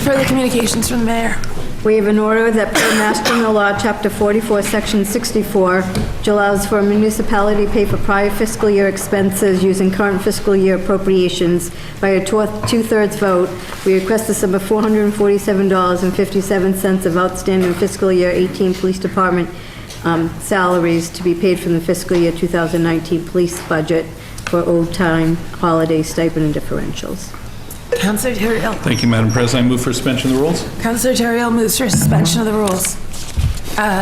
Further communications from the mayor. We have an order that per Mass General Law, Chapter 44, Section 64, which allows for a municipality to pay for prior fiscal year expenses using current fiscal year appropriations by a two-thirds vote. We request the sum of $447.57 of outstanding fiscal year 18 Police Department salaries to be paid from the fiscal year 2019 police budget for owed time, holiday stipend, and differentials. Councilor Terrell. Thank you, Madam President. I move for suspension of the rules. Councilor Terrell moves for suspension of the rules.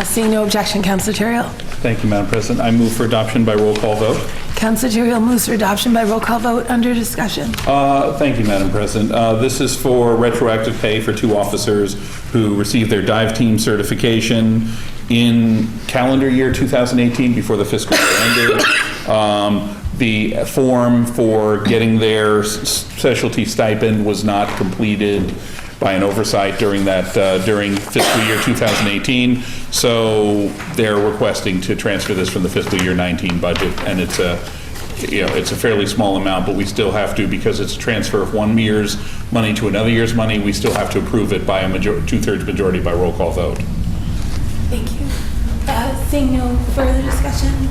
Seeing no objection, Councilor Terrell. Thank you, Madam President. I move for adoption by roll call vote. Councilor Terrell moves for adoption by roll call vote under discussion. Thank you, Madam President. This is for retroactive pay for two officers who received their dive team certification in calendar year 2018 before the fiscal year ended. The form for getting their specialty stipend was not completed by an oversight during fiscal year 2018. So they're requesting to transfer this from the fiscal year 19 budget, and it's a fairly small amount, but we still have to, because it's a transfer of one year's money to another year's money, we still have to approve it by a two-thirds majority by roll call vote. Thank you. Seeing no further discussion,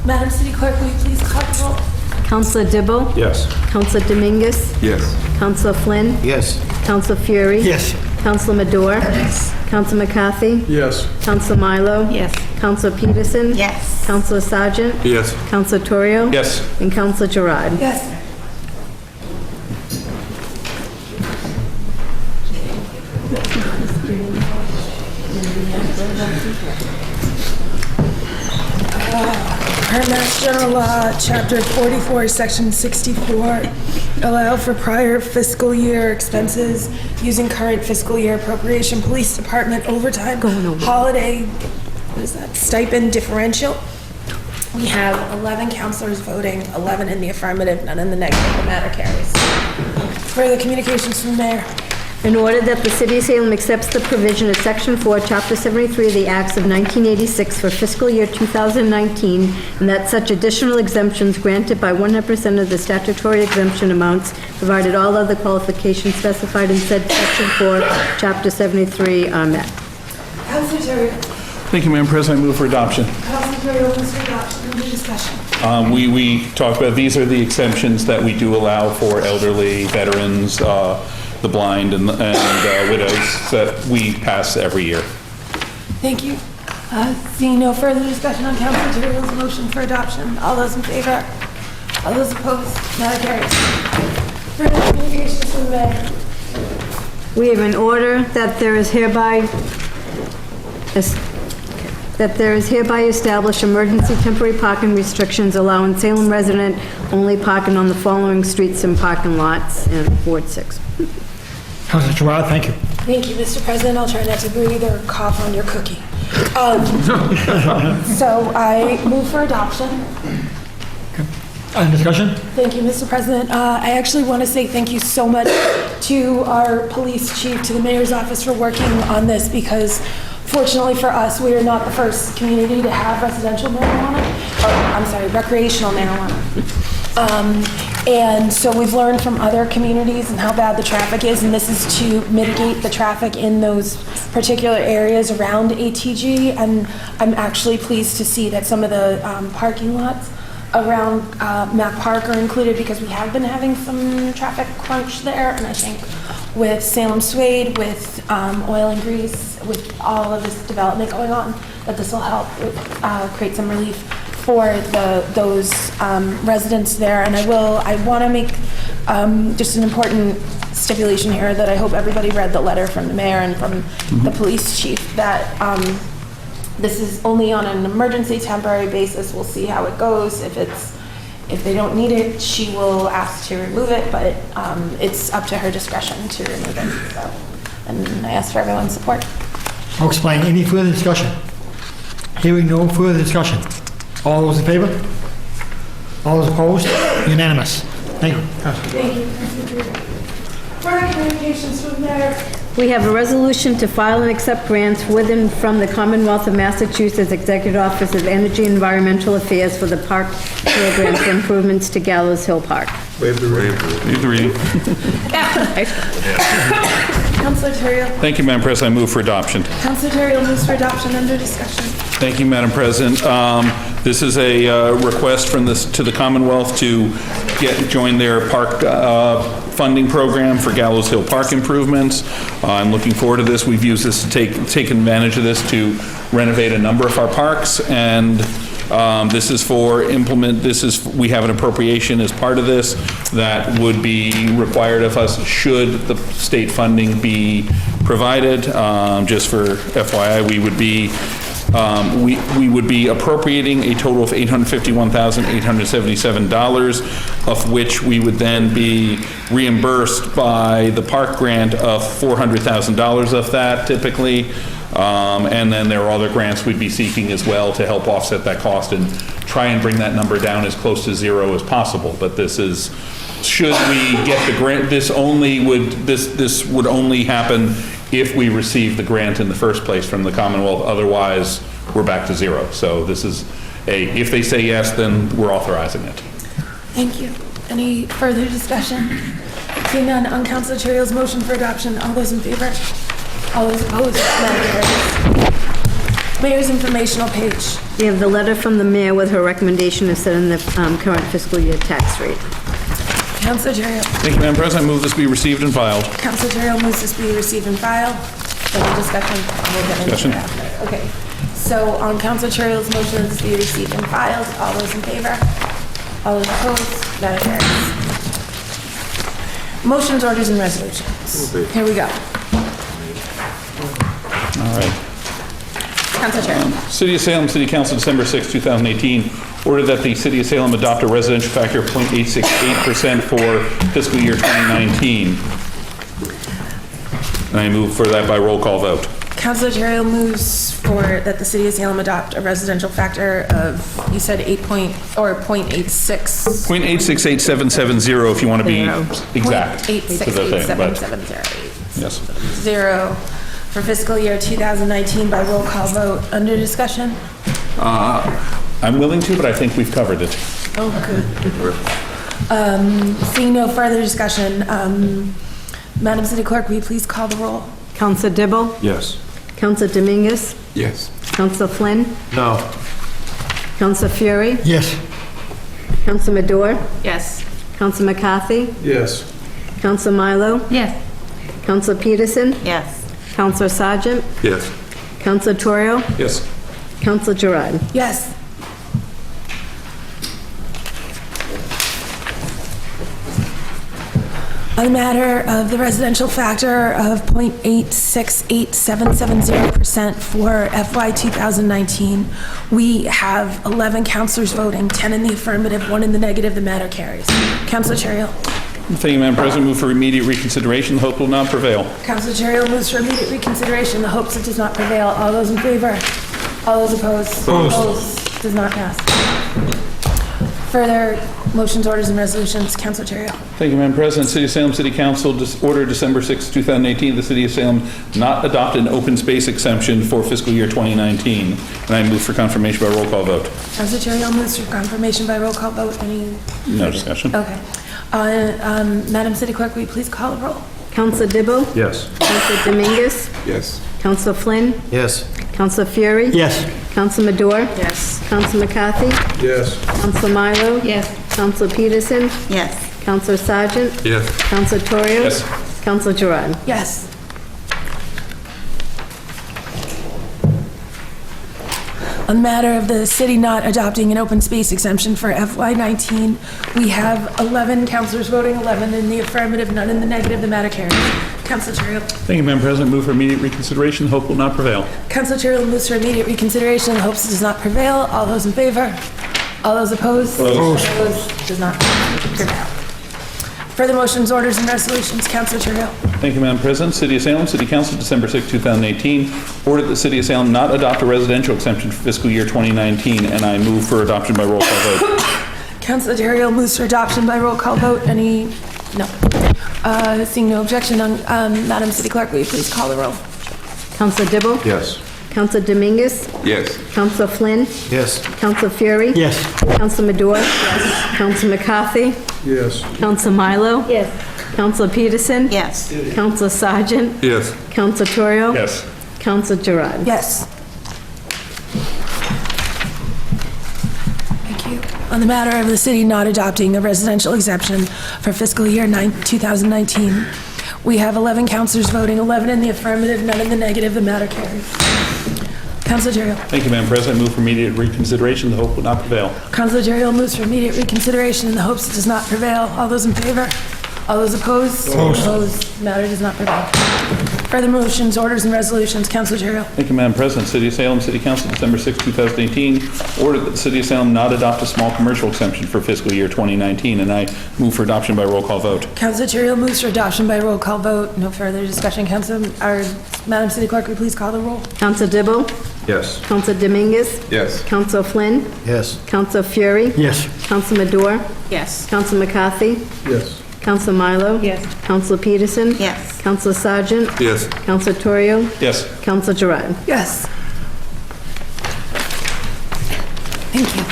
Madam City Clerk, will you please call the roll? Councilor Dibble? Yes. Councilor Dominguez? Yes. Councilor Flynn? Yes. Councilor Fury? Yes. Councilor Madore? Yes. Councilor McCarthy? Yes. Councilor Milo? Yes. Councilor Peterson? Yes. Councilor Sargent? Yes. Councilor Torrio? Yes. And Councilor Gerard? Yes. Per Mass General Law, Chapter 44, Section 64, allow for prior fiscal year expenses using current fiscal year appropriation, police department overtime, holiday, what is that, stipend differential. We have 11 councilors voting, 11 in the affirmative, none in the negative. The matter carries. Further communications from the mayor. In order that the City of Salem accepts the provision of Section 4, Chapter 73 of the Acts of 1986 for fiscal year 2019, and that such additional exemptions granted by 100% of the statutory exemption amounts, provided all other qualifications specified in said Section 4, Chapter 73 are met. Councilor Terrio. Thank you, Madam President. I move for adoption. Councilor Terrio moves for adoption. Under discussion. We talked about, these are the exemptions that we do allow for elderly, veterans, the blind, and widows that we pass every year. Thank you. Seeing no further discussion on Councilor Terrill's motion for adoption, all those in favor? All those opposed? Matter carries. Further communications from the mayor. We have an order that there is hereby that there is hereby established emergency temporary parking restrictions allowing Salem resident only parking on the following streets and parking lots in Ward 6. Councilor Gerard, thank you. Thank you, Mr. President. I'll try not to breathe or cough on your cookie. So I move for adoption. Discussion? Thank you, Mr. President. I actually want to say thank you so much to our police chief, to the mayor's office for working on this, because fortunately for us, we are not the first community to have residential marijuana, recreational marijuana. And so we've learned from other communities and how bad the traffic is, and this is to mitigate the traffic in those particular areas around ATG. And I'm actually pleased to see that some of the parking lots around Mac Park are included, because we have been having some traffic crunch there. And I think with Salem Suede, with oil and grease, with all of this development going on, that this will help create some relief for those residents there. And I want to make just an important stipulation here that I hope everybody read the letter from the mayor and from the police chief, that this is only on an emergency temporary basis. We'll see how it goes. If they don't need it, she will ask to remove it, but it's up to her discretion to remove it. So, and I ask for everyone's support. I'll explain. Any further discussion? Hearing no further discussion. All those in favor? All those opposed? Unanimous. Thank you. Thank you. Further communications from there. We have a resolution to file and accept grants with and from the Commonwealth of Massachusetts Executive Office of Energy and Environmental Affairs for the park program for improvements to Gallows Hill Park. Waive the reading. Councilor Terrio. Thank you, Madam President. I move for adoption. Councilor Terrio moves for adoption under discussion. Thank you, Madam President. This is a request from to the Commonwealth to join their park funding program for Gallows Hill Park improvements. I'm looking forward to this. We've used this to take advantage of this to renovate a number of our parks, and this is we have an appropriation as part of this that would be required of us should the state funding be provided. Just for FYI, we would be appropriating a total of $851,877, of which we would then be reimbursed by the park grant of $400,000 of that typically. And then there are other grants we'd be seeking as well to help offset that cost and try and bring that number down as close to zero as possible. But this is, should we get the grant, this would only happen if we receive the grant in the first place from the Commonwealth. Otherwise, we're back to zero. So this is if they say yes, then we're authorizing it. Thank you. Any further discussion? Seeing none, on Councilor Terrio's motion for adoption, all those in favor? All those opposed? Madam Chair. Mayor's informational page. We have the letter from the mayor with her recommendation of setting the current fiscal year tax rate. Councilor Terrio. Thank you, Madam President. I move this be received and filed. Councilor Terrio moves this be received and filed. Any discussion? We'll get into it after. Okay. So on Councilor Terrio's motion, this be received and filed. All those in favor? All those opposed? Madam carries. Motions, orders, and resolutions. Here we go. All right. Councilor Terrio. City of Salem, City Council, December 6, 2018, ordered that the City of Salem adopt a residential factor of 0.868% for fiscal year 2019. And I move for that by roll call vote. Councilor Terrio moves for that the City of Salem adopt a residential factor of, you said 0.86. 0.8687770 if you want to be exact. 0.8687770. Yes. 0 for fiscal year 2019 by roll call vote. Under discussion? I'm willing to, but I think we've covered it. Oh, good. Seeing no further discussion, Madam City Clerk, will you please call the roll? Councilor Dibble? Yes. Councilor Dominguez? Yes. Councilor Flynn? No. Councilor Fury? Yes. Councilor Madore? Yes. Councilor McCarthy? Yes. Councilor Milo? Yes. Councilor Peterson? Yes. Councilor Sargent? Yes. Councilor Torrio? Yes. Councilor Gerard? Yes. On the matter of the residential factor of 0.868770% for FY 2019, we have 11 councilors voting, 10 in the affirmative, 1 in the negative. The matter carries. Councilor Cherrill. Thank you, Madam President. Move for immediate reconsideration. The hope will not prevail. Councilor Cherrill moves for immediate reconsideration. The hopes it does not prevail. All those in favor? All those opposed? Opposed. Does not pass. Further motions, orders, and resolutions. Councilor Cherrill. Thank you, Madam President. City of Salem City Council order December 6, 2018, the City of Salem not adopt an open space exemption for fiscal year 2019. And I move for confirmation by roll call vote. Councilor Cherrill moves for confirmation by roll call vote. Any? No discussion. Okay. Madam City Clerk, will you please call the roll? Councilor Dibble? Yes. Councilor Dominguez? Yes. Councilor Flynn? Yes. Councilor Fury? Yes. Councilor Madore? Yes. Councilor McCarthy? Yes. Councilor Milo? Yes. Councilor Peterson? Yes. Councilor Sargent? Yes. Councilor Torrio? Yes. Councilor Gerard? Yes. On the matter of the city not adopting an open space exemption for FY19, we have 11 councilors voting, 11 in the affirmative, none in the negative. The matter carries. Councilor Cherrill. Thank you, Madam President. Move for immediate reconsideration. The hope will not prevail. Councilor Cherrill moves for immediate reconsideration. The hopes it does not prevail. All those in favor? All those opposed? Opposed. Opposed. Does not prevail. Further motions, orders, and resolutions. Councilor Cherrill. Thank you, Madam President. City of Salem City Council, December 6, 2018, ordered the City of Salem not adopt a residential exemption for fiscal year 2019, and I move for adoption by roll call vote. Councilor Cherrill moves for adoption by roll call vote. Any? No. Seeing no objection, Madam City Clerk, will you please call the roll? Councilor Dibble? Yes. Councilor Dominguez? Yes. Councilor Flynn? Yes. Councilor Fury? Yes. Councilor Madore? Yes. Councilor McCarthy? Yes. Councilor Milo? Yes. Councilor Peterson? Yes. Councilor Sargent? Yes. Councilor Torrio? Yes. Councilor Gerard? Yes. Thank you. On the matter of the city not adopting a residential exemption for fiscal year 2019, we have 11 councilors voting, 11 in the affirmative, none in the negative. The matter carries. Councilor Cherrill. Thank you, Madam President. Move for immediate reconsideration. The hope will not prevail. Councilor Cherrill moves for immediate reconsideration in the hopes it does not prevail. All those in favor? All those opposed? Opposed. Matter does not prevail. Further motions, orders, and resolutions. Councilor Cherrill. Thank you, Madam President. City of Salem City Council, December 6, 2018, ordered that the City of Salem not adopt a small commercial exemption for fiscal year 2019, and I move for adoption by roll call vote. Councilor Cherrill moves for adoption by roll call vote. No further discussion. Madam City Clerk, will you please call the roll? Councilor Dibble? Yes. Councilor Dominguez? Yes. Councilor Flynn? Yes. Councilor Fury? Yes. Councilor Madore? Yes. Councilor McCarthy? Yes. Councilor Milo? Yes. Councilor Peterson? Yes. Councilor Sargent? Yes. Councilor Torrio? Yes. Councilor Gerard? Yes. Thank you.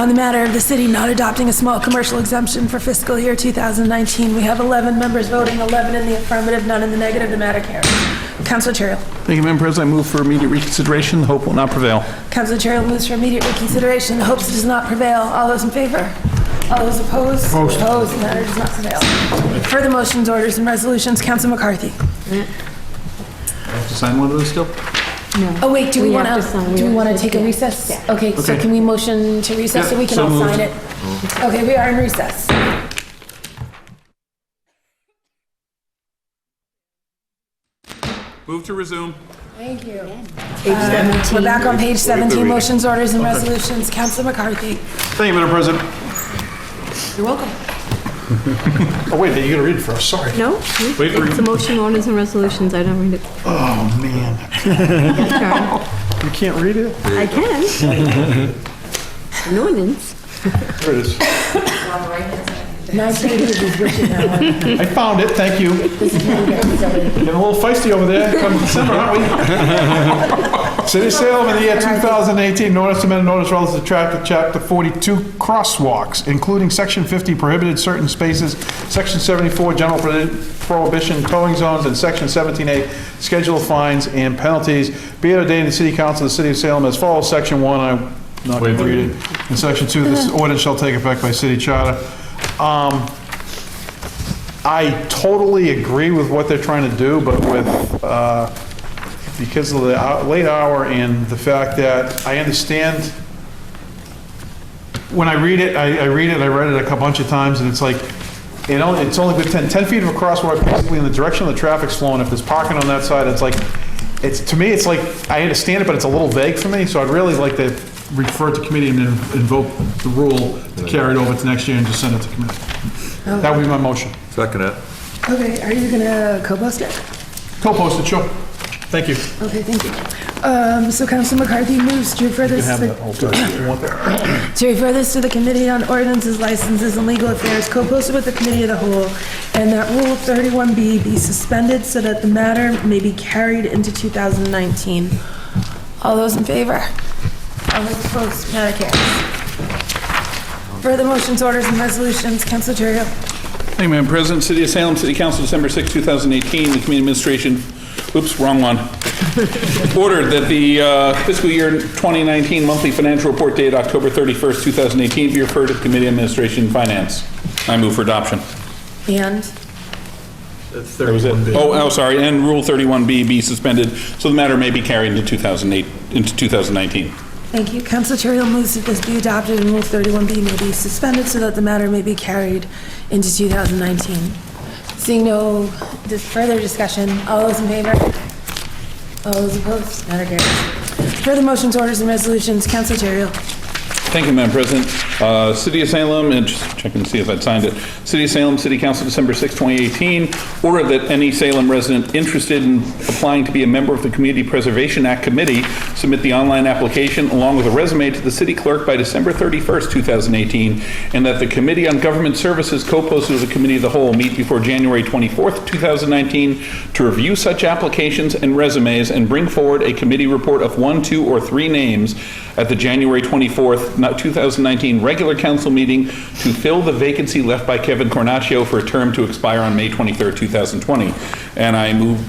On the matter of the city not adopting a small commercial exemption for fiscal year 2019, we have 11 members voting, 11 in the affirmative, none in the negative. The matter carries. Councilor Cherrill. Thank you, Madam President. I move for immediate reconsideration. The hope will not prevail. Councilor Cherrill moves for immediate reconsideration. The hopes it does not prevail. All those in favor? All those opposed? Opposed. Opposed. The matter does not prevail. Further motions, orders, and resolutions. Councilor McCarthy. I have to sign one of those still? Oh, wait, do we want have to sign. to take a recess? Okay, so Okay. can we motion to recess so Yeah, we can so all moved. sign it? Okay, we are in recess. Move to resume. Thank you. Page 17. We're back on page 17, motions, orders, and resolutions. Councilor McCarthy. Thank you, Madam President. You're welcome. Oh, wait, you gotta read it first, sorry. No? Wait for It's a motion, orders, and resolutions. I don't read it. Oh, man. Your turn. You can't read it? I can. An ordinance. There it is. 9 pages is wishing that one. I found it, thank you. This is how you get started. Getting a little feisty over there, come December, aren't we? City of Salem in the year 2018, notice amended notice relative to traffic chapter 42 crosswalks, including section 50 prohibited certain spaces, section 74 general prohibition towing zones, and section 17A schedule of fines and penalties. Be it ordained in the City Council of the City of Salem as follows. Section 1, I'm not going to read it. In section 2, this ordinance shall take effect by city charter. I totally agree with what they're trying to do, but with, because of the late hour and the fact that I understand, when I read it, I read it a bunch of times, and it's like, it's only good 10 feet of a crosswalk, basically in the direction of the traffic's flowing. If there's parking on that side, it's like, to me, it's like, I understand it, but it's a little vague for me, so I'd really like to refer it to committee and then invoke the rule to carry it over to next year and just send it to committee. That would be my motion. Second it. Okay, are you gonna co-post it? Co-post it, sure. Thank you. Okay, thank you. So Council McCarthy moves to refer this to the Committee on Ordinances, Licenses, and Legal Affairs, co-posted with the Committee of the Whole, and that Rule 31B be suspended so that the matter may be carried into 2019. All those in favor? All those opposed? Matter carries. Further motions, orders, and resolutions. Councilor Terrio. Thank you, Madam President. City of Salem, City Council, December 6, 2018. The Community Administration, oops, wrong one. Ordered that the fiscal year 2019 monthly financial report dated October 31st, 2018 be referred to the Committee on Administration and Finance. I move for adoption. And? That was it. Oh, sorry. And Rule 31B be suspended so the matter may be carried into 2019. Thank you. Councilor Terrio moves that this be adopted and Rule 31B may be suspended so that the matter may be carried into 2019. Seeing no further discussion, all those in favor? All those opposed? Matter carries. Further motions, orders, and resolutions. Councilor Terrio. Thank you, Madam President. City of Salem, and just checking to see if I'd signed it. City of Salem, City Council, December 6, 2018. Order that any Salem resident interested in applying to be a member of the Community Preservation Act Committee submit the online application along with a resume to the city clerk by December 31st, 2018, and that the Committee on Government Services, co-posted with the Committee of the Whole, meet before January 24th, 2019 to review such applications and resumes and bring forward a committee report of 1, 2, or 3 names at the January 24th, 2019 regular council meeting to fill the vacancy left by Kevin Cornacchio for a term to expire on May 23rd, 2020. And I move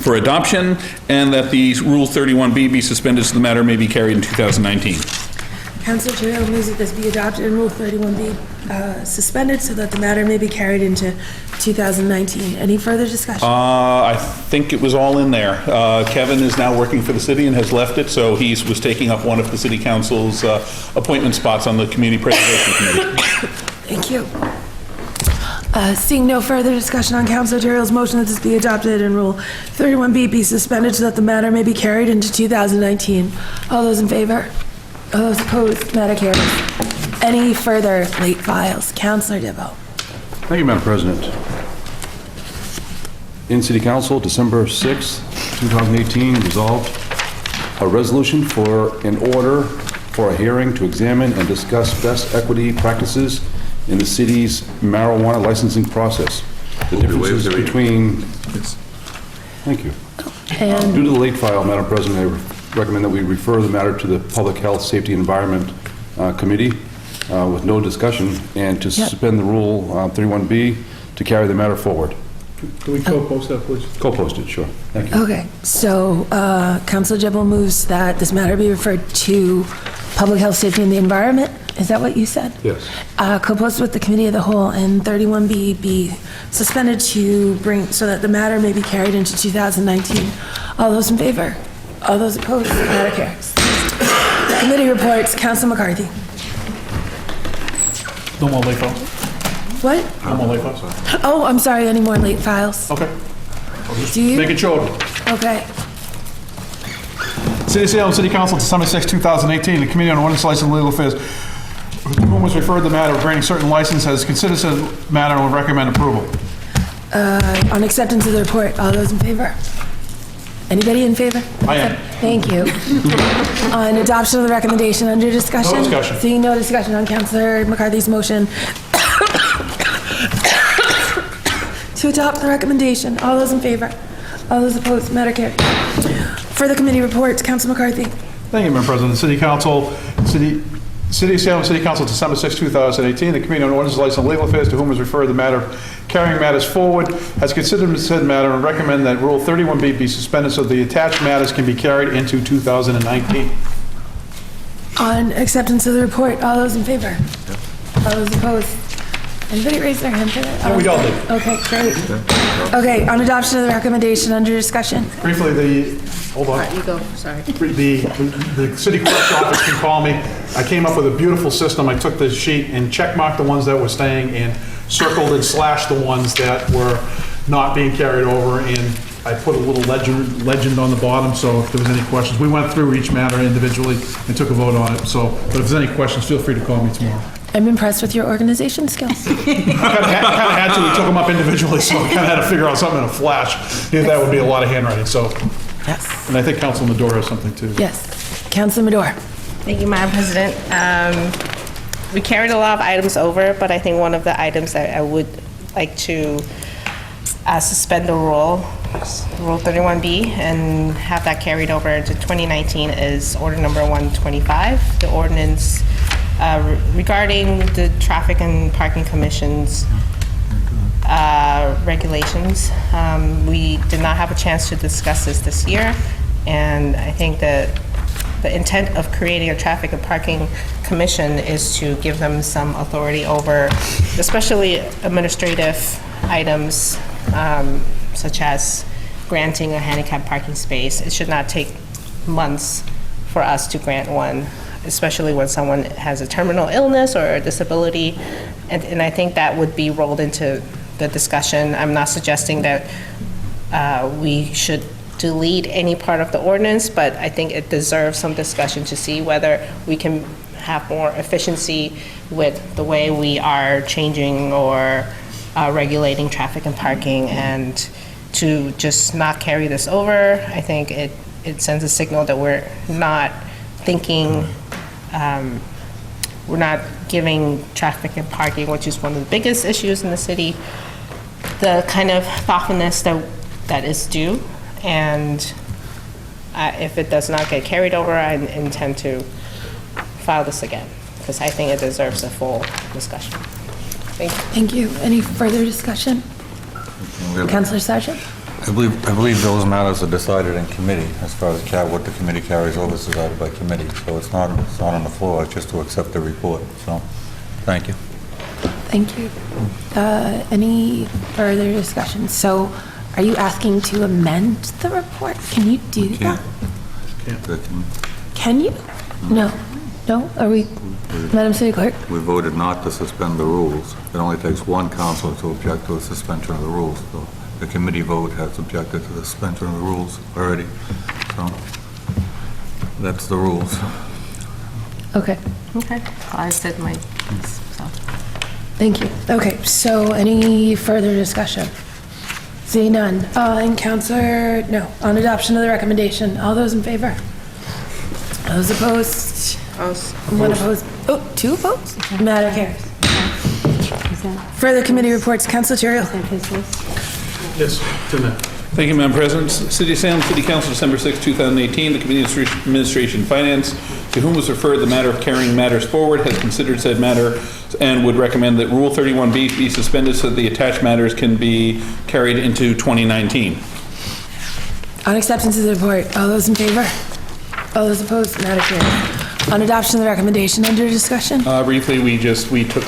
for adoption and that the Rule 31B be suspended so the matter may be carried in 2019. Councilor Terrio moves that this be adopted and Rule 31B suspended so that the matter may be carried into 2019. Any further discussion? I think it was all in there. Kevin is now working for the city and has left it, so he was taking up one of the city council's appointment spots on the Community Preservation Committee. Thank you. Seeing no further discussion on Councilor Terrill's motion that this be adopted and Rule 31B be suspended so that the matter may be carried into 2019. All those in favor? All those opposed? Matter carries. Any further late files? Councilor DeVoe. Thank you, Madam President. In City Council, December 6, 2018, resolved a resolution for an order for a hearing to examine and discuss best equity practices in the city's marijuana licensing process. The differences between... Thank you. Due to the late file, Madam President, I recommend that we refer the matter to the Public Health, Safety, and Environment Committee with no discussion, and to suspend the Rule 31B to carry the matter forward. Can we co-post that, please? Co-post it, sure. Thank you. Okay, so Councilor Jebel moves that this matter be referred to Public Health, Safety, and the Environment. Is that what you said? Yes. Co-post with the Committee of the Whole, and 31B be suspended to bring, so that the matter may be carried into 2019. All those in favor? All those opposed? Matter carries. Committee reports. Councilor McCarthy. No more late files? What? No more late files? Oh, I'm sorry, any more late files? Okay. Do you? Make it short. Okay. City of Salem, City Council, December 6, 2018. The Committee on Ordinance, License, and Legal Affairs, whom was referred the matter of granting certain license, has considered said matter and will recommend approval. On acceptance of the report, all those in favor? Anybody in favor? I am. Thank you. On adoption of the recommendation, under discussion? No discussion. Seeing no discussion on Councilor McCarthy's motion to adopt the recommendation. All those in favor? All those opposed? Matter carried. For the committee reports, Councilor McCarthy. Thank you, Madam President. City Council, City of Salem City Council, December 6, 2018. The Committee on Ordinance, License, and Legal Affairs, to whom is referred the matter of carrying matters forward, has considered said matter and recommend that Rule 31B be suspended so the attached matters can be carried into 2019. On acceptance of the report, all those in favor? All those opposed? Anybody raise their hand for that? Yeah, we all did. Okay, great. Okay, on adoption of the recommendation, under discussion. Briefly, hold on. You go, sorry. The city clerk's office can call me. I came up with a beautiful system. I took the sheet and check marked the ones that were staying and circled and slashed the ones that were not being carried over, and I put a little legend on the bottom, so if there was any questions, we went through each matter individually and took a vote on it, so, but if there's any questions, feel free to call me tomorrow. I'm impressed with your organization skills. I kind of had to, we took them up individually, so I kind of had to figure out something in a flash. Yeah, that would be a lot of handwriting, so. Yes. And I think Councilman Medora has something too. Yes. Councilor Medora. Thank you, Madam President. We carried a lot of items over, but I think one of the items that I would like to suspend the Rule 31B, and have that carried over to 2019 is order number 125, the ordinance regarding the Traffic and Parking Commission's regulations. We did not have a chance to discuss this year, and I think that the intent of creating a Traffic and Parking Commission is to give them some authority over especially administrative items, such as granting a handicap parking space. It should not take months for us to grant one, especially when someone has a terminal illness or a disability. And I think that would be rolled into the discussion. I'm not suggesting that we should delete any part of the ordinance, but I think it deserves some discussion to see whether we can have more efficiency with the way we are changing or regulating traffic and parking, and to just not carry this over. I think it sends a signal that we're not thinking, we're not giving traffic and parking, which is one of the biggest issues in the city, the kind of thoughtfulness that is due. And if it does not get carried over, I intend to file this again, because I think it deserves a full discussion. Thank you. Thank you. Any further discussion? Councilor Sargent? I believe those matters are decided in committee, as far as what the committee carries over is decided by committee. So it's not on the floor, it's just to accept the report. So, thank you. Thank you. Any further discussion? So, are you asking to amend the report? Can you do that? Can you? No. No? Are we, Madam City Clerk? We voted not to suspend the rules. It only takes one council to object to the suspension of the rules. So the committee vote has objected to the suspension of the rules already. So that's the rules. Okay. Okay. I said my piece, so. Thank you. Okay, so any further discussion? See none. And Councilor, no, on adoption of the recommendation. All those in favor? Those opposed? One opposed. Oh, two opposed? Matter carries. Further committee reports. Councilor Terrell. Yes, 2 minutes. Thank you, Madam President. City of Salem City Council, December 6, 2018. The Committee on Administration and Finance, to whom was referred the matter of carrying matters forward, has considered said matter and would recommend that Rule 31B be suspended so that the attached matters can be carried into 2019. On acceptance of the report, all those in favor? All those opposed? Matter carries. On adoption of the recommendation, under discussion? Briefly, we took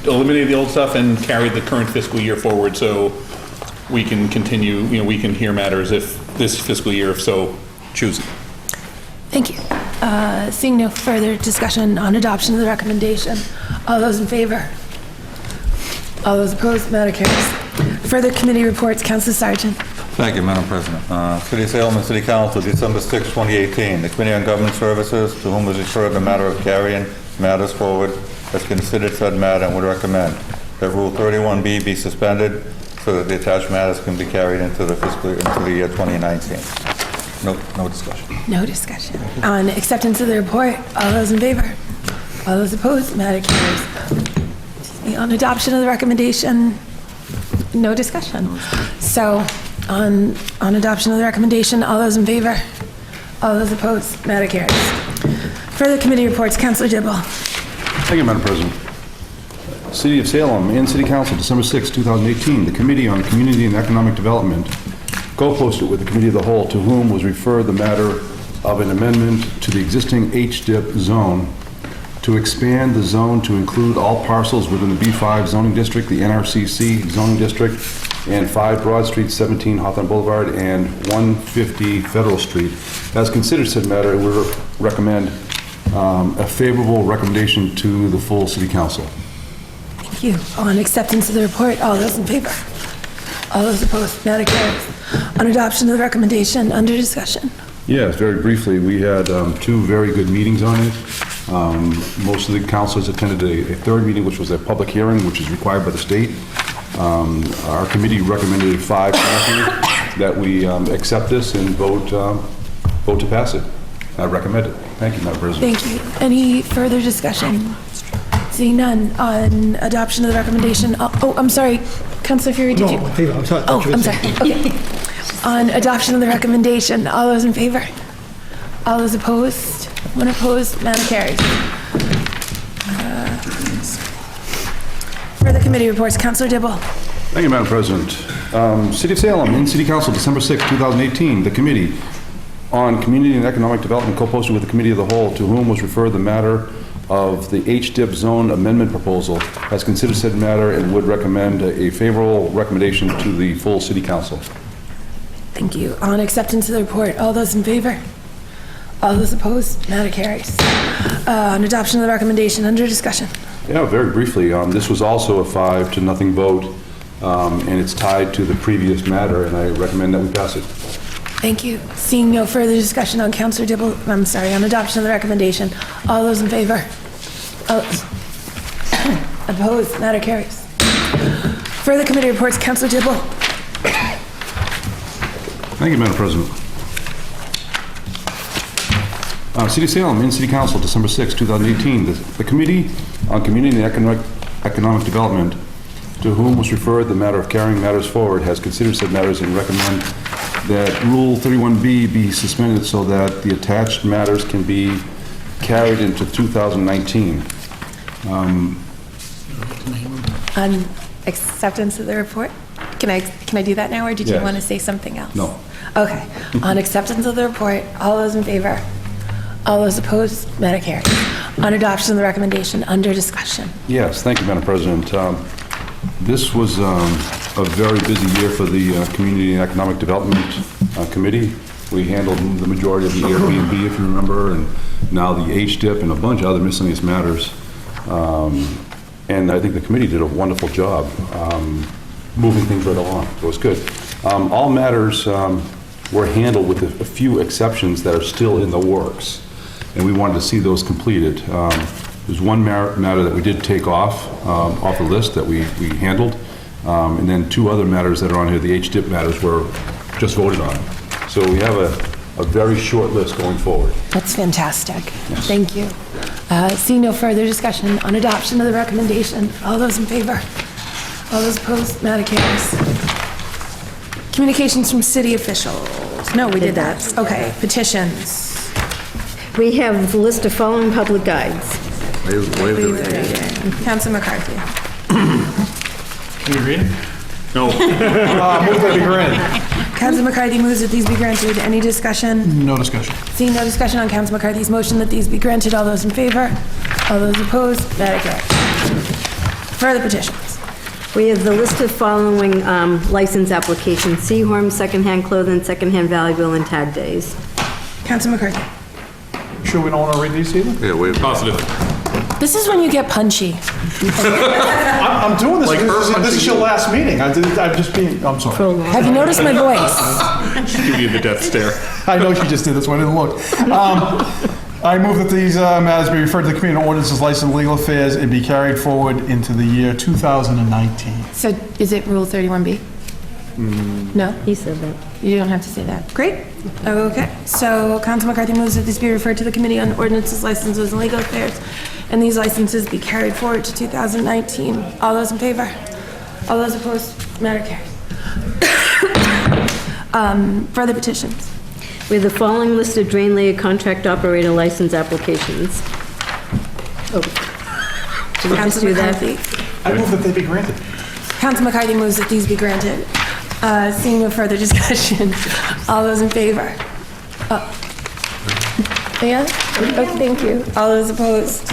eliminated the old stuff and carried the current fiscal year forward, so we can continue, we can hear matters if this fiscal year, if so choosing. Thank you. Seeing no further discussion on adoption of the recommendation, all those in favor? All those opposed? Matter carries. Further committee reports, Councilor Sargent. Thank you, Madam President. City of Salem and City Council, December 6, 2018. The Committee on Government Services, to whom was referred the matter of carrying matters forward, has considered said matter and would recommend that Rule 31B be suspended so that the attached matters can be carried into the year 2019. No discussion. No discussion. On acceptance of the report, all those in favor? All those opposed? Matter carries. On adoption of the recommendation, no discussion. So, on adoption of the recommendation, all those in favor? All those opposed? Matter carries. Further committee reports, Councilor Dibble. Thank you, Madam President. City of Salem and City Council, December 6, 2018. The Committee on Community and Economic Development co-posted with the Committee of the Whole, to whom was referred the matter of an amendment to the existing HDIP zone to expand the zone to include all parcels within the B5 zoning district, the NRCC zoning district, and 5 Broad Street, 17 Hawthorne Boulevard, and 150 Federal Street. As considered said matter, it would recommend a favorable recommendation to the full City Council. Thank Thank you. On acceptance of the report, all those in favor? All those opposed? Matter carries. On adoption of the recommendation, under discussion. Yes, very briefly, we had two very good meetings on it. Most of the councilors attended a third meeting, which was a public hearing, which is required by the state. Our committee recommended 5 that we accept this and vote to pass it. I recommend it. Thank you, Madam President. Thank you. Any further discussion? Seeing none, on adoption of the recommendation, I'm sorry, Councilor Fury, did you? I'm sorry. Oh, I'm sorry. Okay. On adoption of the recommendation, all those in favor? All those opposed? One opposed, matter carries. Further committee reports, Councilor Dibble. Thank you, Madam President. City of Salem, in City Council, December 6, 2018, the Committee on Community and Economic Development, co-posted with the Committee of the Whole, to whom was referred the matter of the HDIP zone amendment proposal, has considered said matter and would recommend a favorable recommendation to the full City Council. Thank you. On acceptance of the report, all those in favor? All those opposed? Matter carries. On adoption of the recommendation, under discussion. Yeah, very briefly, this was also a 5-0 vote, and it's tied to the previous matter, and I recommend that we pass it. Thank you. Seeing no further discussion on Councilor Dibble, on adoption of the recommendation, all those in favor? Opposed? Matter carries. Further committee reports, Councilor Dibble. Thank you, Madam President. City of Salem, in City Council, December 6, 2018, the Committee on Community and Economic Development, to whom was referred the matter of carrying matters forward, has considered said matters and recommend that Rule 31B be suspended so that the attached matters can be carried into 2019. On acceptance of the report? Can I do that now, or did you Yes. want to say something else? No. Okay. On acceptance of the report, all those in favor? All those opposed? Matter carries. On adoption of the recommendation, under discussion. Yes, thank you, Madam President. This was a very busy year for the Community and Economic Development Committee. We handled the majority of the Airbnb, if you remember, and now the HDIP and a bunch of other miscellaneous matters. And I think the committee did a wonderful job moving things right along. It was good. All matters were handled with a few exceptions that are still in the works, and we wanted to see those completed. There's one matter that we did take off the list that we handled, and then 2 other matters that are on here, the HDIP matters, were just voted on. So we have a very short list going forward. That's fantastic. Thank you. Seeing no further discussion on adoption of the recommendation, all those in favor? All those opposed? Matter carries. Communications from city officials. No, we did that. Okay, petitions. We have the list of following public guides. Councilor McCarthy. Can you read it? No. Move that be granted. Councilor McCarthy moves that these be granted. Any discussion? No discussion. Seeing no discussion on Councilor McCarthy's motion that these be granted, all those in favor? All those opposed? Matter carries. Further petitions. We have the list of following license applications: Seahorn, secondhand clothing, secondhand valuable, and tag days. Councilor McCarthy. Sure we don't want to read these either? Yeah, wait. Positively. This is when you get punchy. I'm doing this. Like her This is your last meeting. I'm just being, I'm sorry. Have you noticed my voice? She's giving you the death stare. I know she just did this one. I didn't look. I move that these matters be referred to the Committee on Ordinances, License, and Legal Affairs and be carried forward into the year 2019. So is it Rule 31B? No? He said that. You don't have to say that. Great. Okay. So Councilor McCarthy moves that this be referred to the Committee on Ordinances, Licenses, and Legal Affairs, and these licenses be carried forward to 2019. All those in favor? All those opposed? Matter carries. Further petitions. We have the following list of drain layer contract operator license applications. Oh. Did we just do that? I move that they be granted. Councilor McCarthy moves that these be granted. Seeing no further discussion, all those in favor? Yeah? Okay, thank you. All those opposed?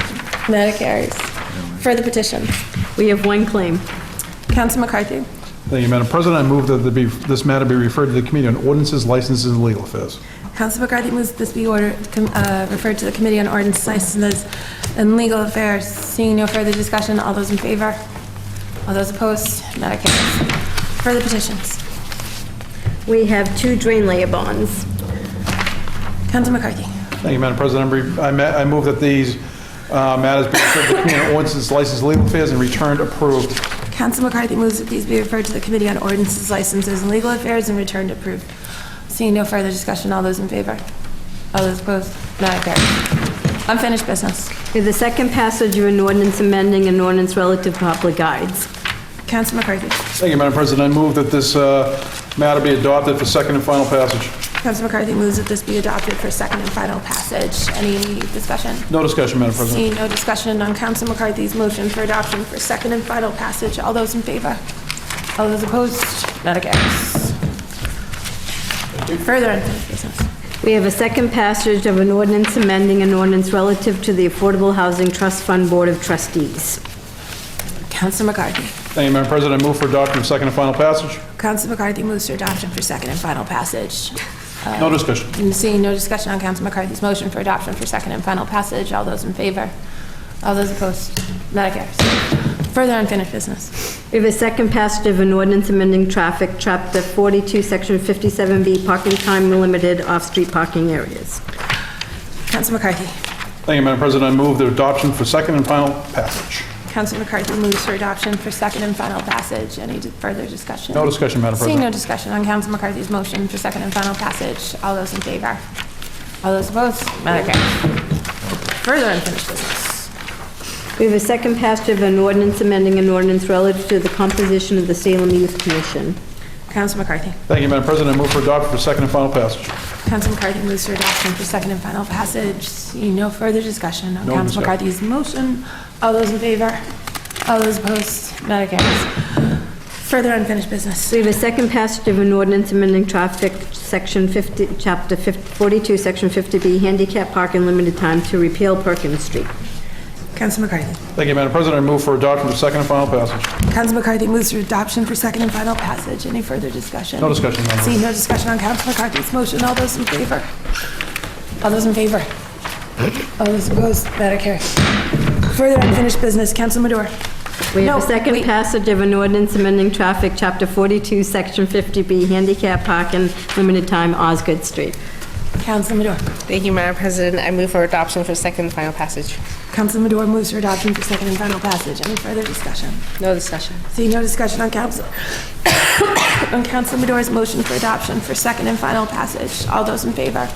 Matter carries. Further petitions. We have one claim. Councilor McCarthy. Thank you, Madam President. I move that this matter be referred to the Committee on Ordinances, Licenses, and Legal Affairs. Councilor McCarthy moves that this be referred to the Committee on Ordinance, Licenses, and Legal Affairs. Seeing no further discussion, all those in favor? All those opposed? That carries. Further petitions. We have 2 drain layer bonds. Council McCarthy. Thank you, Madam President. I move that these matters be referred to the Committee on Ordinances, Licenses, Legal Affairs, and returned approved. Council McCarthy moves that these be referred to the Committee on Ordinances, Licenses, and Legal Affairs and returned approved. Seeing no further discussion, all those in favor? All those opposed? That carries. Unfinished business. We have the second passage of an ordinance amending an ordinance relative to public guides. Council McCarthy. Thank you, Madam President. I move that this matter be adopted for second and final passage. Council McCarthy moves that this be adopted for second and final passage. Any discussion? No discussion, Madam President. Seeing no discussion on Council McCarthy's motion for adoption for second and final passage. All those in favor? All those opposed? That carries. Further unfinished business. We have a second passage of an ordinance amending an ordinance relative to the Affordable Housing Trust Fund Board of Trustees. Council McCarthy. Thank you, Madam President. I move for adoption for second and final passage. Council McCarthy moves for adoption for second and final passage. No discussion. Seeing no discussion on Council McCarthy's motion for adoption for second and final passage. All those in favor? All those opposed? That carries. Further unfinished business. We have a second passage of an ordinance amending traffic, Chapter 42, Section 57B, parking time limited off-street parking areas. Council McCarthy. Thank you, Madam President. I move the adoption for second and final passage. Council McCarthy moves for adoption for second and final passage. Any further discussion? No discussion, Madam Seeing President. no discussion on Council McCarthy's motion for second and final passage. All those in favor? All those opposed? That carries. Further unfinished business. We have a second passage of an ordinance amending an ordinance relative to the composition of the Salem Youth Commission. Council McCarthy. Thank you, Madam President. I move for adoption for second and final passage. Council McCarthy moves for adoption for second and final passage. Seeing no further discussion on No Council discussion. McCarthy's motion. All those in favor? All those opposed? That carries. Further unfinished business. We have a second passage of an ordinance amending traffic, Section 50, Chapter 42, Section 50B, handicap parking limited time to repeal Perkins Street. Council McCarthy. Thank you, Madam President. I move for adoption for second and final passage. Council McCarthy moves for adoption for second and final passage. Any further discussion? No discussion, Madam Seeing no discussion on Council McCarthy's motion. All those in favor? All those in favor? All those opposed? That carries. Further unfinished business. Council Madore. We have a second passage of an ordinance amending traffic, Chapter 42, Section 50B, handicap parking limited time, Osgood Street. Council Madore. Thank you, Madam President. I move for adoption for second and final passage. Council Madore moves for adoption for second and final passage. Any further discussion? No discussion. Seeing no discussion on Council Madore's motion for adoption for second and final passage. All those in favor?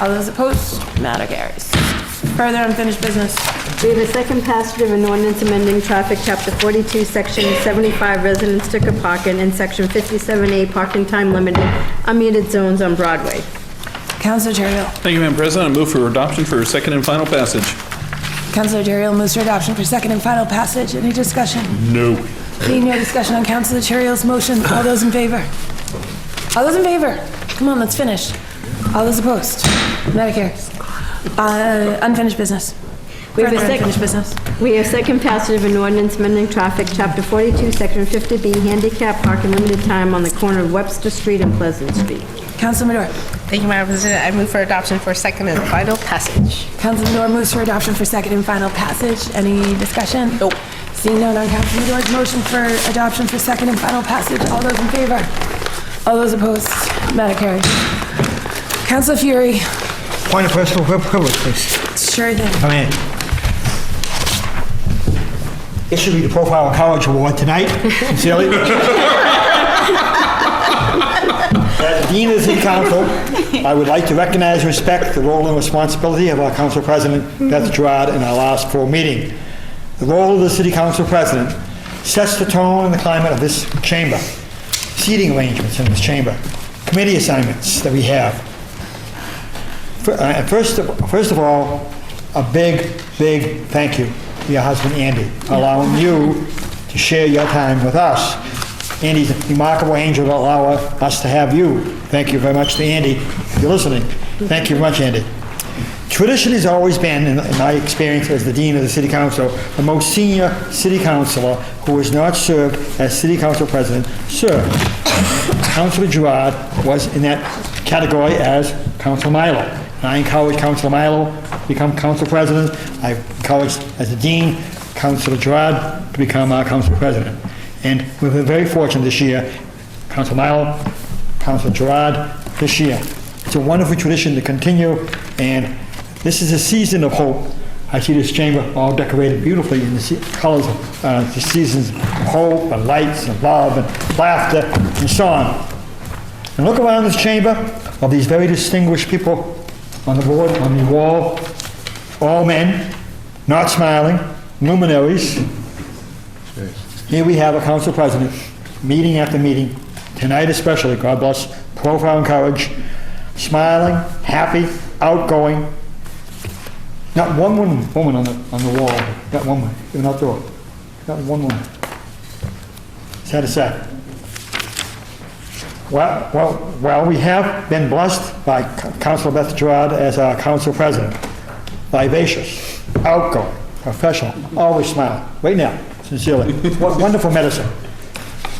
All those opposed? Matter carries. Further unfinished business. We have a second passage of an ordinance amending traffic, Chapter 42, Section 75, resident sticker parking, and Section 57A, parking time limited, unmuted zones on Broadway. Councilor Terrell. Thank you, Madam President. I move for adoption for second and final passage. Councilor Terrell moves for adoption for second and final passage. Any discussion? No. Seeing no discussion on Councilor Terrell's motion. All those in favor? All those in favor? Come on, let's finish. All those opposed? That carries. Unfinished business. We have a Further second unfinished business. We have second passage of an ordinance amending traffic, Chapter 42, Section 50B, handicap parking limited time on the corner of Webster Street and Pleasant Street. Council Madore. Thank you, Madam President. I move for adoption for second and final passage. Council Madore moves for adoption for second and final passage. Any discussion? Nope. Seeing none on Council Madore's motion for adoption for second and final passage. All those in favor? All those opposed? Matter carries. Councilor Fury. Point of personal privilege, please. Sure thing. Come in. It should be the Profile College Award tonight, sincerely. As Dean of the City Council, I would like to recognize and respect the role and responsibility of our Council President, Beth Gerard, in our last full meeting. The role of the City Council President sets the tone and the climate of this chamber, seating arrangements in this chamber, committee assignments that we have. First of all, a big thank you to your husband, Andy, for allowing you to share your time with us. Andy's a remarkable angel to allow us to have you. Thank you very much to Andy, if you're listening. Thank you very much, Andy. Tradition has always been, in my experience as the Dean of the City Council, the most senior City Councilor who has not served as City Council President served. Councilor Gerard was in that category as Councilor Milo. And I encouraged Councilor Milo to become Council President. I encouraged, as a Dean, Councilor Gerard to become our council president. And we've been very fortunate this year, Councilor Milo, Councilor Gerard, this year. It's a wonderful tradition to continue, and this is a season of hope. I see this chamber all decorated beautifully in the colors of the seasons of hope and lights and love and laughter and song. And look around this chamber of these very distinguished people on the board, on the wall, all men, not smiling, luminaries. Here we have a council president, meeting after meeting, tonight especially, God bless, profile and courage, smiling, happy, outgoing. Not one woman on the wall, not one woman, even outdoor. Not one woman. Sad to say. Well, we have been blessed by Councilor Beth Gerard as our council president. Vivacious, outgoing, professional, always smiling. Right now, sincerely. What wonderful medicine.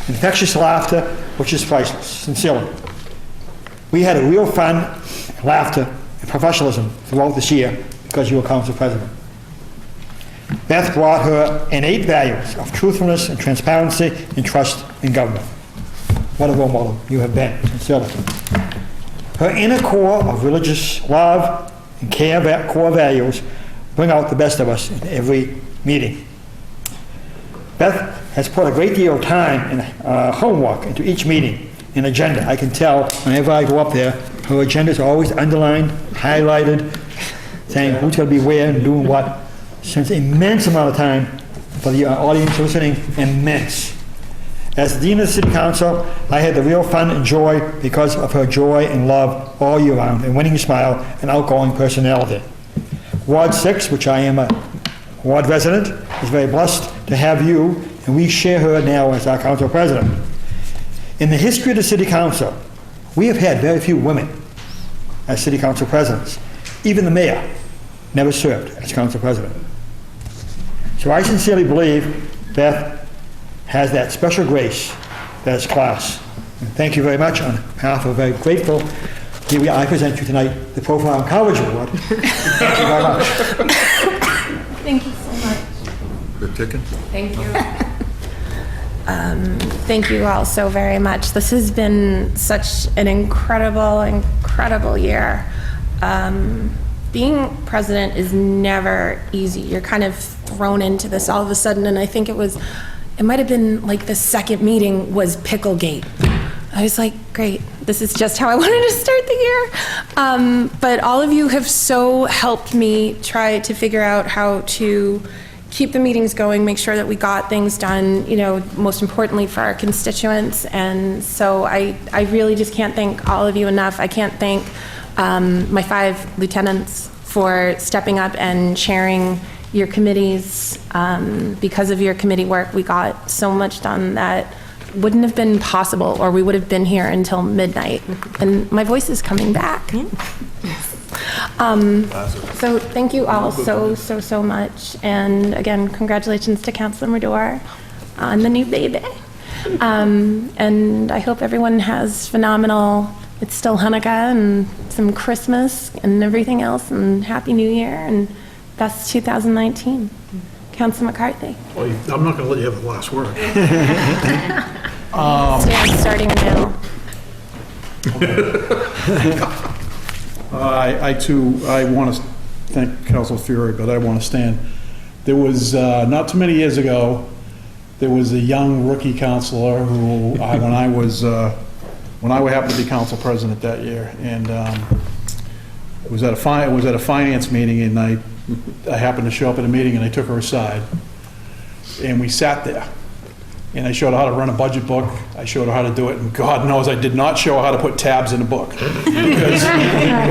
Infectious laughter, which is priceless, sincerely. We had a real fun, laughter, and professionalism throughout this year because you were council president. Beth brought her innate values of truthfulness and transparency and trust in government. What a role model you have been, sincerely. Her inner core of religious love and core values bring out the best of us in every meeting. Beth has put a great deal of time and homework into each meeting and agenda. I can tell whenever I go up there, her agenda is always underlined, highlighted, saying who's going to be where and doing what. Spends immense amount of time for the audience listening, immense. As Dean of the City Council, I had the real fun and joy because of her joy and love all year round, and winning smile and outgoing personality. Ward 6, which I am a ward resident, is very blessed to have you, and we share her now as our council president. In the history of the City Council, we have had very few women as City Council presidents. Even the mayor never served as council president. So I sincerely believe Beth has that special grace that is class. And thank you very much. On behalf of a very grateful, here I present you tonight the Profile and College Award. Thank you very much. Thank you so much. Good ticking. Thank you. Thank you all so very much. This has been such an incredible year. Being president is never easy. You're kind of thrown into this all of a sudden, and I think it might have been like the second meeting was Picklegate. I was like, great, this is just how I wanted to start the year. But all of you have so helped me try to figure out how to keep the meetings going, make sure that we got things done, most importantly for our constituents. And so I really just can't thank all of you enough. I can't thank my 5 lieutenants for stepping up and chairing your committees. Because of your committee work, we got so much done that wouldn't have been possible, or we would have been here until midnight. And my voice is coming back. So thank you all so much. And again, congratulations to Councilor Madore on the new baby. And I hope everyone has phenomenal, it's still Hanukkah and some Christmas and everything else, and Happy New Year and best 2019. Councilor McCarthy. Well, I'm not going to let you have the last word. Starting now. I want to thank Councilor Fury, but I want to stand. There was, not too many years ago, there was a young rookie councilor who, when I happened to be council president that year, and it was at a finance meeting, and I happened to show up at a meeting, and I took her aside, and we sat there. And I showed her how to run a budget book. I showed her how to do it. And God knows I did not show her how to put tabs in a book. Because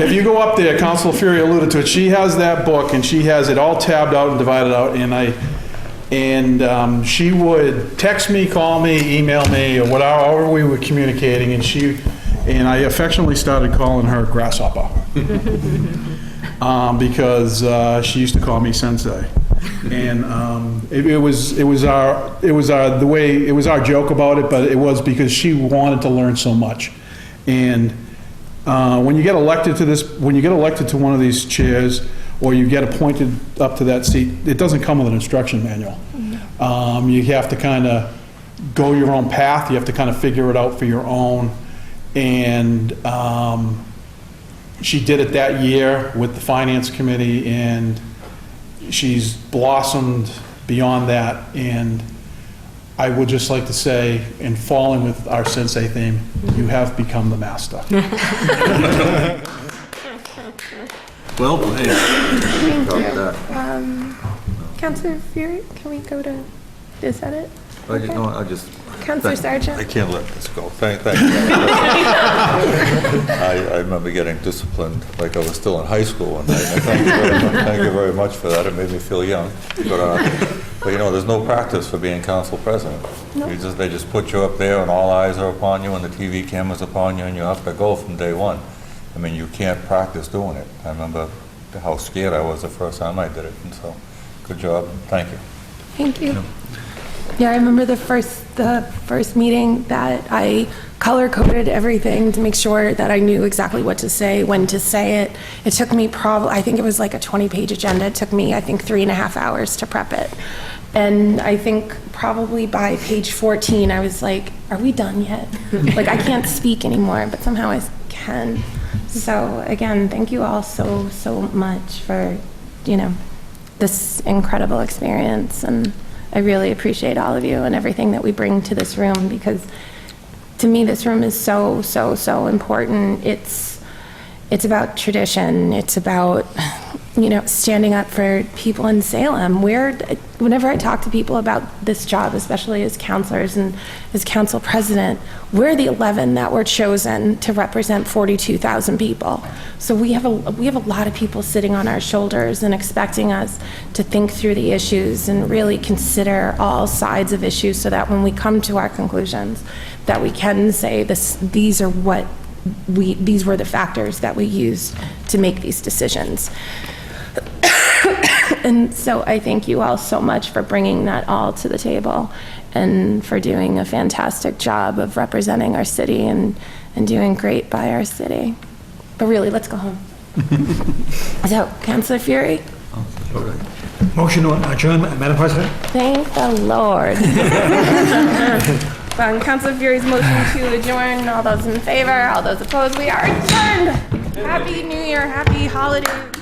if you go up there, Councilor Fury alluded to it, she has that book and she has it all tabbed out and divided out. And she would text me, call me, email me, or whatever we were communicating. And I affectionately started calling her Grasshopper. Because she used to call me Sensei. And it was our joke about it, but it was because she wanted to learn so much. And when you get elected to one of these chairs, or you get appointed up to that seat, it doesn't come with an instruction manual. You have to kind of go your own path. You have to kind of figure it out for your own. And she did it that year with the Finance Committee, and she's blossomed beyond that. And I would just like to say, in falling with our Sensei theme, you have become the master. Well played. Thank you. Councilor Fury, can we go to, is that it? I just. Councilor Sargent? I can't let this go. Thank you. I remember getting disciplined like I was still in high school. And thank you very much for that. It made me feel young. But you know, there's no practice for being council president. No. They just put you up there and all eyes are upon you and the TV camera's upon you and you have to go from day one. I mean, you can't practice doing it. I remember how scared I was the first time I did it. And so, good job. Thank you. Thank you. Yeah, I remember the first meeting that I color-coded everything to make sure that I knew exactly what to say, when to say it. It took me I think it was like a 20-page agenda. It took me, I think, 3.5 hours to prep it. And I think probably by page 14, I was like, are we done yet? Like, I can't speak anymore, but somehow I can. So again, thank you all so, so much for, this incredible experience. And I really appreciate all of you and everything that we bring to this room, because to me, this room is so, so, so important. It's about tradition. It's about, standing up for people in Salem. Whenever I talk to people about this job, especially as counselors and as council president, we're the 11 that were chosen to represent 42,000 people. So we have a lot of people sitting on our shoulders and expecting us to think through the issues and really consider all sides of issues, so that when we come to our conclusions, that we can say these were the factors that we used to make these decisions. And so I thank you all so much for bringing that all to the table and for doing a fantastic job of representing our city and doing great by our city. But really, let's go home. So, Councilor Fury? Motion to adjourn, Madam President? Thank the Lord. On Councilor Fury's motion to adjourn, all those in favor, all those opposed, we are adjourned. Happy New Year, happy holidays.